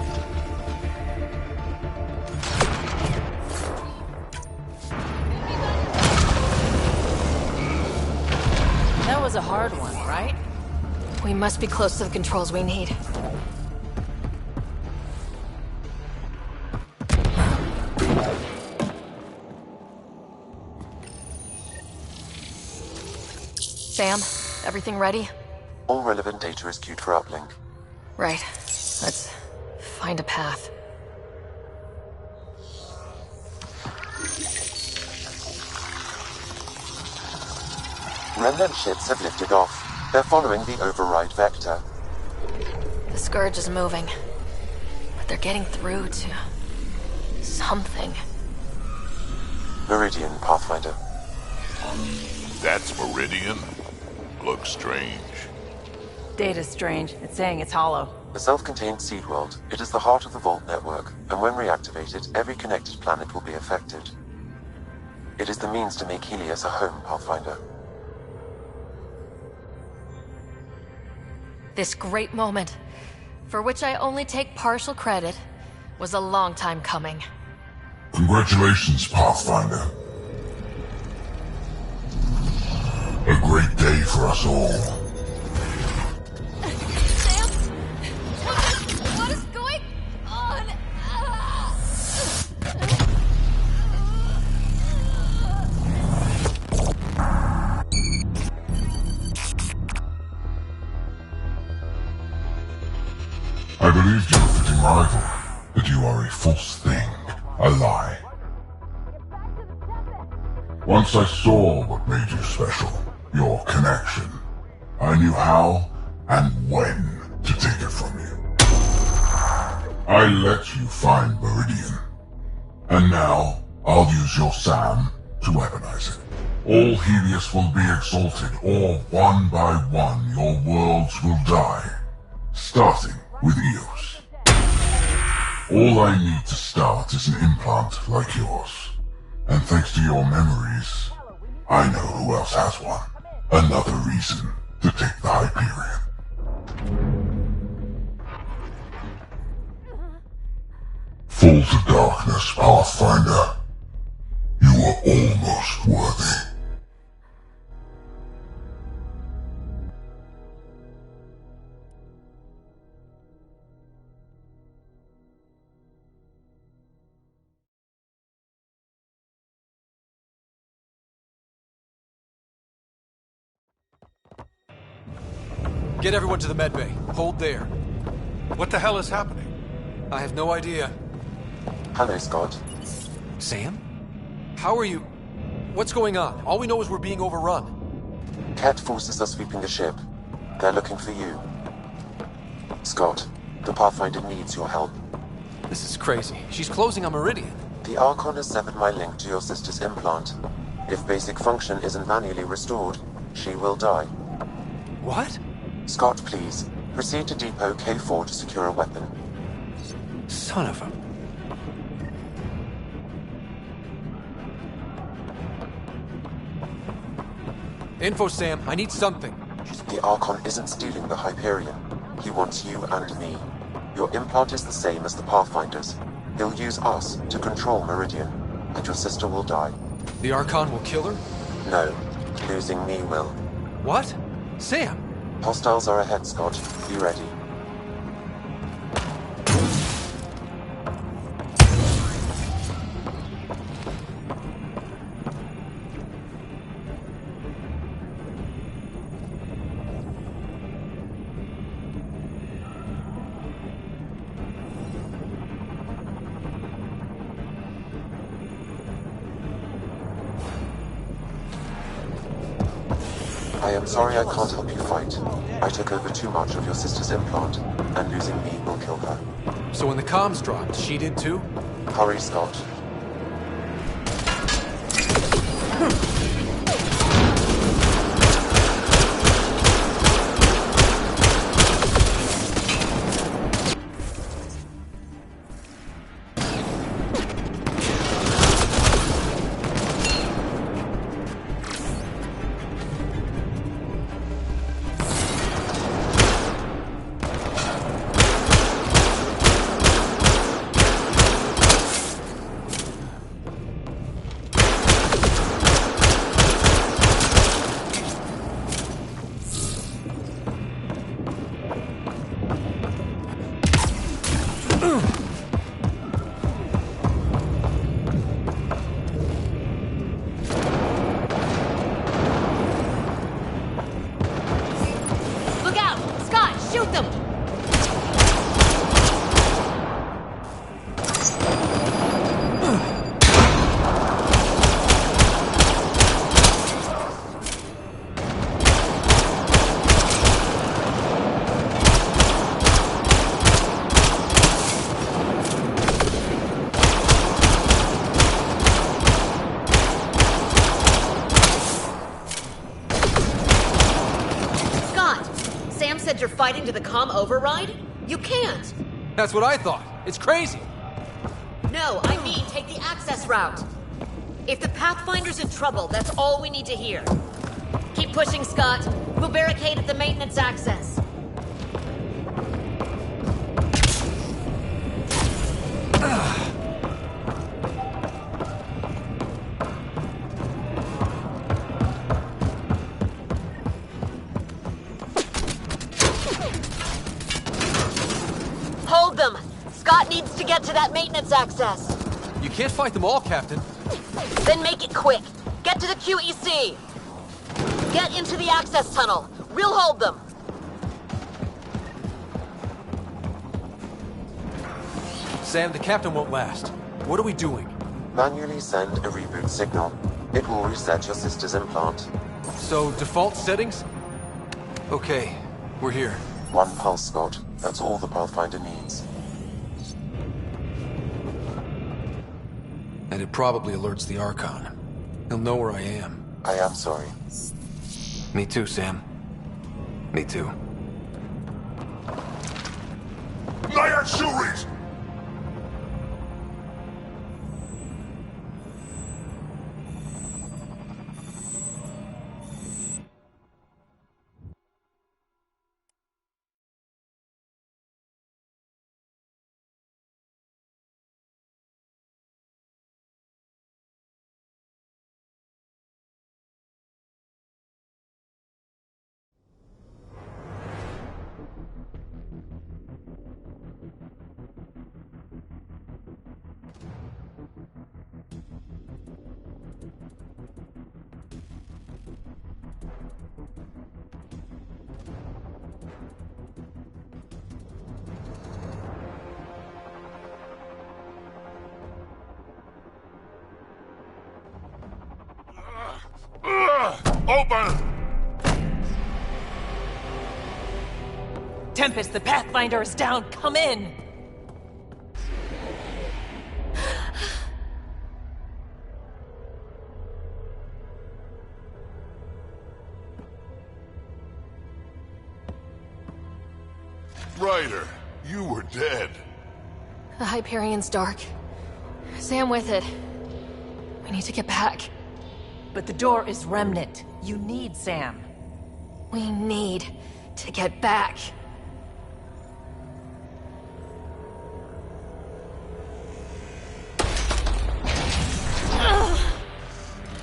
That was a hard one, right? We must be close to the controls we need. Sam, everything ready? All relevant data is queued for uplink. Right. Let's find a path. Remnant ships have lifted off. They're following the override vector. The Scourge is moving. But they're getting through to... something. Meridian, Pathfinder. That's Meridian? Looks strange. Data's strange. It's saying it's hollow. A self-contained seed world. It is the heart of the Vault network, and when reactivated, every connected planet will be affected. It is the means to make Helios a home, Pathfinder. This great moment, for which I only take partial credit, was a long time coming. Congratulations, Pathfinder. A great day for us all. What is going on? I believed you a fitting rival, that you are a false thing, a lie. Once I saw what made you special, your connection, I knew how and when to take it from you. I let you find Meridian, and now I'll use your SAM to weaponize it. All Helios will be exalted, or one by one your worlds will die, starting with Eos. All I need to start is an implant like yours. And thanks to your memories, I know who else has one. Another reason to take the Hyperion. Fall to darkness, Pathfinder. You are almost worthy. Get everyone to the medbay. Hold there. What the hell is happening? I have no idea. Hello, Scott. Sam? How are you? What's going on? All we know is we're being overrun. Cat forces are sweeping the ship. They're looking for you. Scott, the Pathfinder needs your help. This is crazy. She's closing on Meridian. The Archon has severed my link to your sister's implant. If basic function isn't manually restored, she will die. What? Scott, please. Proceed to Depot K4 to secure a weapon. Son of a... Info, Sam. I need something. The Archon isn't stealing the Hyperion. He wants you and me. Your implant is the same as the Pathfinder's. He'll use us to control Meridian, and your sister will die. The Archon will kill her? No. Losing me will. What? Sam! Hostiles are ahead, Scott. Be ready. I am sorry I can't help you fight. I took over too much of your sister's implant, and losing me will kill her. So when the comms dropped, she did too? Hurry, Scott. You're fighting to the comm override? You can't! That's what I thought. It's crazy! No, I mean take the access route. If the Pathfinder's in trouble, that's all we need to hear. Keep pushing, Scott. We'll barricade at the maintenance access. Hold them! Scott needs to get to that maintenance access. You can't fight them all, Captain. Then make it quick. Get to the QEC. Get into the access tunnel. We'll hold them. Sam, the Captain won't last. What are we doing? Manually send a reboot signal. It will reset your sister's implant. So, default settings? Okay, we're here. One pulse, Scott. That's all the Pathfinder needs. And it probably alerts the Archon. He'll know where I am. I am sorry. Me too, Sam. Me too. Lion Shuris! Open! Tempest, the Pathfinder is down. Come in! Ryder, you were dead. The Hyperion's dark. Sam with it. We need to get back. But the door is Remnant. You need Sam. We need to get back.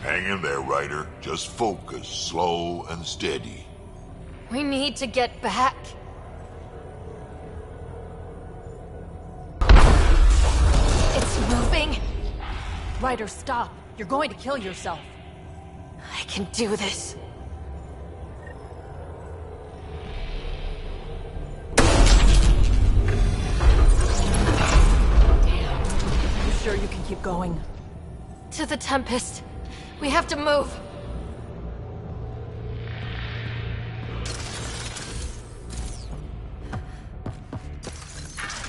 Hang in there, Ryder. Just focus, slow and steady. We need to get back. It's moving. Ryder, stop. You're going to kill yourself. I can do this. Damn. You sure you can keep going? To the Tempest. We have to move.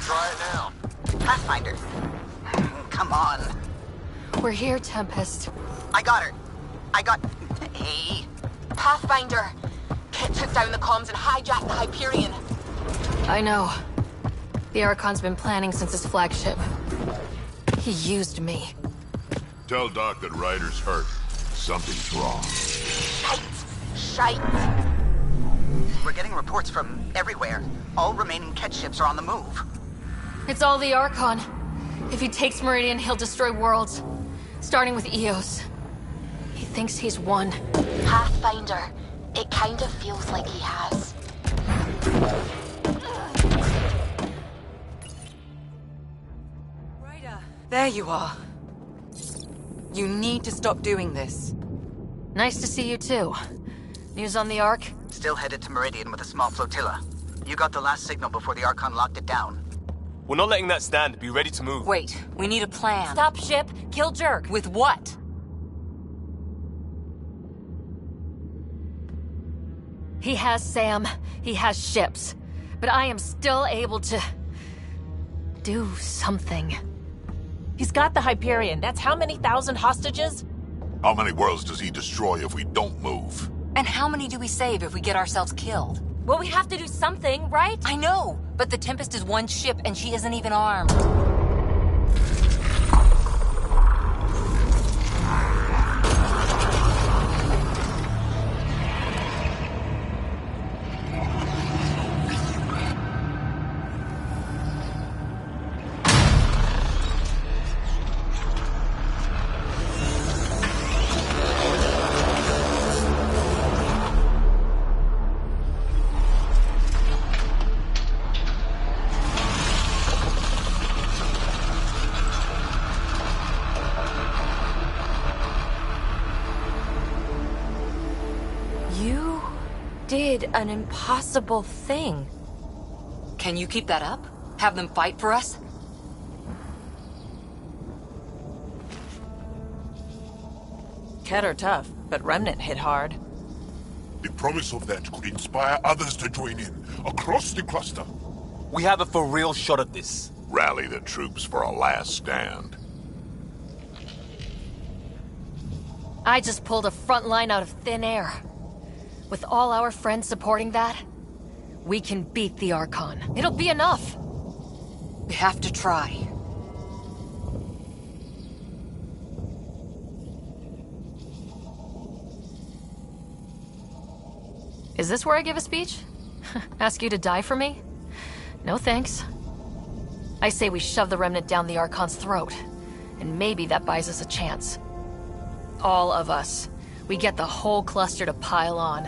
Try it now. Pathfinder. Come on. We're here, Tempest. I got her. Hey. Pathfinder! Kit took down the comms and hijacked the Hyperion. I know. The Archon's been planning since his flagship. He used me. Tell Doc that Ryder's hurt. Something's wrong. Shite. We're getting reports from everywhere. All remaining Ket ships are on the move. It's all the Archon. If he takes Meridian, he'll destroy worlds. Starting with Eos. He thinks he's won. Pathfinder. It kind of feels like he has. Ryder, there you are. You need to stop doing this. Nice to see you too. News on the Ark? Still headed to Meridian with a small flotilla. You got the last signal before the Archon locked it down. We're not letting that stand. Be ready to move. Wait, we need a plan. Stop ship, kill Jerk. With what? He has Sam, he has ships. But I am still able to... do something. He's got the Hyperion. That's how many thousand hostages? How many worlds does he destroy if we don't move? And how many do we save if we get ourselves killed? Well, we have to do something, right? I know, but the Tempest is one ship and she isn't even armed. Did an impossible thing. Can you keep that up? Have them fight for us? Ket are tough, but Remnant hit hard. The promise of that could inspire others to join in, across the cluster. We have a for real shot at this. Rally the troops for a last stand. I just pulled a front line out of thin air. With all our friends supporting that, we can beat the Archon. It'll be enough. We have to try. Is this where I give a speech? Ask you to die for me? No thanks. I say we shove the Remnant down the Archon's throat, and maybe that buys us a chance. All of us. We get the whole cluster to pile on.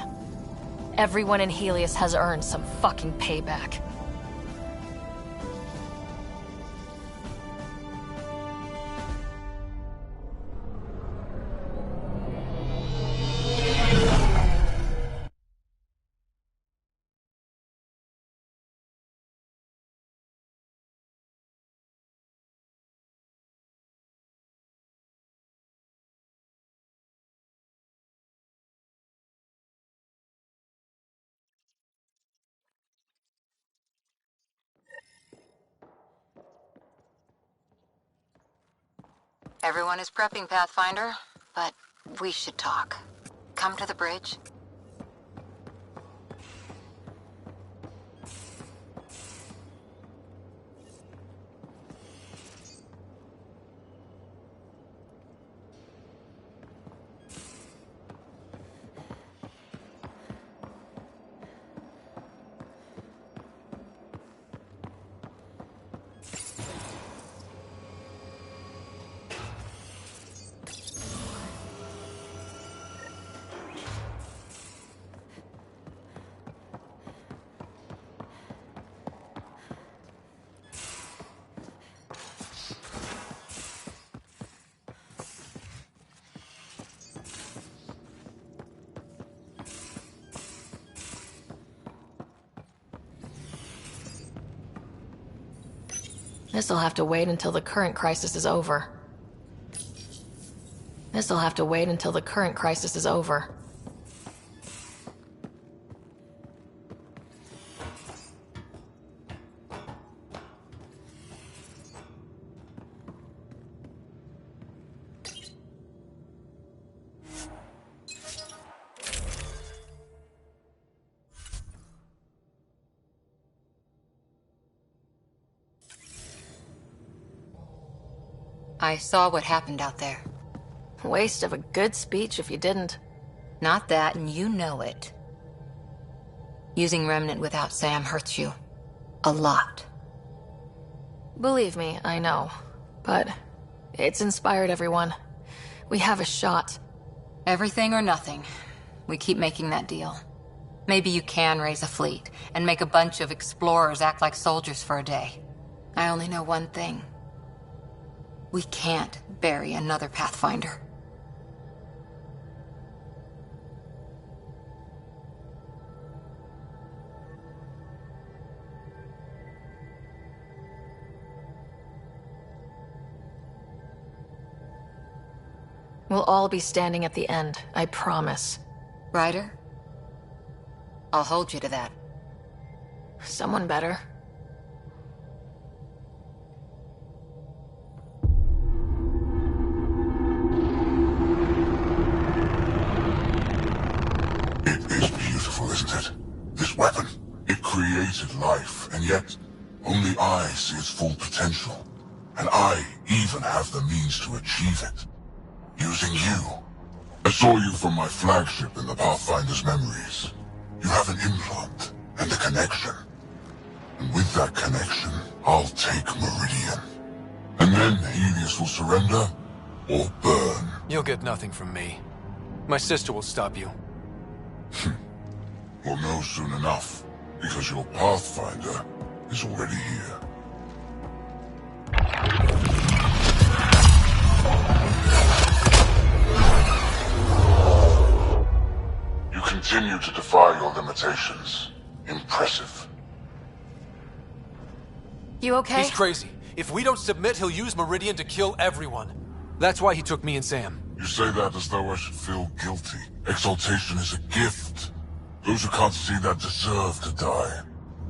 Everyone in Helios has earned some fucking payback. Everyone is prepping, Pathfinder, but we should talk. Come to the bridge. This'll have to wait until the current crisis is over. This'll have to wait until the current crisis is over. I saw what happened out there. Waste of a good speech if you didn't. Not that, and you know it. Using Remnant without Sam hurts you. A lot. Believe me, I know. But it's inspired everyone. We have a shot. Everything or nothing. We keep making that deal. Maybe you can raise a fleet, and make a bunch of explorers act like soldiers for a day. I only know one thing. We can't bury another Pathfinder. We'll all be standing at the end, I promise. Ryder? I'll hold you to that. Someone better. It is beautiful, isn't it? This weapon. It created life, and yet only I see its full potential. And I even have the means to achieve it. Using you. I saw you from my flagship in the Pathfinder's memories. You have an implant and a connection. And with that connection, I'll take Meridian. And then Helios will surrender or burn. You'll get nothing from me. My sister will stop you. We'll know soon enough, because your Pathfinder is already here. You continue to defy your limitations. Impressive. You okay? He's crazy. If we don't submit, he'll use Meridian to kill everyone. That's why he took me and Sam. You say that as though I should feel guilty. Exaltation is a gift. Those who can't see that deserve to die.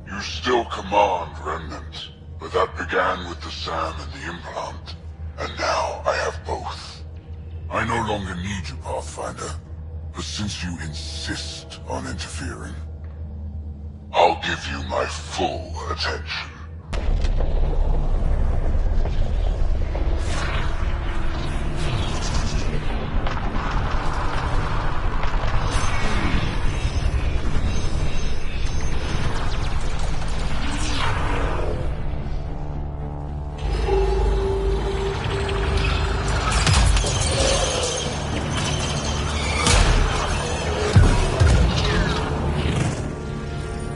You still command Remnant, but that began with the Sam and the implant. And now I have both. I no longer need you, Pathfinder. But since you insist on interfering, I'll give you my full attention.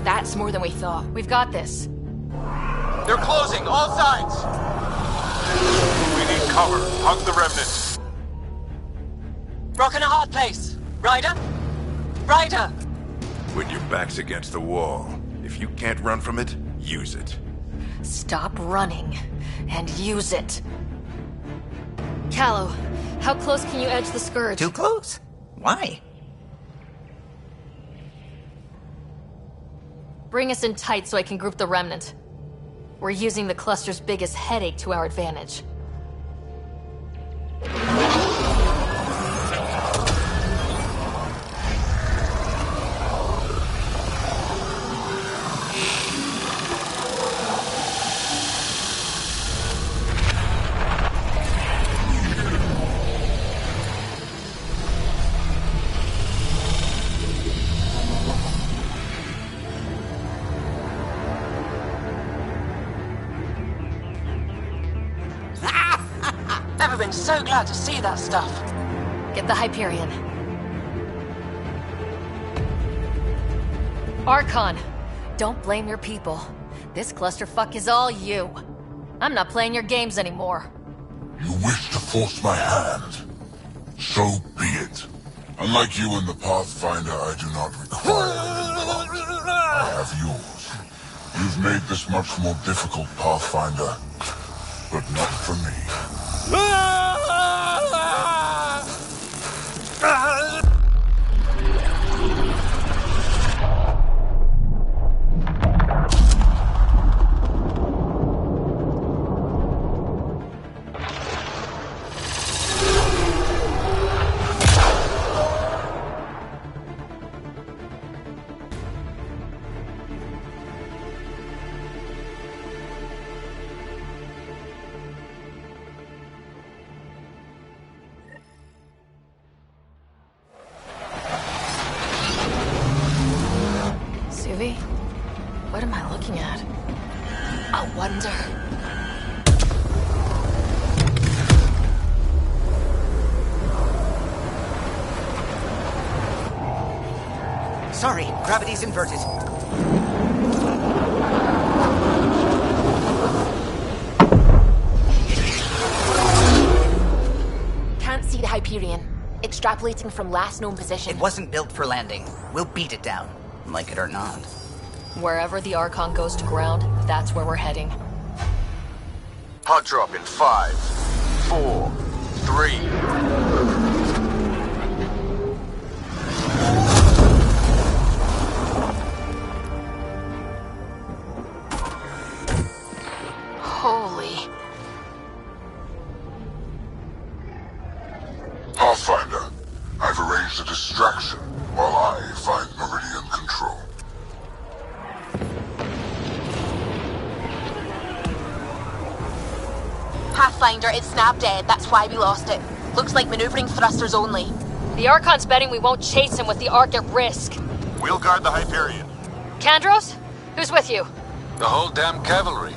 That's more than we thought. We've got this. They're closing, all sides! We need cover. Hug the Remnant. Rock in a hard place. Ryder? Ryder! When your back's against the wall, if you can't run from it, use it. Stop running and use it. Callow, how close can you edge the Scourge? Too close? Why? Bring us in tight so I can group the Remnant. We're using the cluster's biggest headache to our advantage. so glad to see that stuff. Get the Hyperion. Archon, don't blame your people. This clusterfuck is all you. I'm not playing your games anymore. You wish to force my hand? So be it. Unlike you and the Pathfinder, I do not require any blood. I have yours. You've made this much more difficult, Pathfinder, but not for me. Suvi? What am I looking at? I wonder. Sorry, gravity's inverted. Can't see the Hyperion. Extrapolating from last known position. It wasn't built for landing. We'll beat it down, like it or not. Wherever the Archon goes to ground, that's where we're heading. Hot drop in 5, 4, 3. Holy. Pathfinder, I've arranged a distraction while I find Meridian control. Pathfinder, it's snap dead. That's why we lost it. Looks like maneuvering thrusters only. The Archon's betting we won't chase him with the Ark at risk. We'll guard the Hyperion. Kandros? Who's with you? The whole damn cavalry.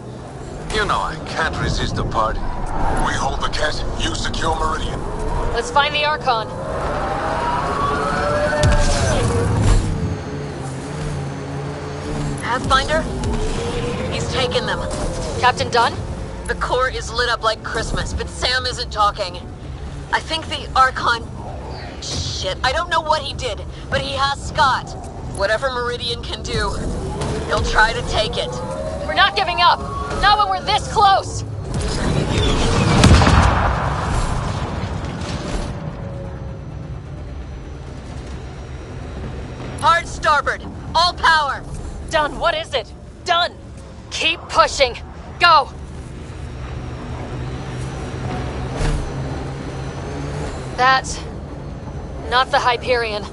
You know I can't resist a party. We hold the Ket, you secure Meridian. Let's find the Archon. Pathfinder? He's taken them. Captain Dunn? The core is lit up like Christmas, but Sam isn't talking. I think the Archon... Shit, I don't know what he did, but he has Scott. Whatever Meridian can do, he'll try to take it. We're not giving up. Not when we're this close. Hard starboard. All power. Dunn, what is it? Dunn! Keep pushing. Go! That's... not the Hyperion.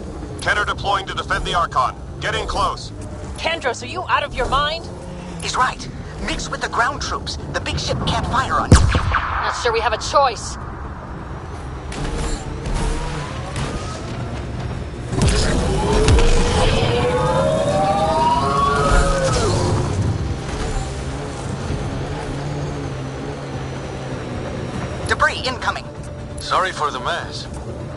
Kenner deploying to defend the Archon. Get in close. Kandros, are you out of your mind? He's right. Mix with the ground troops. The big ship can't fire on you. Not sure we have a choice. Debris incoming. Sorry for the mess.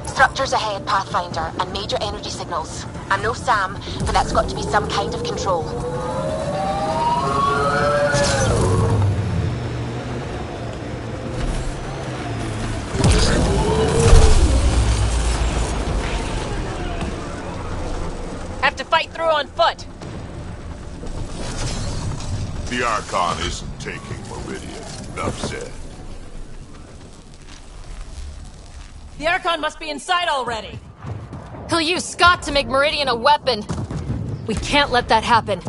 Structures ahead, Pathfinder, and major energy signals. I'm no Sam, but that's got to be some kind of control. Have to fight through on foot. The Archon isn't taking Meridian. Enough said. The Archon must be inside already. He'll use Scott to make Meridian a weapon. We can't let that happen.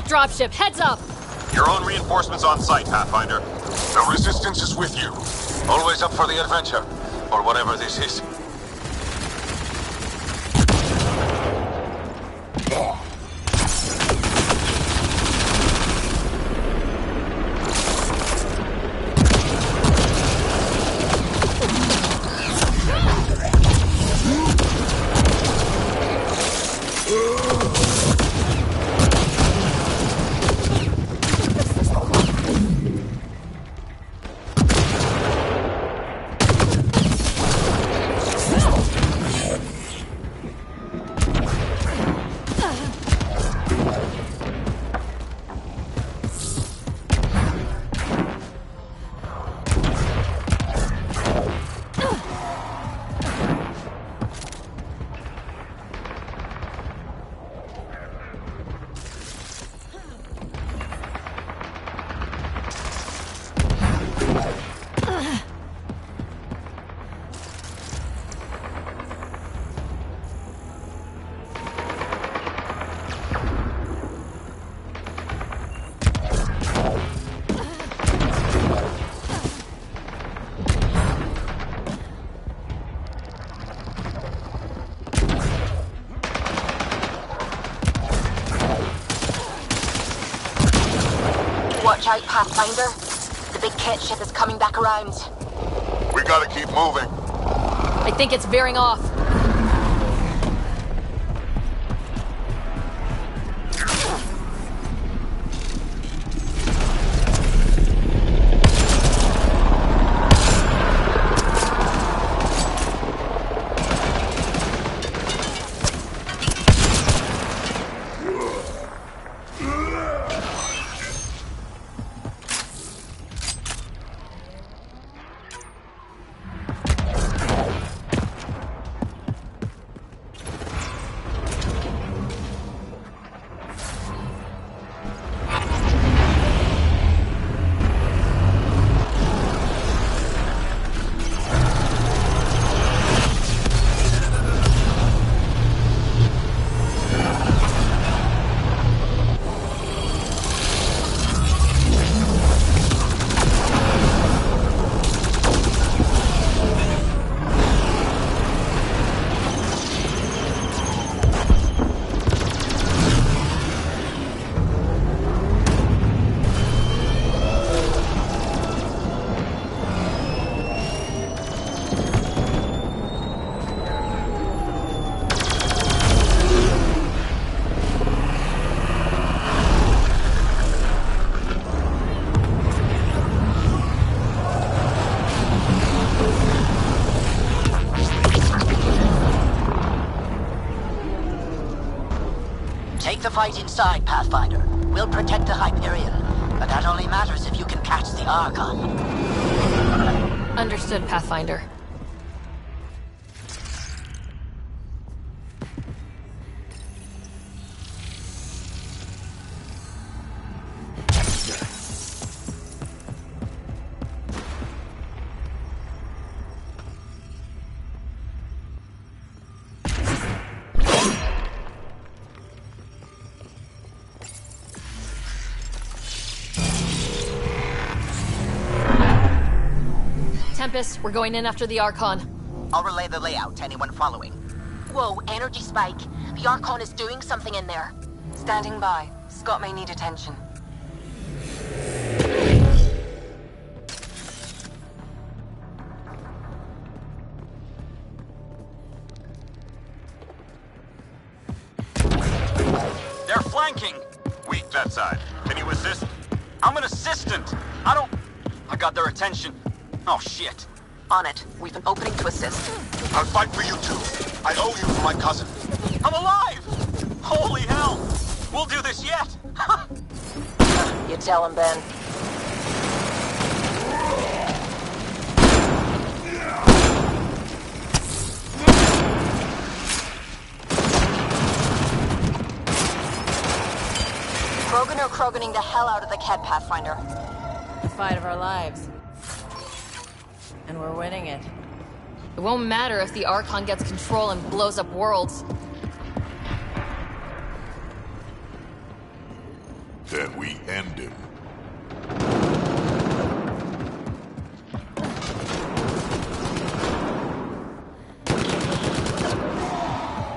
dropship. Heads up! Your own reinforcements on site, Pathfinder. The Resistance is with you. Always up for the adventure, or whatever this is. Watch out, Pathfinder. The big kit ship is coming back around. We gotta keep moving. I think it's veering off. Take the fight inside, Pathfinder. We'll protect the Hyperion, but that only matters if you can catch the Archon. Understood, Pathfinder. Tempest, we're going in after the Archon. I'll relay the layout to anyone following. Whoa, energy spike. The Archon is doing something in there. Standing by. Scott may need attention. They're flanking! Weak that side. Can you assist? I'm an assistant! I got their attention. Oh, shit. On it. We've an opening to assist. I'll fight for you too. I owe you for my cousin. I'm alive! Holy hell! We'll do this yet! You tell him, Ben. Krogan are Kroganing the hell out of the Ked, Pathfinder. The fight of our lives. And we're winning it. It won't matter if the Archon gets control and blows up worlds. Then we end him.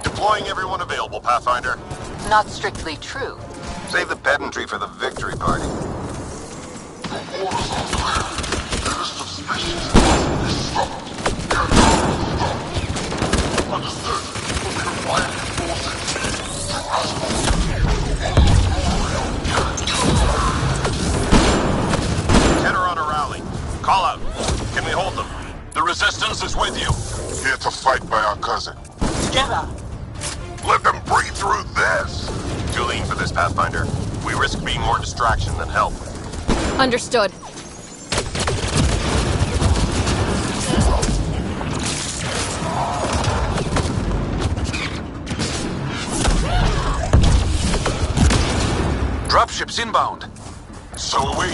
Deploying everyone available, Pathfinder. Not strictly true. Save the pedantry for the victory party. Ten are on a rally. Call out. Can we hold them? The resistance is with you. Here to fight by our cousin. Together! Let them breathe through this! Too lean for this, Pathfinder. We risk being more distraction than help. Understood. Dropships inbound. So are we.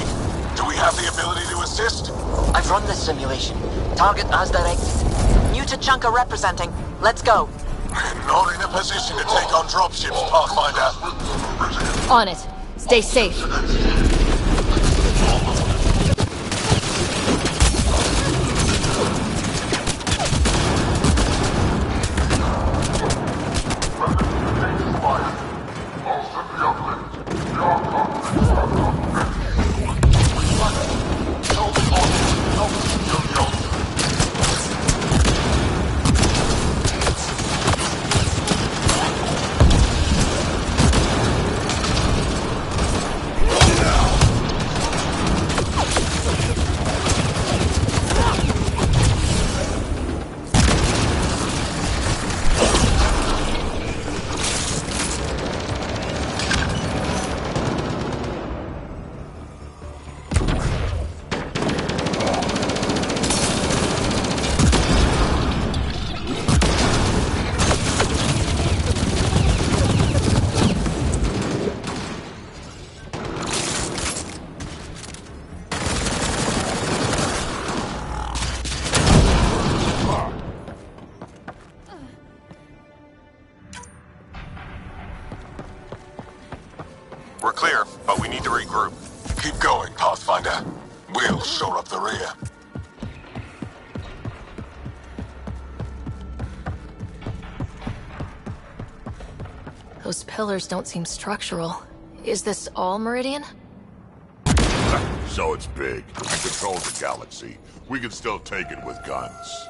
Do we have the ability to assist? I've run this simulation. Target as directed. New Tachanka representing. Let's go. We're not in a position to take on dropships, Pathfinder. On it. Stay safe. We're clear, but we need to regroup. Keep going, Pathfinder. We'll shore up the rear. Those pillars don't seem structural. Is this all Meridian? So it's big. It controls the galaxy. We can still take it with guns.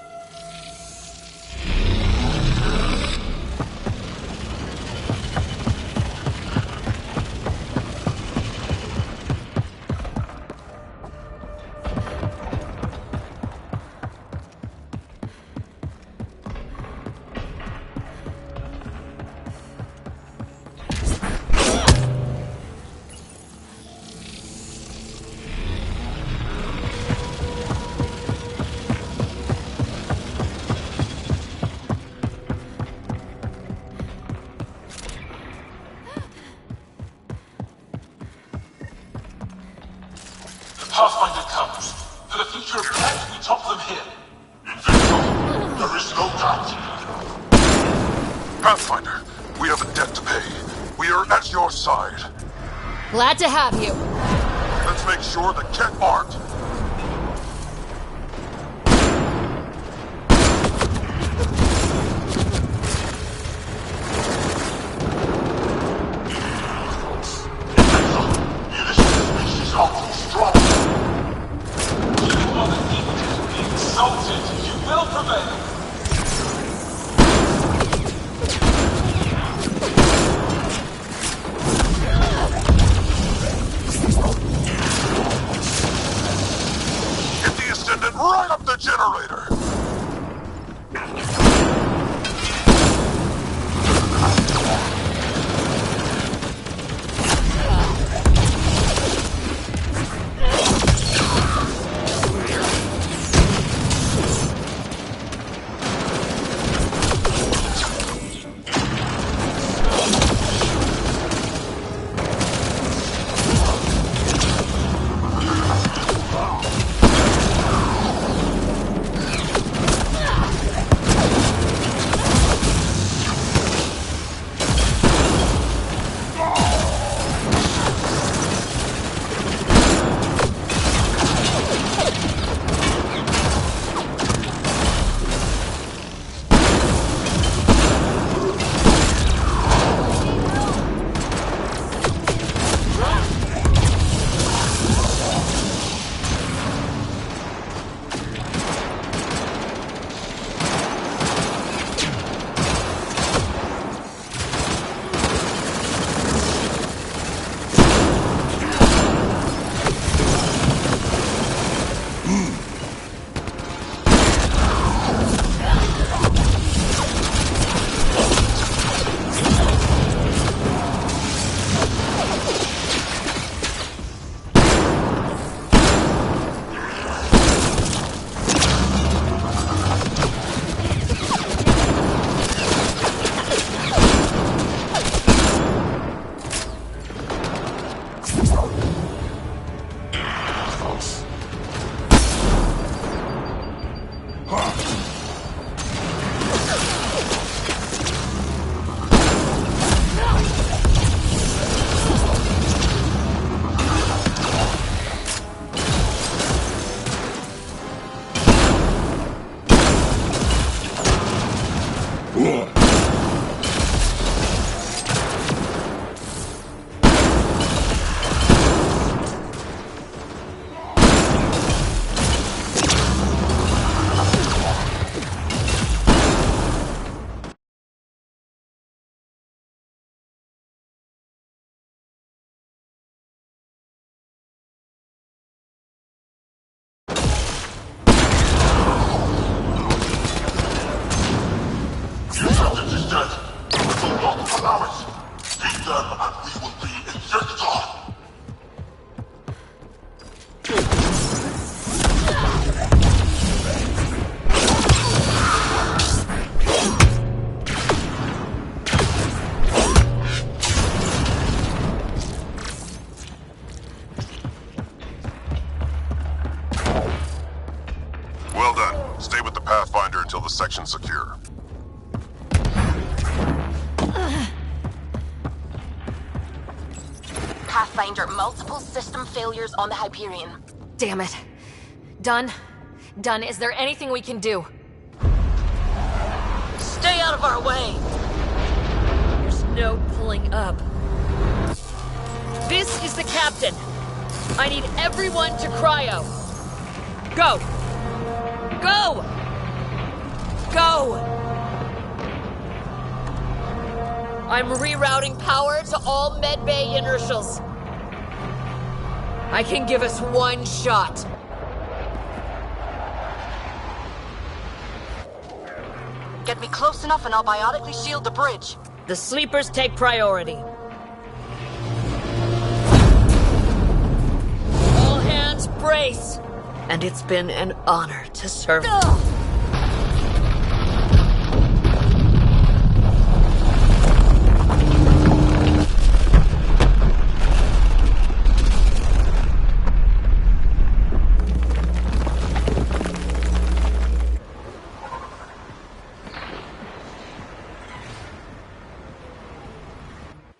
Pathfinder comes. For the future of Tech, we top them here. Invincible, there is no doubt. Pathfinder, we have a debt to pay. We are at your side. Glad to have you. Let's make sure the Ket aren't. ours. Beat them and we will be invictor. Well done. Stay with the Pathfinder until the section's secure. Pathfinder, multiple system failures on the Hyperion. Damn it. Done? Done. Is there anything we can do? Stay out of our way! There's no pulling up. This is the captain. I need everyone to cryo. Go! Go! Go! I'm rerouting power to all medbay inertials. I can give us one shot. Get me close enough and I'll biotically shield the bridge. The sleepers take priority. All hands brace. And it's been an honor to serve.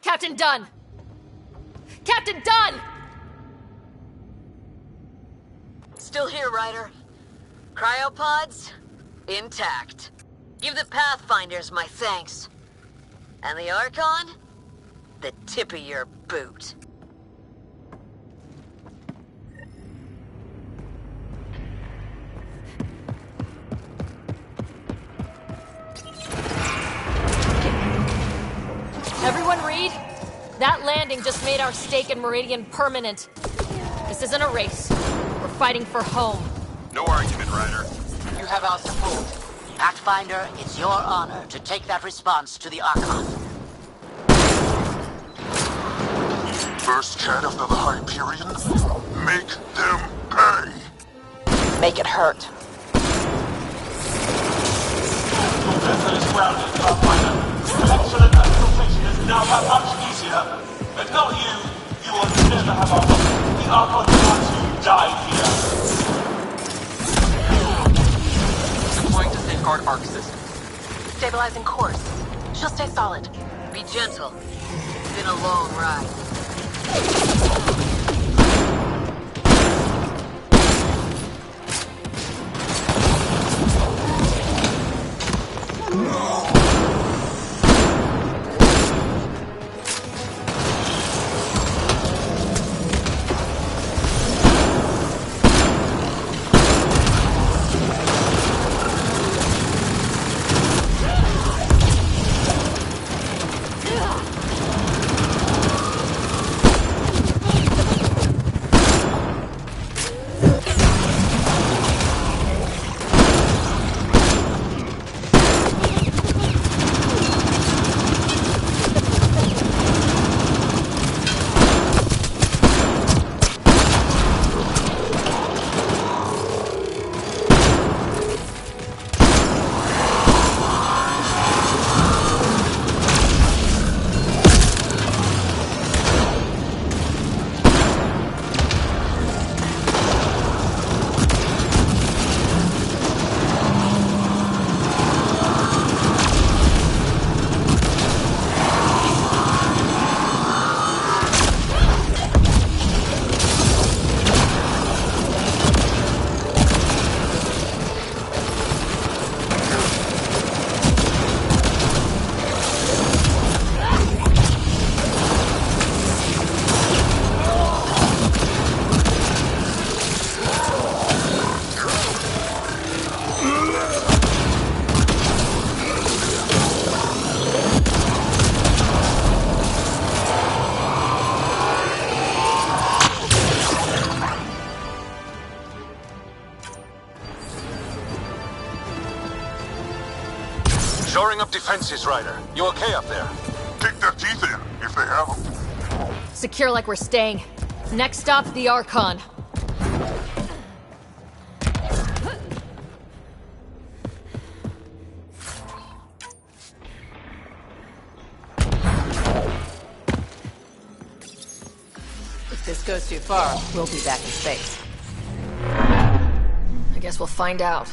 Captain Dunn! Captain Dunn! Still here, Ryder. Cryopods? Intact. Give the Pathfinders my thanks. And the Archon? The tip of your boot. Everyone read? That landing just made our stake in Meridian permanent. This isn't a race. We're fighting for home. No argument, Ryder. You have our support. Pathfinder, it's your honor to take that response to the Archon. First cat after the Hyperion? Make them pay! Make it hurt. Your vessel is grounded, Pathfinder. Collection and infiltration is now that much easier. But not you. You will never have our help. The Archon wants to die here. Deploying to safeguard arc system. Stabilizing course. She'll stay solid. Be gentle. It's been a long ride. Shoring up defenses, Ryder. You okay up there? Take them Secure like we're staying. Next stop, the Archon. If this goes too far, we'll be back in space. I guess we'll find out.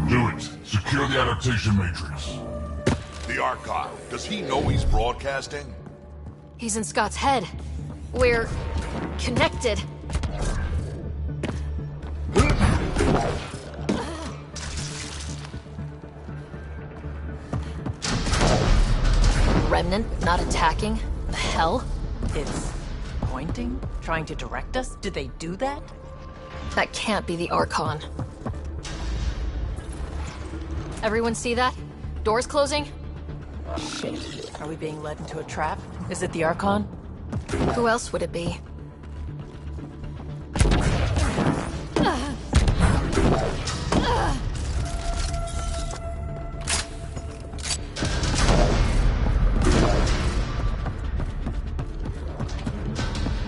Do it. Secure the adaptation matrix. The Archon, does he know he's broadcasting? He's in Scott's head. We're connected. Remnant not attacking? The hell? It's pointing? Trying to direct us? Did they do that? That can't be the Archon. Everyone see that? Doors closing? Shit. Are we being led into a trap? Is it the Archon? Who else would it be?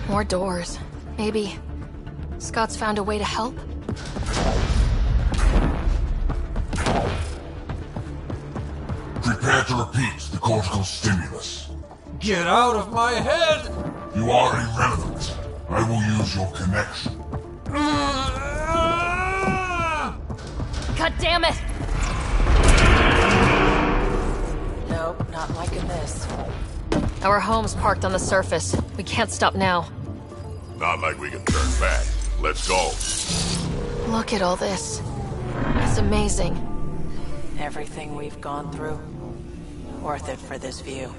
More doors. Maybe Scott's found a way to help? Prepare to repeat the cortical stimulus. Get out of my head! You are irrelevant. I will use your connection. God damn it! Nope, not liking this. Our home's parked on the surface. We can't stop now. Not like we can turn back. Let's go. Look at all this. It's amazing. Everything we've gone through. Worth it for this view.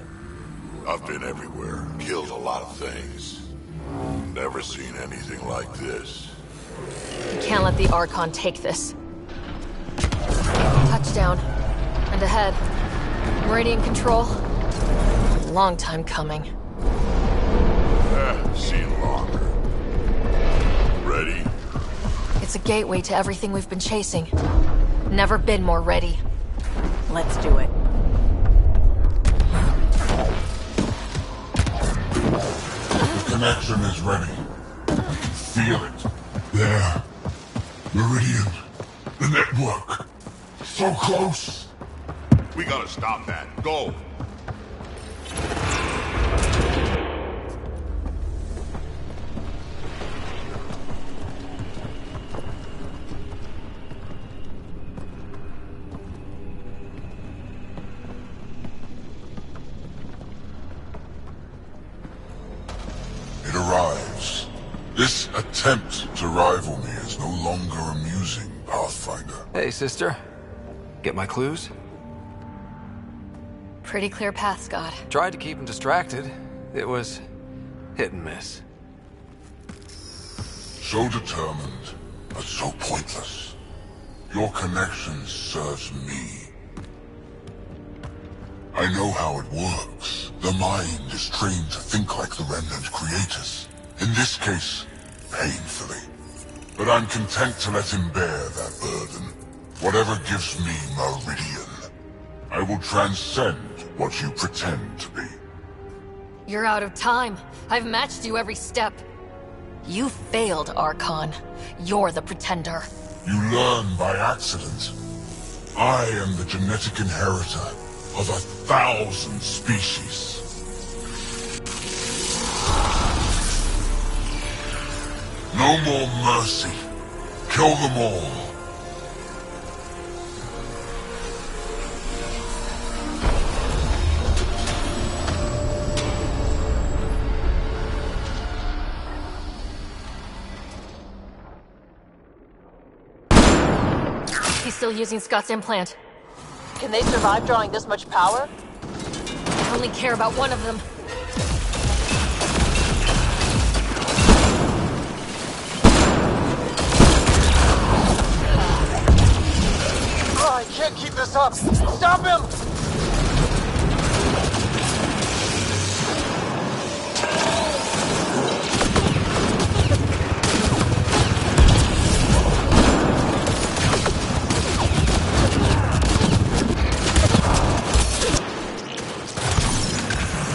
I've been everywhere, killed a lot of things. Never seen anything like this. We can't let the Archon take this. Touchdown. And ahead. Meridian control. Long time coming. Seen longer. Ready? It's a gateway to everything we've been chasing. Never been more ready. Let's do it. The connection is ready. Feel it. There. Meridian. The network. So close. We gotta stop that. Go. It arrives. This attempt to rival me is no longer amusing, Pathfinder. Hey, sister. Get my clues? Pretty clear path, Scott. Tried to keep him distracted. It was hit and miss. So determined, but so pointless. Your connection serves me. I know how it works. The mind is trained to think like the Remnant creators. In this case, painfully. But I'm content to let him bear that burden. Whatever gives me Meridian. I will transcend what you pretend to be. You're out of time. I've matched you every step. You failed, Archon. You're the pretender. You learn by accident. I am the genetic inheritor of 1,000 species. No more mercy. Kill them all. He's still using Scott's implant. Can they survive drawing this much power? I only care about one of them. Oh, I can't keep this up! Stop him!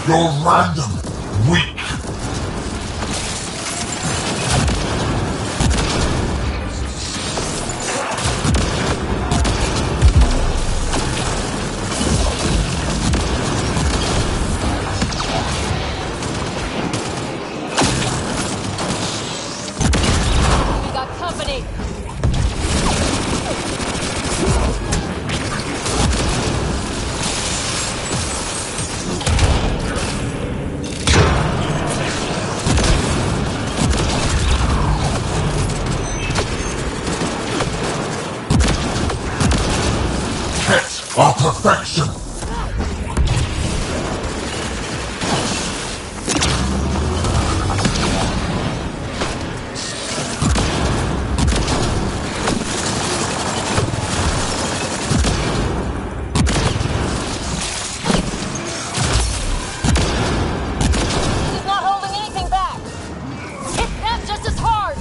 You're random, weak. We got company. Pets are perfection. He's not holding anything back. Hit them just as hard.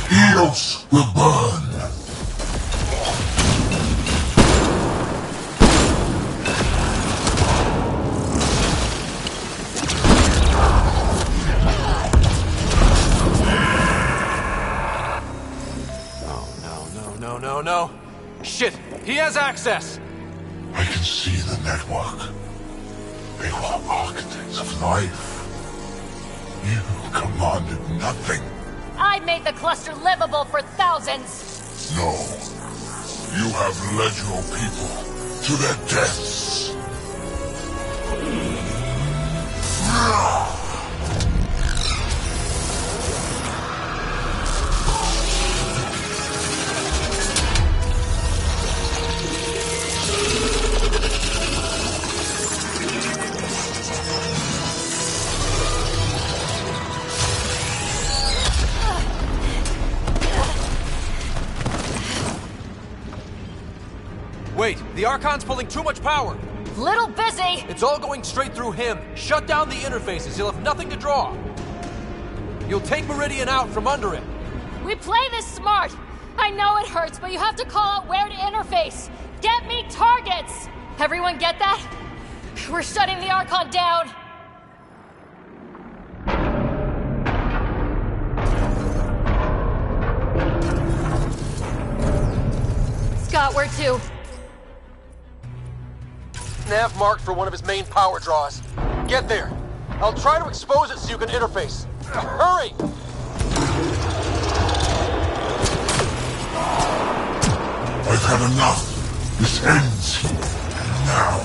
Eos will burn. No. Shit! He has access! I can see the network. They were architects of life. You commanded nothing. I made the cluster livable for thousands. No. You have led your people to their deaths. Wait, the Archon's pulling too much power! Little busy! It's all going straight through him. Shut down the interfaces, he'll have nothing to draw. You'll take Meridian out from under it. We play this smart. I know it hurts, but you have to call out where to interface. Get me targets! Everyone get that? We're shutting the Archon down. Scott, where to? Nav marked for one of his main power draws. Get there. I'll try to expose it so you can interface. Hurry! I've had enough. This ends here. Now.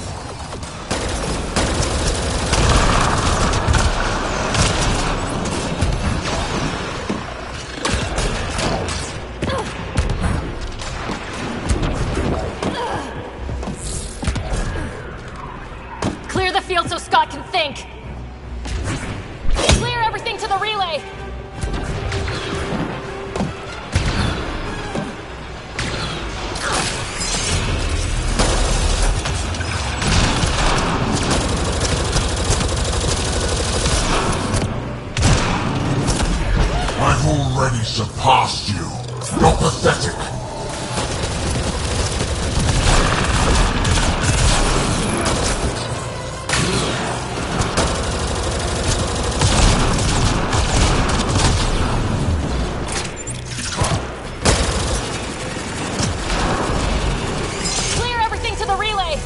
Clear the field so Scott can think. Clear everything to the relay. I've already surpassed you. You're pathetic. Clear everything to the relay.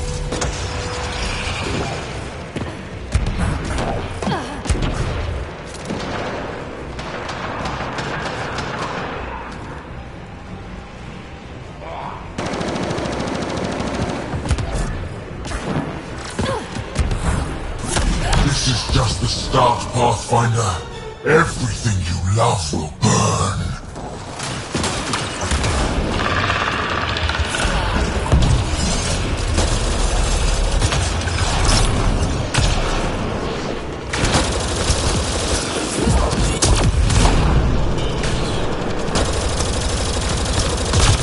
This is just the start, Pathfinder. Everything you love will burn.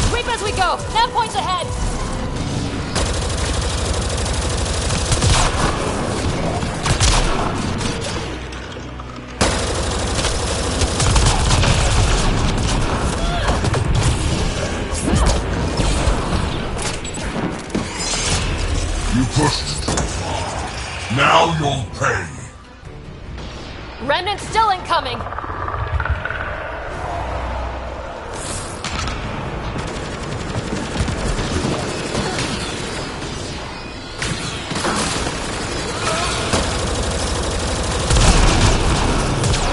Sweep as we go. Nav points ahead. pushed it too far. Now you'll pay. Remnant still incoming!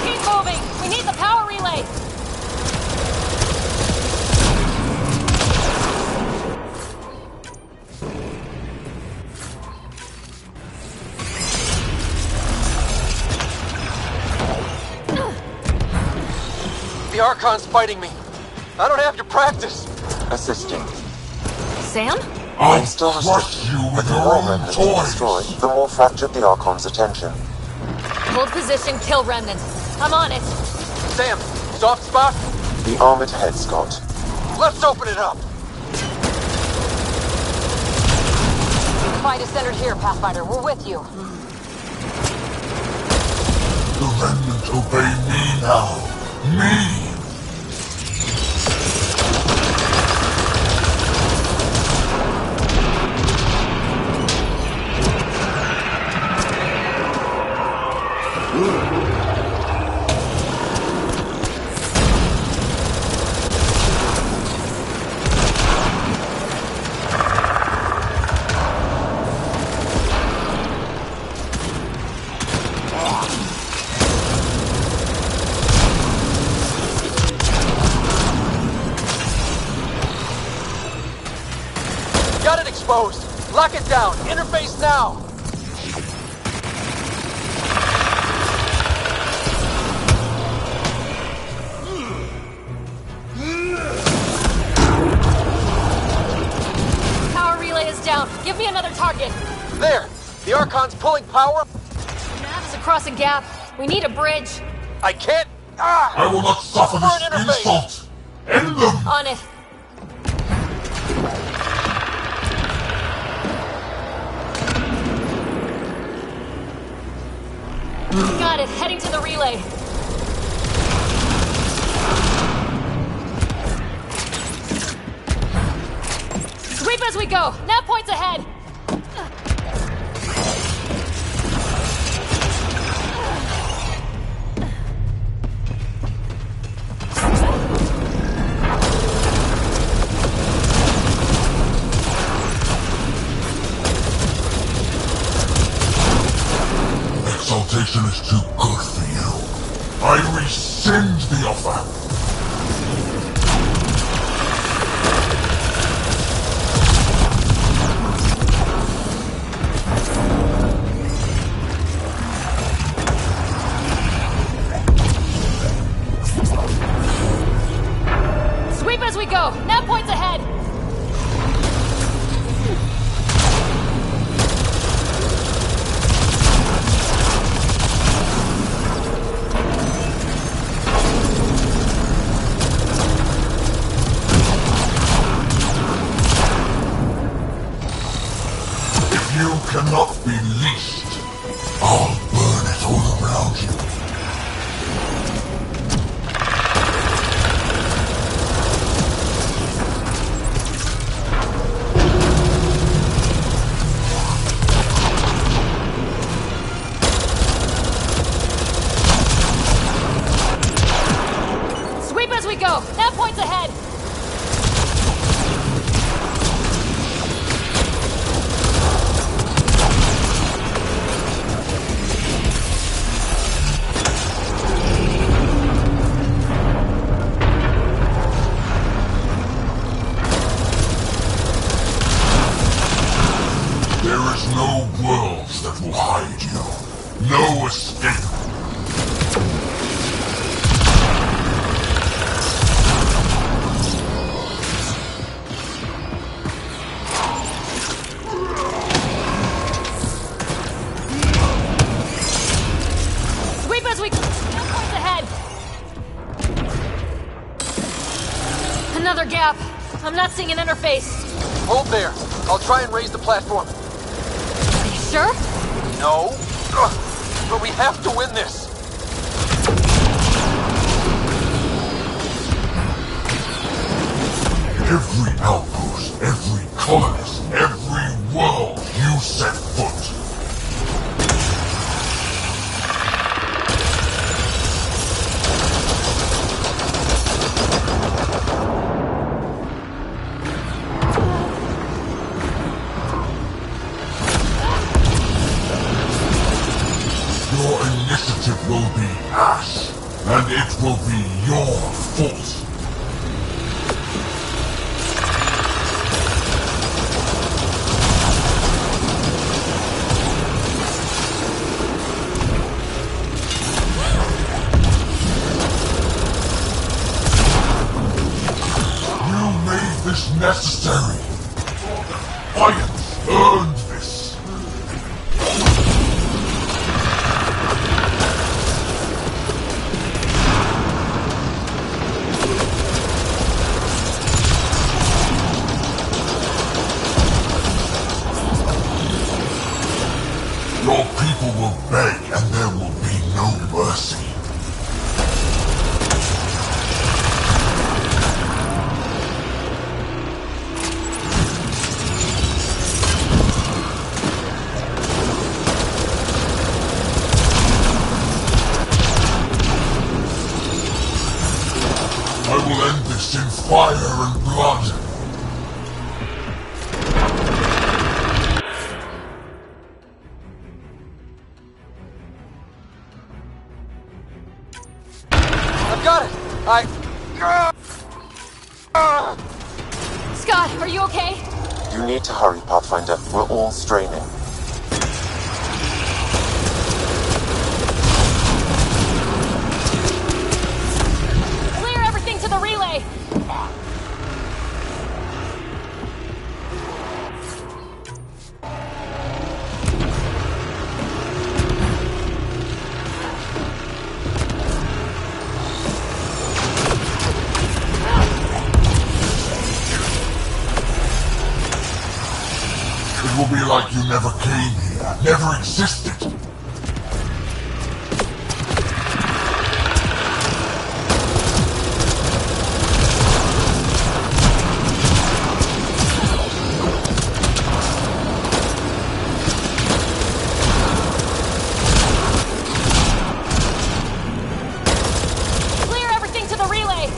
Keep moving! We need the power relay! The Archon's fighting me. I don't have to practice. Assisting. Sam? I'll crush you with your own toys. Destroyed, the more fractured the Archon's attention. Hold position, kill Remnant. I'm on it. Sam, soft spot? The armored head, Scott. Let's open it up. The fight is centered here, Pathfinder. We're with you. The Remnant obey me now. Me! Got it exposed. Lock it down. Interface now. Power relay is down. Give me another target. There. The Archon's pulling power. Nav is across a gap. We need a bridge. I can't. Ah! I will not suffer For an this interface. insult! End them! On it. Got it. Heading to the relay. Sweep as we go. Nav points ahead. Exaltation is too good for you. I rescind the offer. Sweep as we go. Nav points ahead. You cannot be leashed. I'll burn it all around you. Sweep as we go. Nav points ahead. There is no worlds that will hide you. No escape. Sweep as we go. Nav points ahead. Another gap. I'm not seeing an interface. Hold there. I'll try and raise the platform. Are you sure? No. Ugh. But we have to win this. Every outpost, every colonist, every world you set will be your fault. You made this necessary. Defiance earned this. Your people will beg, and there will be no mercy. I will end this in fire and blood. I've got it! Scott, are you okay? You need to hurry, Pathfinder. We're all straining. Clear everything to the relay! It will be like you never came here, never existed. Clear everything to the relay!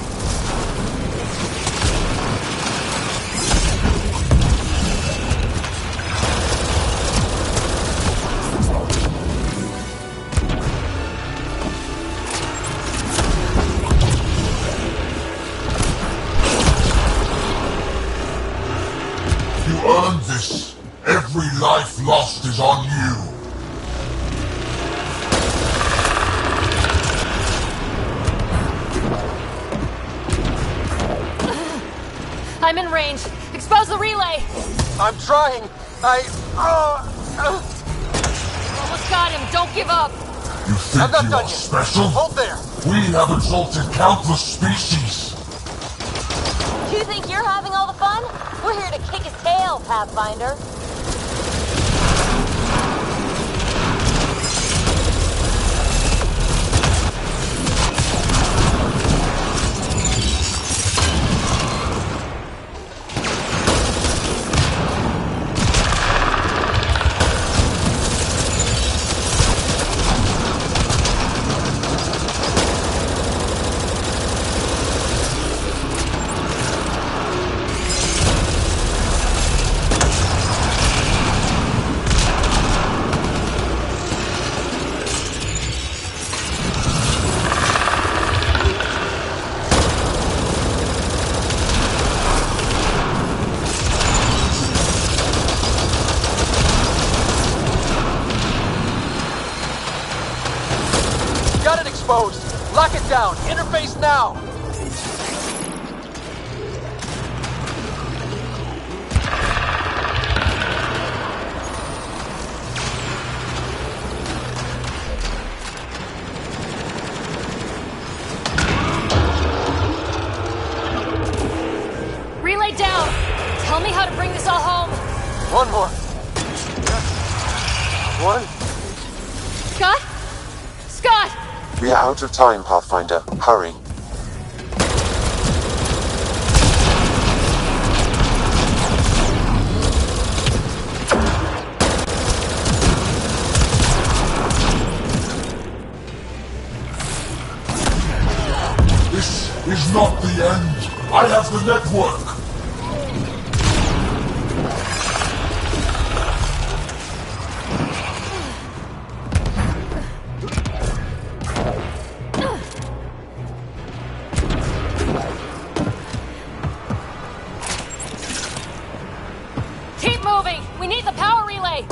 You earned this. Every life lost is on you. I'm in range. Expose the relay! I'm trying. Almost got him. Don't give up. You think I'm not you done are yet. special? Hold there. We have exalted countless species. You think you're having all the fun? We're here to kick his tail, Pathfinder. Got it exposed. Lock it down. Interface now. Relay down! Tell me how to bring this all home! One more. One. Scott? Scott! We are out of time, Pathfinder. Hurry. This is not the end. I have the network. need the power relay!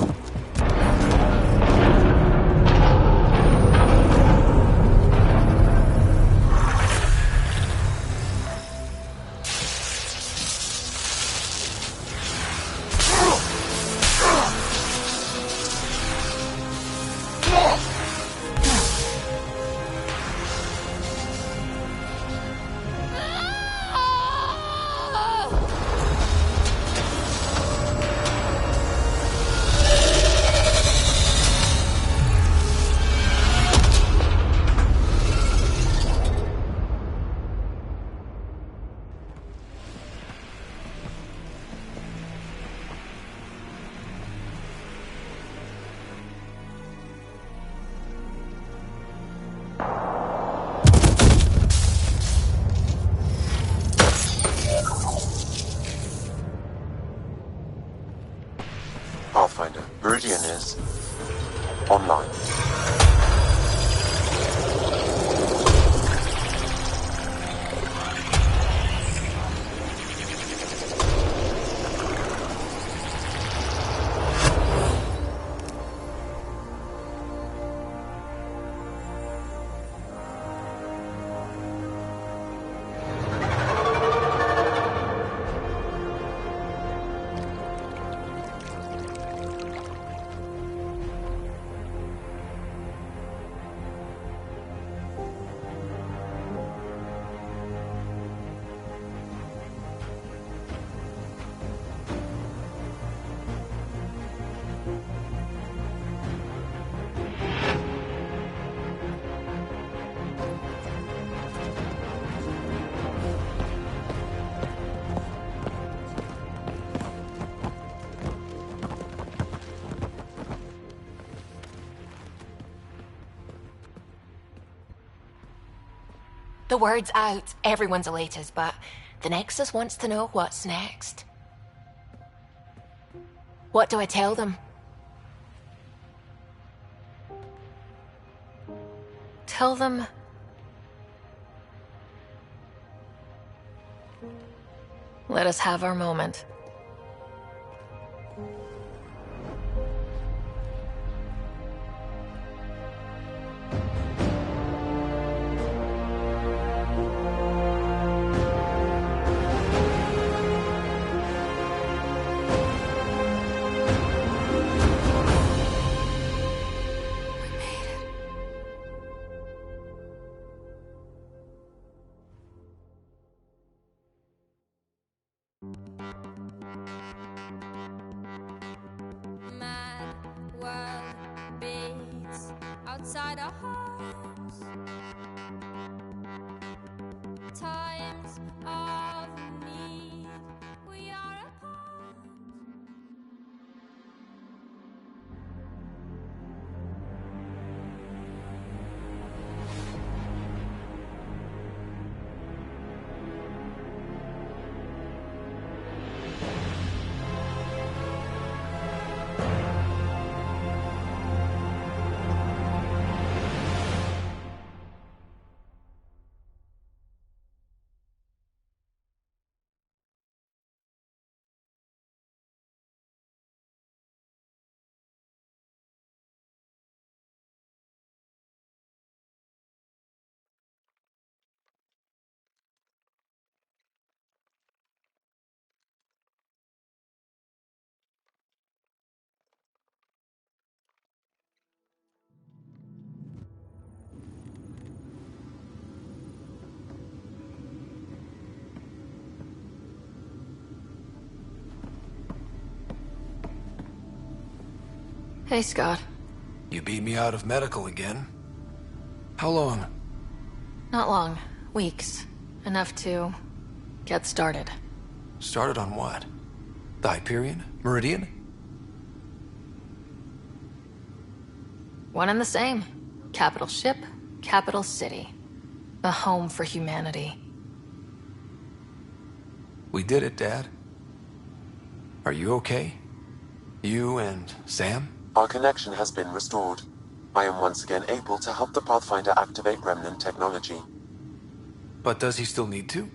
Pathfinder, Meridian is online. The word's out, everyone's elated, but the Nexus wants to know what's next. What do I tell them? Tell them... Let us have our moment. Mad world beats outside our hearts. Times of need, we are apart. Hey, Scott. You beat me out of medical again. How long? Not long. Weeks. Enough to... get started. Started on what? The Hyperion? Meridian? One and the same. Capital ship, capital city. A home for humanity. We did it, Dad. Are you okay? You and Sam? Our connection has been restored. I am once again able to help the Pathfinder activate Remnant technology. But does he still need to?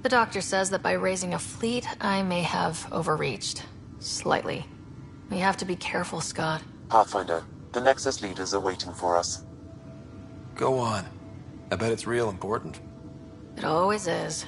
The doctor says that by raising a fleet, I may have overreached. Slightly. We have to be careful, Scott. Pathfinder, the Nexus leaders are waiting for us. Go on. I bet it's real important. It always is.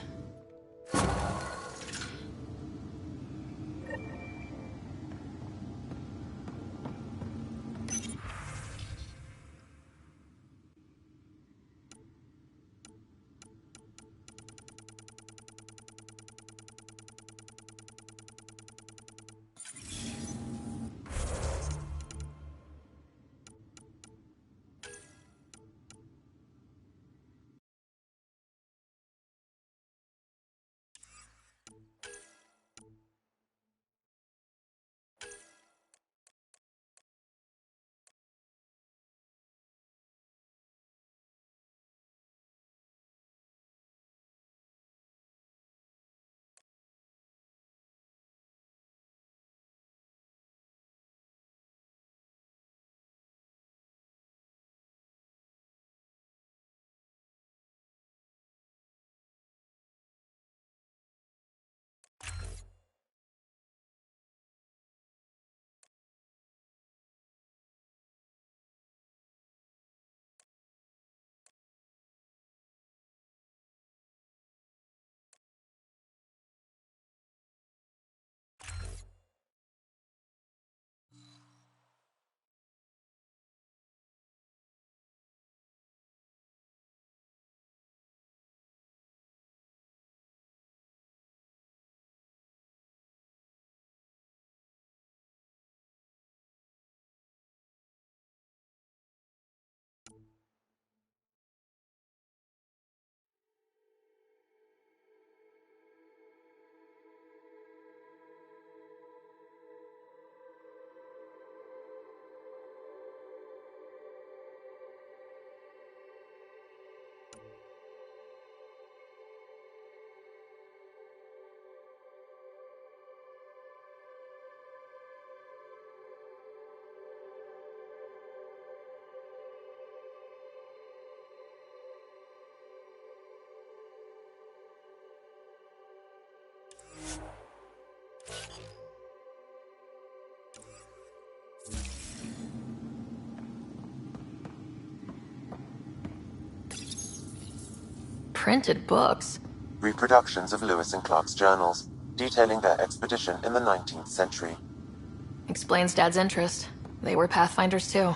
Printed books? Reproductions of Lewis and Clark's journals, detailing their expedition in the 19th century. Explains Dad's interest. They were Pathfinders too.